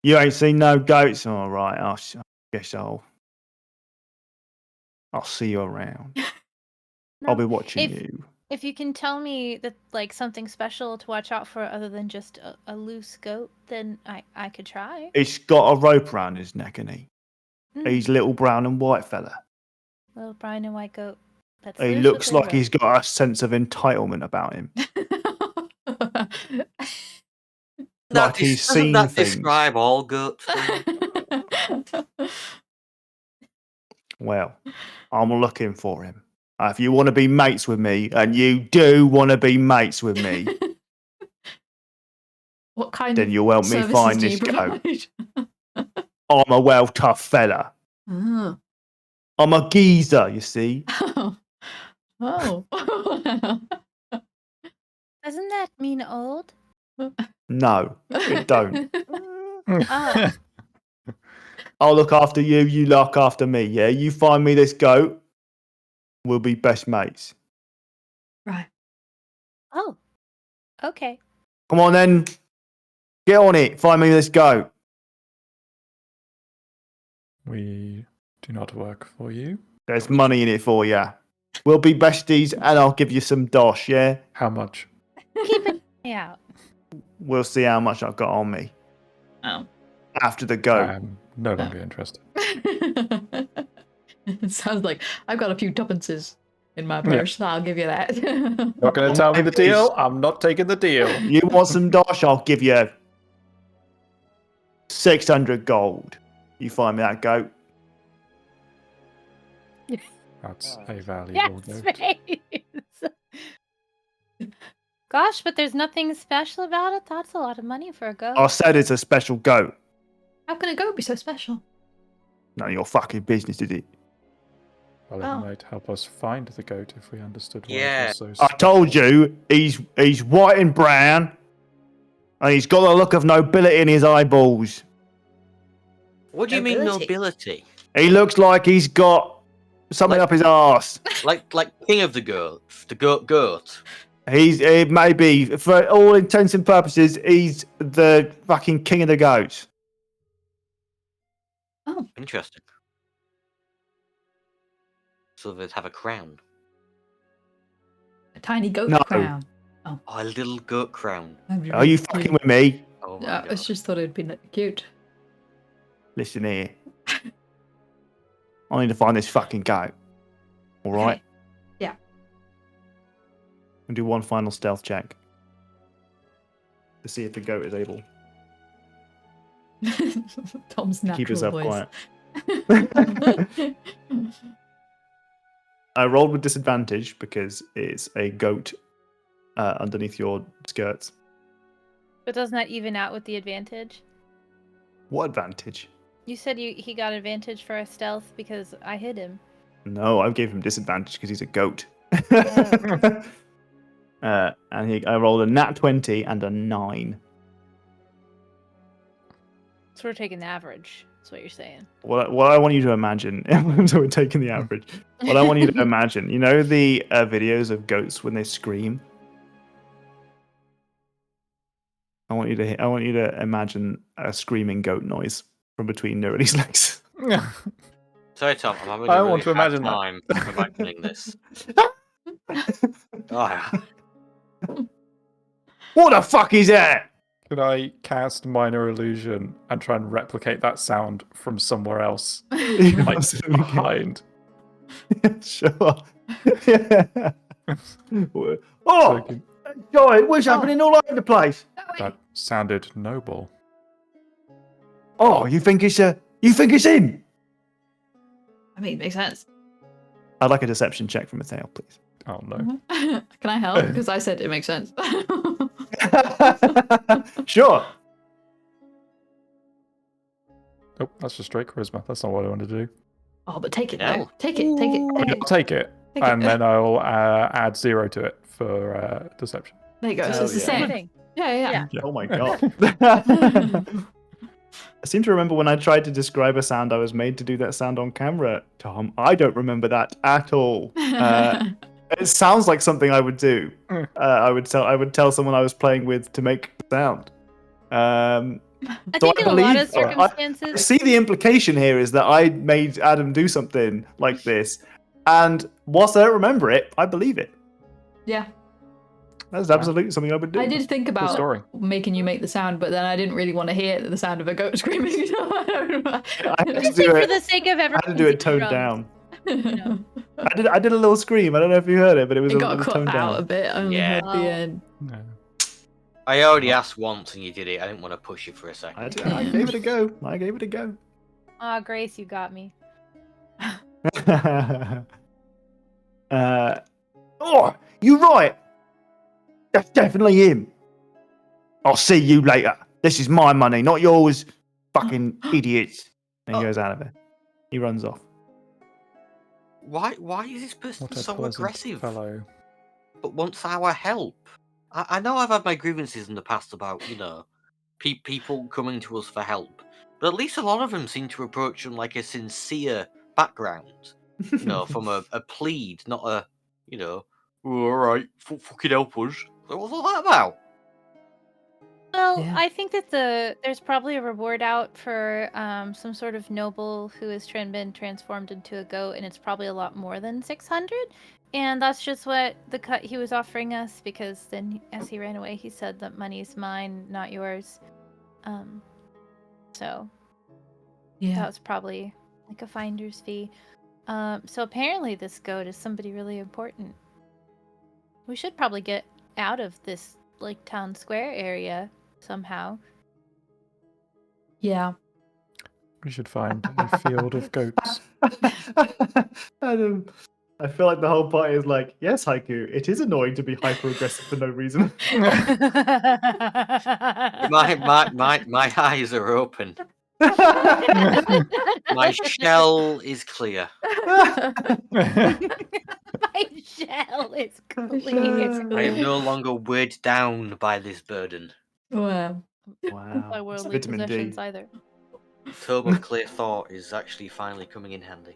you ain't seen no goats, all right? I guess I'll see you around. I'll No, be watching if- you. If you can tell me that like something special to watch out for other than just a loose goat, then I could try. He's got a rope around his neck, and he's Mm, little brown and white fella. little brown and white goat. That's He loose looks with a like he's got a sense of entitlement about him. Like he's Doesn't seen that things. describe all goats? though? Well, I'm looking for him. If you want to be mates with me, and you do want to be mates with me, What kind then of you'll help me services find do this you goat. provide? I'm a well tough fella. Oh. I'm a geezer, you see. Oh. Doesn't that mean old? No, it don't. Oh, I'll look after you, you look after me, yeah? You find me this goat, we'll be best mates. Right. oh, okay. Come on then. Get on it. Find me this goat. We do not work for you. There's money in it for ya. We'll be besties and I'll give you some dosh, yeah? How much? Keep an eye out. We'll see how much I've got on me Oh. after the I goat. am no longer interested. It sounds like I've got a few tuppences in my purse, so I'll give you that. Not going to tell me the deal. I'm not taking the deal. You want some dosh? I'll give you 600 gold. You find me that goat. That's a valuable Yes, goat. face. Gosh, but there's nothing special about it. That's a lot of money for a goat. I said it's a special goat. How can a goat be so special? None of your fucking business, is it? Well, it Oh. might help us find the goat if we understood why Yeah. it was so I told you, he's white and brown, and he's got the look of nobility in his eyeballs. What do you mean Nobility. nobility? He looks like he's got something up his arse. Like king of the goats, the goat. He maybe, for all intents and purposes, he's the fucking king of the goats. Interesting. so they'd have a crown. A tiny goat No. crown. Oh, a little goat crown. That'd be Are really you cute. fucking with me? Oh my I god. just thought it'd be cute. Listen here. I need to find this fucking goat. All right. Okay. Yeah. And do one final stealth check to see if the goat is able Tom's to natural keep itself voice. quiet. I rolled with disadvantage because it's a goat underneath your skirts. But doesn't that even out with the advantage? What advantage? You said he got advantage for a stealth because I hit him. No, I gave him disadvantage because he's a goat. Oh. I rolled a nat 20 and a 9. So we're taking the average. That's what you're saying. What I want you to imagine, so we're taking the average. What I want you to imagine, you know the videos of goats when they scream? I want you to imagine a screaming goat noise from between Nerdy's legs. Sorry, Tom. I'm having I a really want to hard imagine that. time imagining this. Oh, yeah. What the fuck is that? Could I cast minor illusion and try and replicate that sound from somewhere else, like Absolutely can. behind? Sure. So Oh, I can- guy, what's happening all over the place? that sounded noble. Oh, you think it's him? I mean, it makes sense. I'd like a deception check from Matteo, please. Oh no. Can I help? Because I said it makes sense. Sure. Oh, that's just straight charisma. That's not what I wanted to do. Oh, but take it, No. though. Take it, take it, take I'll it. take it, Take and it. then I'll add 0 to it for deception. There you go. So Hell it's the yeah. same. Thing. Yeah. Oh my god. I seem to remember when I tried to describe a sound, I was made to do that sound on camera. Tom, I don't remember that at all. It sounds like something I would do. I would tell someone I was playing with to make sound. I So think I in a lot of believe- I circumstances, see the implication here is that I made Adam do something like this, and whilst I don't remember it, I believe it. Yeah. That's absolutely something I would do. I did think Cool about story. making you make the sound, but then I didn't really want to hear the sound of a goat screaming. So I don't know. I had to just do for it. the sake of I everyone. had to do it toned down. I did a little scream. I don't know if you heard it, but it was It it got was cut toned out a down. bit. I only Yeah. heard the Oh. end. No. I already asked once and you did it. I didn't want to push you for a second. I gave it a go. I gave it a go. Ah, Grace, you got me. Oh, you're right. That's definitely him. I'll see you later. This is my money, not yours. Fucking idiots. And he goes out of it. He runs off. Why is this person What a so pleasant aggressive? fellow. But wants our help. I know I've had my grievances in the past about, people coming to us for help. But at least a lot of them seem to approach from like a sincere background. From a plead, not a, "Oh, alright, fucking help us." So what's all that about? Well, Yeah. I think that there's probably a reward out for some sort of noble who has been transformed into a goat, and it's probably a lot more than 600. And that's just what the cut he was offering us, because then as he ran away, he said that money's mine, not yours. So that was probably like a finder's fee. So apparently this goat is somebody really important. We should probably get out of this like town square area somehow. Yeah. We should find a field of goats. Adam, I feel like the whole party is like, yes, Haiku, it is annoying to be hyper aggressive for no reason. My eyes are open. My shell is clear. My shell is clear. I am no longer weighed down by this burden. Wow. Wow. My It's worldly vitamin D. possessions either. Tome of Clear Thought is actually finally coming in handy.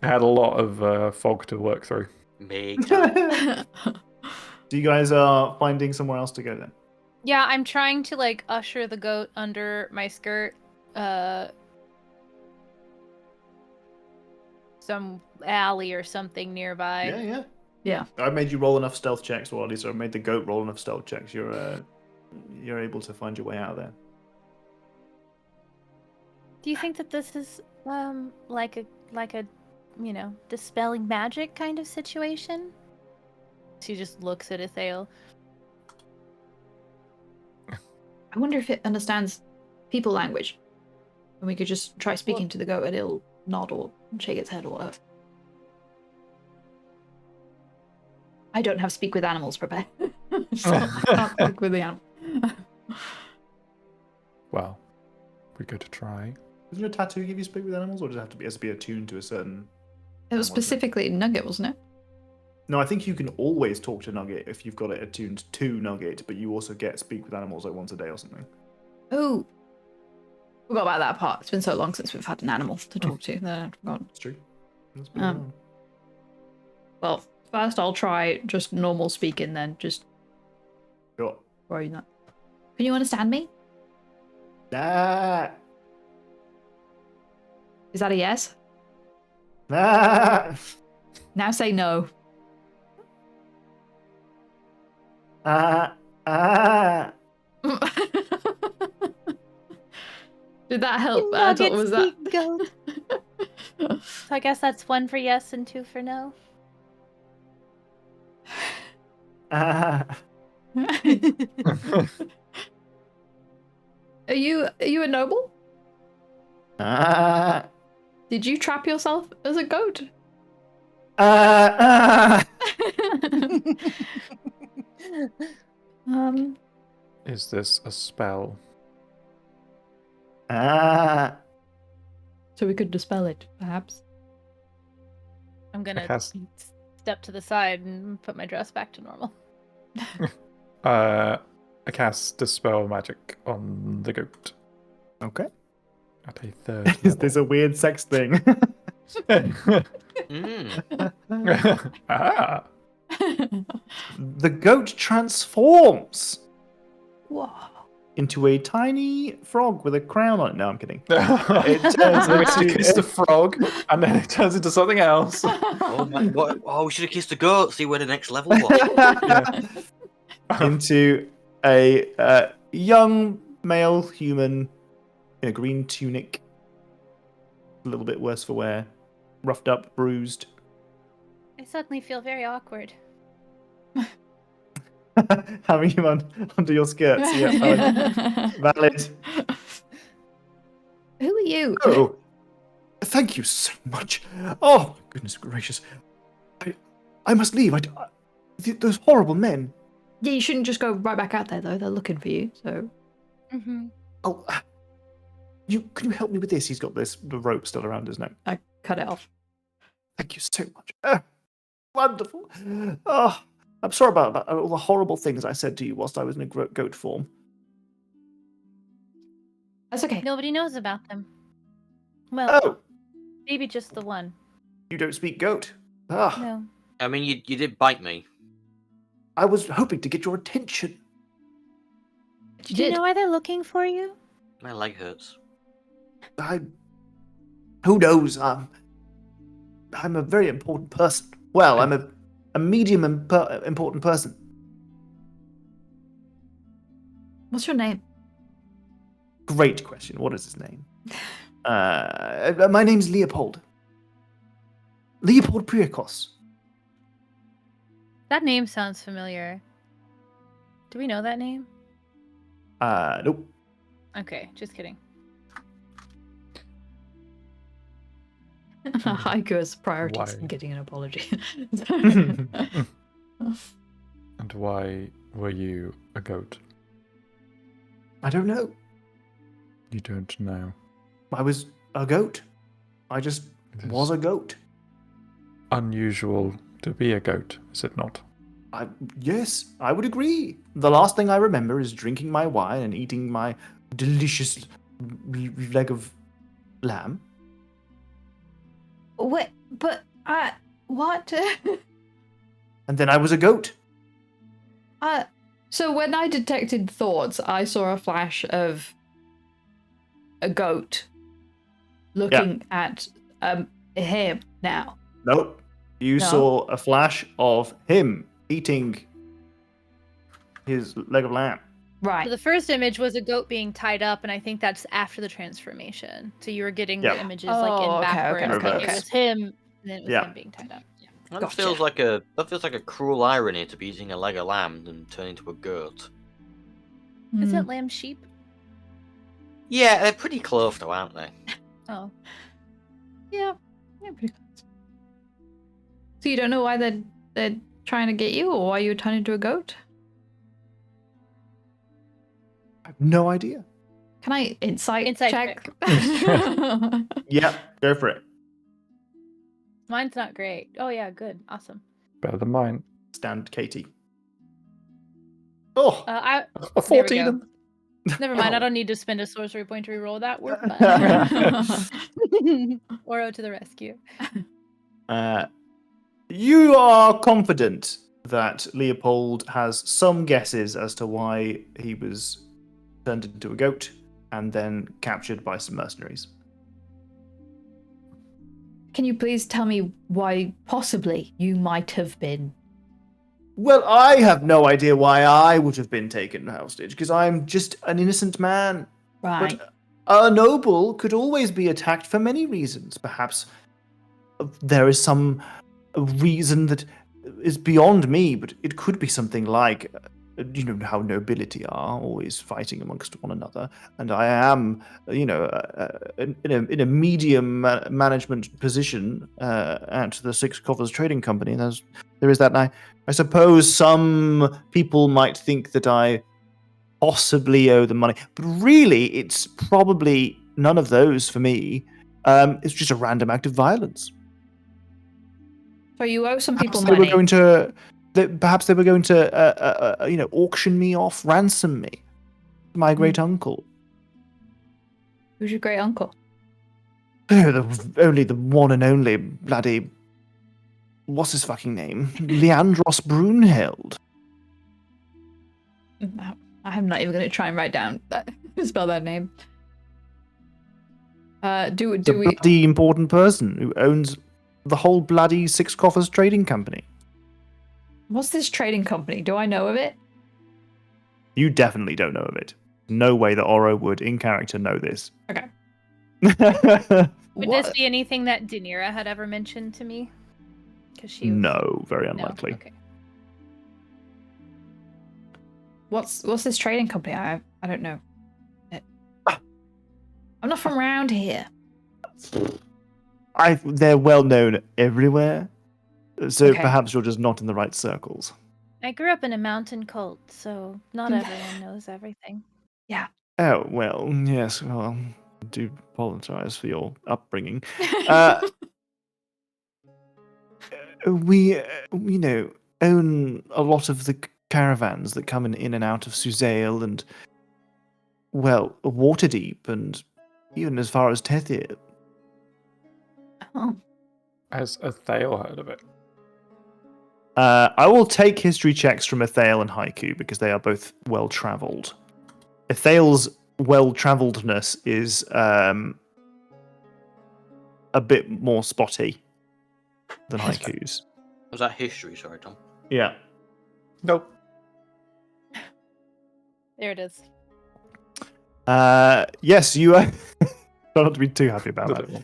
I had a lot of fog to work through. Big time. So you guys are finding somewhere else to go then? Yeah, I'm trying to like usher the goat under my skirt, so some alley or something nearby. Yeah. Yeah. I made you roll enough stealth checks, Wally, so I made the goat roll enough stealth checks. You're able to find your way out of there. Do you think that this is like a dispelling magic kind of situation? She just looks at Ithael. I wonder if it understands people language. And we could just try speaking to the goat and it'll nod or shake its head or whatever. I don't have speak with animals prepared. So I can't speak with the animal. Well, we could try. Doesn't your tattoo give you speak with animals, or does it have to be attuned to a certain... It was specifically Nugget, wasn't it? No, I think you can always talk to Nugget if you've got it attuned to Nugget, but you also get speak with animals like once a day or something. Oh. Forgot about that part. It's been so long since we've had an animal to talk to that I've forgotten. That's true. That's pretty well. Well, first I'll try just normal speaking then. Just... Sure. Or are you not? Can you understand me? Ah. Is that a yes? Ah. Now say no. Did that help? I thought was that. So I guess that's 1 for yes and 2 for no. Are you a noble? Did you trap yourself as a goat? Is this a spell? So we could dispel it, perhaps. I'm gonna cast- step to the side and put my dress back to normal. I cast Dispel Magic on the goat Okay. at a 3rd Is level. this a weird sex thing? Ah! The goat transforms Whoa. into a tiny frog with a crown on it. No, I'm kidding. It turns we into- kissed a frog, and then it turns into something else. Oh, my, what? Oh, we should have kissed the goat. See where the next level was. Into a young male human in a green tunic, a little bit worse for wear, roughed up, bruised. I suddenly feel very awkward. Having him under your skirts. Yeah, valid. Who are you? Oh, thank you so much. Oh, goodness gracious. I must leave. Those horrible men. Yeah, you shouldn't just go right back out there, though. They're looking for you, so... Mm-hmm. Oh, can you help me with this? He's got the rope still around his neck. I cut it off. Thank you so much. Wonderful. Oh, I'm sorry about all the horrible things I said to you whilst I was in a goat form. That's okay. Nobody knows about them. Well, Oh, maybe just the one. you don't speak goat. Ah, No. I mean, you did bite me. I was hoping to get your attention. You Do you did. know why they're looking for you? My leg hurts. Who knows? I'm a very important person. Well, I'm a medium important person. What's your name? Great question. What is his name? My name's Leopold. Leopold Priakos. That name sounds familiar. Do we know that name? Nope. Okay, just kidding. Haiku's priorities Why? in getting an apology. And why were you a goat? I don't know. You don't know. I was a goat. I just It was is a goat. unusual to be a goat, is it not? Yes, I would agree. The last thing I remember is drinking my wine and eating my delicious leg of lamb. Wait, but what? And then I was a goat. So when I detected thoughts, I saw a flash of a goat looking at him now. Nope. You No? saw a flash of him eating his leg of lamb. Right. So the first image was a goat being tied up, and I think that's after the transformation. So you were getting Yeah. the images like in Oh, okay, backwards. okay, okay, It okay. was him, and then it was Yeah. him being tied up. Yeah. That Gotcha. feels like a cruel irony to be eating a leg of lamb and turn into a goat. Isn't lamb sheep? Yeah, they're pretty close though, aren't they? Oh. Yeah. Pretty close. So you don't know why they're trying to get you, or why you were turned into a goat? I have no idea. Can I insight check? Yeah, go for it. Mine's not great. Oh yeah, good, awesome. Better than mine. Stand, Katie. Oh, I A there we 14. go. Never mind. I Oh. don't need to spend a sorcery point to reroll that. We're fine. Oro to the rescue. You are confident that Leopold has some guesses as to why he was turned into a goat and then captured by some mercenaries. Can you please tell me why possibly you might have been? Well, I have no idea why I would have been taken hostage, because I'm just an innocent man. Right. But a noble could always be attacked for many reasons. Perhaps there is some reason that is beyond me, but it could be something like, you know, how nobility are always fighting amongst one another, and I am, you know, in a medium management position at the Six Coffers Trading Company. There is that, and I suppose some people might think that I possibly owe them money, but really, it's probably none of those for me. It's just a random act of violence. So you owe some people Perhaps money. Perhaps they were going to, you know, auction me off, ransom me. My great uncle. Who's your great uncle? Only the one and only bloody. What's his fucking name? Leandros Brunhild. I'm not even going to try and write down that spell that name. Do The we? bloody important person who owns the whole bloody Six Coffers Trading Company. What's this trading company? Do I know of it? You definitely don't know of it. No way that Oro would, in character, know this. Okay. Would this be anything that Daenerys had ever mentioned to me? Because she was... No, very No? unlikely. Okay. What's this trading company? I don't know. I'm not from around here. They're well known everywhere, so Okay. perhaps you're just not in the right circles. I grew up in a mountain cult, so not everyone knows everything. Oh well, yes. Well, I do apologise for your upbringing. We, you know, own a lot of the caravans that come in and out of Suzail and, well, Waterdeep and even as far as Tethir. Oh. Has Athale heard of it? I will take history checks from Athale and Haiku because they are both well-travelled. Athale's well-travelledness is a bit more spotty than Haiku's. Was that history? Sorry, Tom. Yeah. Nope. There it is. Yes, you are. Try not to be too happy about that.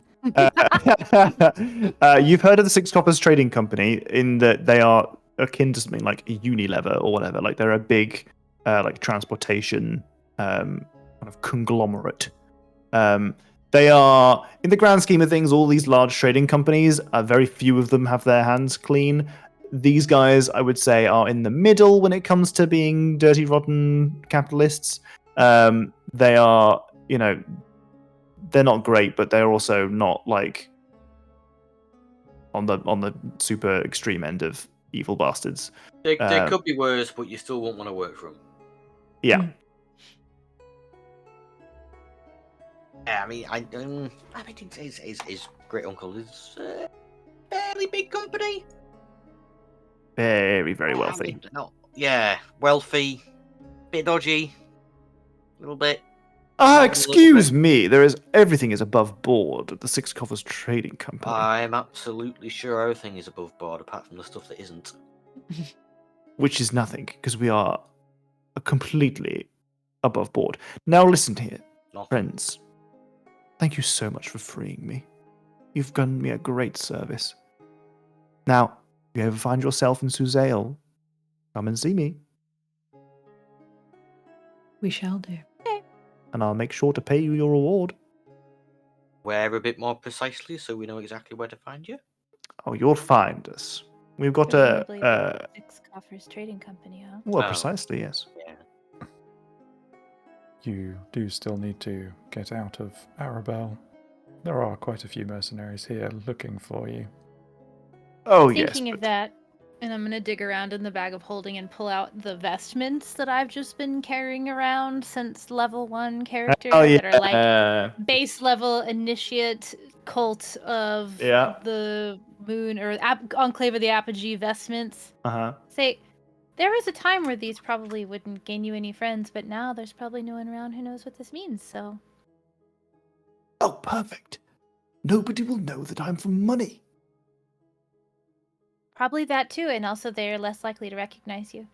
You've heard of the Six Coppers Trading Company in that they are akin to something like Unilever or whatever. Like they're a big, like transportation kind of conglomerate. They are, in the grand scheme of things, all these large trading companies. Very few of them have their hands clean. These guys, I would say, are in the middle when it comes to being dirty, rotten capitalists. They are, you know, they're not great, but they're also not like on the super extreme end of evil bastards. They could be worse, but you still won't want to work for them. Yeah. Yeah, I mean, his great uncle is a fairly big company. Very, very I wealthy. mean, no, yeah, wealthy, bit dodgy, a little bit. Excuse me. Everything is above board at the Six Coffers Trading Company. I'm absolutely sure everything is above board, apart from the stuff that isn't. Which is nothing, because we are completely above board. Now listen here, Nothing. friends. Thank you so much for freeing me. You've done me a great service. Now, if you ever find yourself in Suzale, come and see me, We shall do. and I'll make sure to pay you your reward. Where a bit more precisely, so we know exactly where to find you. Oh, you'll find us. We've got Presumably a Six Coffers Trading Company, huh? well, Oh. precisely, yes. Yeah. You do still need to get out of Arabelle. There are quite a few mercenaries here looking for you. Oh, yes. Thinking of but- that, and I'm gonna dig around in the bag of holding and pull out the vestments that I've just been carrying around since level 1 character Oh, yeah. that are like base level initiate cult of Yeah. the moon or enclave of the apogee vestments. Uh-huh. Say, there was a time where these probably wouldn't gain you any friends, but now there's probably no one around who knows what this means. So Oh, perfect. Nobody will know that I'm from money. probably that too, and also they're less likely to recognize you.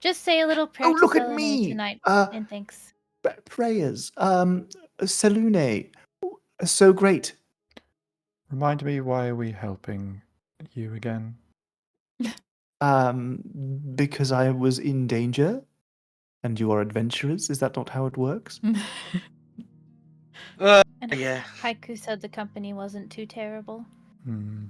Just say a little prayer Oh, to look at Selene me! tonight, and thanks. Prayers. Selune. So great. Remind me, why are we helping you again? Because I was in danger, and you are adventurers. Is that not how it works? And Yeah. Haiku said the company wasn't too terrible. Hmm.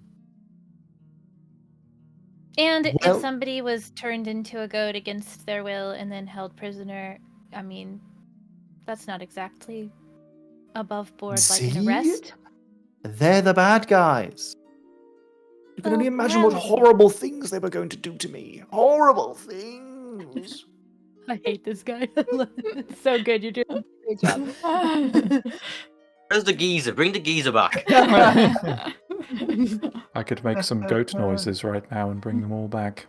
And Well- if somebody was turned into a goat against their will and then held prisoner, I mean, that's not exactly above board like an See? arrest. They're the bad guys. You can Oh, only imagine what really? horrible things they were going to do to me. Horrible things. I hate this guy. It's so good. You're doing a great job. Where's the geezer? Bring the geezer back. I could make some goat noises right now and bring them all back.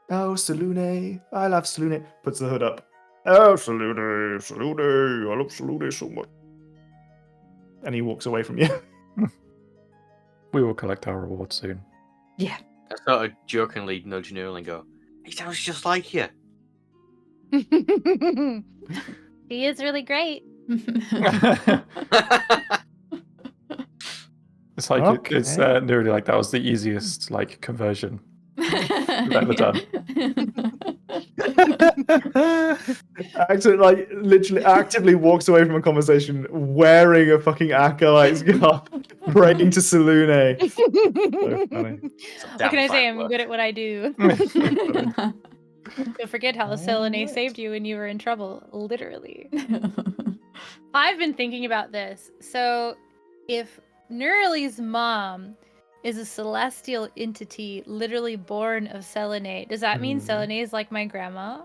Oh, Selune. I love Selune. Puts the hood up. Oh, Selune. Selune. I love Selune so much. And he walks away from you. We will collect our reward soon. Yeah. I sort of jokingly nudge Neural and go, he sounds just like you. He is really great. It's like it's Okay. nearly like that was the easiest like conversion we've ever done. Actually, like, literally actively walks away from a conversation wearing a fucking acolyte's garb, praying to Selune. So funny. What can I say? I'm good at what I do. Don't forget how Selene Alright. saved you when you were in trouble, literally. I've been thinking about this. So, if Neurali's mom is a celestial entity literally born of Selene, does that mean Selene is like my grandma?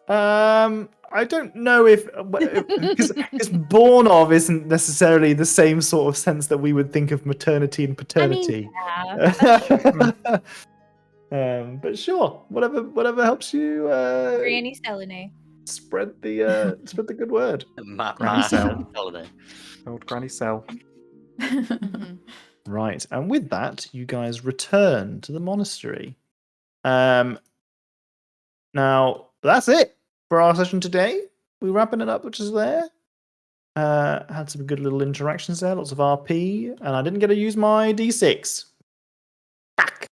I don't know if because born of isn't necessarily the same sort of sense that we would think of maternity and paternity. Yeah. But sure, whatever helps you Granny Selene. spread the good word. Granny Cell. Holiday. Old Granny Cell. Right, and with that, you guys return to the monastery. Now that's it for our session today. We're wrapping it up, which is there. Had some good little interactions there, lots of RP, and I didn't get to use my D6. Fuck.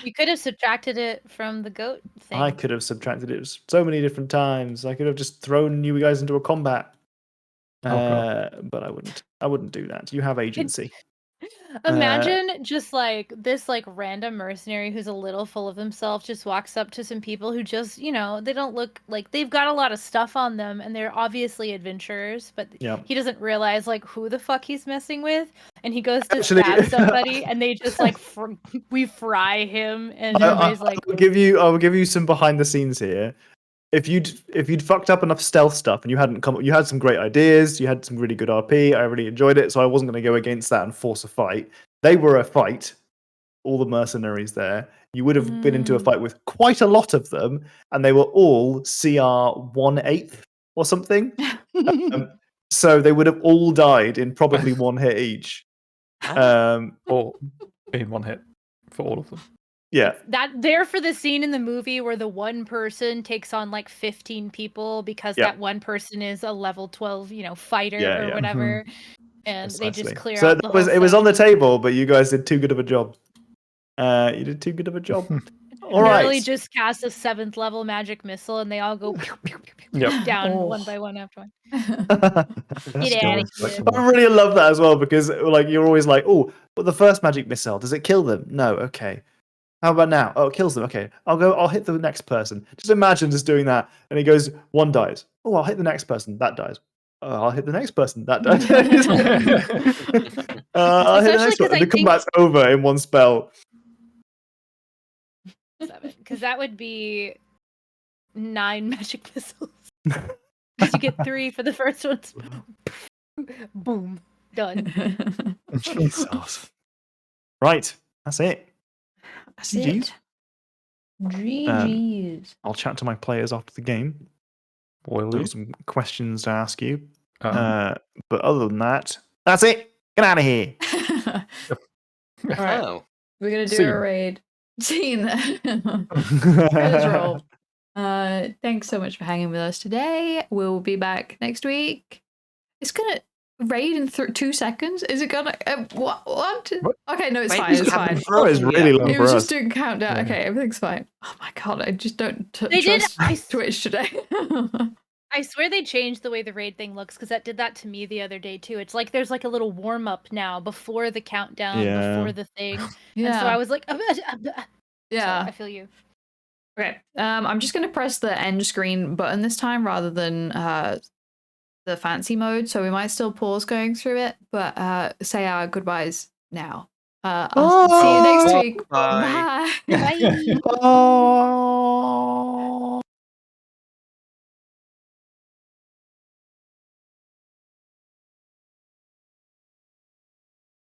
You could have subtracted it from the goat thing. I could have subtracted it so many different times. I could have just thrown you guys into a combat. God. But I wouldn't. I wouldn't do that. You have agency. Imagine just like this like random mercenary who's a little full of himself just walks up to some people who just, you know, they don't look like they've got a lot of stuff on them and they're obviously adventurers, but Yeah. he doesn't realize like who the fuck he's messing with, and he goes to Actually- stab somebody and they just like we fry him and everybody's like I'll give you some behind the scenes here. If you'd fucked up enough stealth stuff and you had some great ideas, you had some really good RP, I really enjoyed it, so I wasn't going to go against that and force a fight. They were a fight. all the mercenaries there, you would have been into a fight with quite a lot of them, and they were all CR 1/8 or something. So they would have all died in probably one hit each. Or in one hit for all of them. Yeah. That there for the scene in the movie where the one person takes on like 15 people because that one person is a level 12, fighter or whatever, and they just Precisely. clear So out the whole it was on the thing. table, but you guys did too good of a job. You did too good of a job. All Nearly right. just cast a 7th level magic missile, and they all go down one by one after one. Get out of here. I really love that as well, because like you're always like, oh, but the first magic missile, does it kill them? No, okay. How about now? Oh, it kills them. Okay, I'll hit the next person. Just imagine just doing that, and he goes, one dies. Oh, I'll hit the next person. That dies. Oh, I'll hit the next person. That dies. I'll hit the next one. And the combat's over in one spell. 7, because that would be 9 magic missiles. Because you get 3 for the first one. Boom, done. Jesus. Right, that's it. That's GG's. it. GG's. I'll chat to my players after the game. I've got some questions to ask you. But other than that, that's it. Get out of here. All right. Oh. We're going to do Scene. a raid. Scene. Credits roll. Thanks so much for hanging with us today. We'll be back next week. It's going to raid in 2 seconds. Is it going to... What? Okay, no, it's Wait, fine. it's It's happened fine. for us. It's really long It for was us. just doing countdown. Yeah. Okay, everything's fine. Oh my god, I just don't They did- trust Twitch today. I swear they changed the way the raid thing looks, because that did that to me the other day too. It's like there's like a little warm up now before the countdown, before the thing. Yeah. And so I was like, yeah. So I feel you. Okay. I'm just gonna press the end screen button this time rather than the fancy mode. So we might still pause going through it, but say our goodbyes now. I'll see you next week. Bye. Bye. Bye. Oh.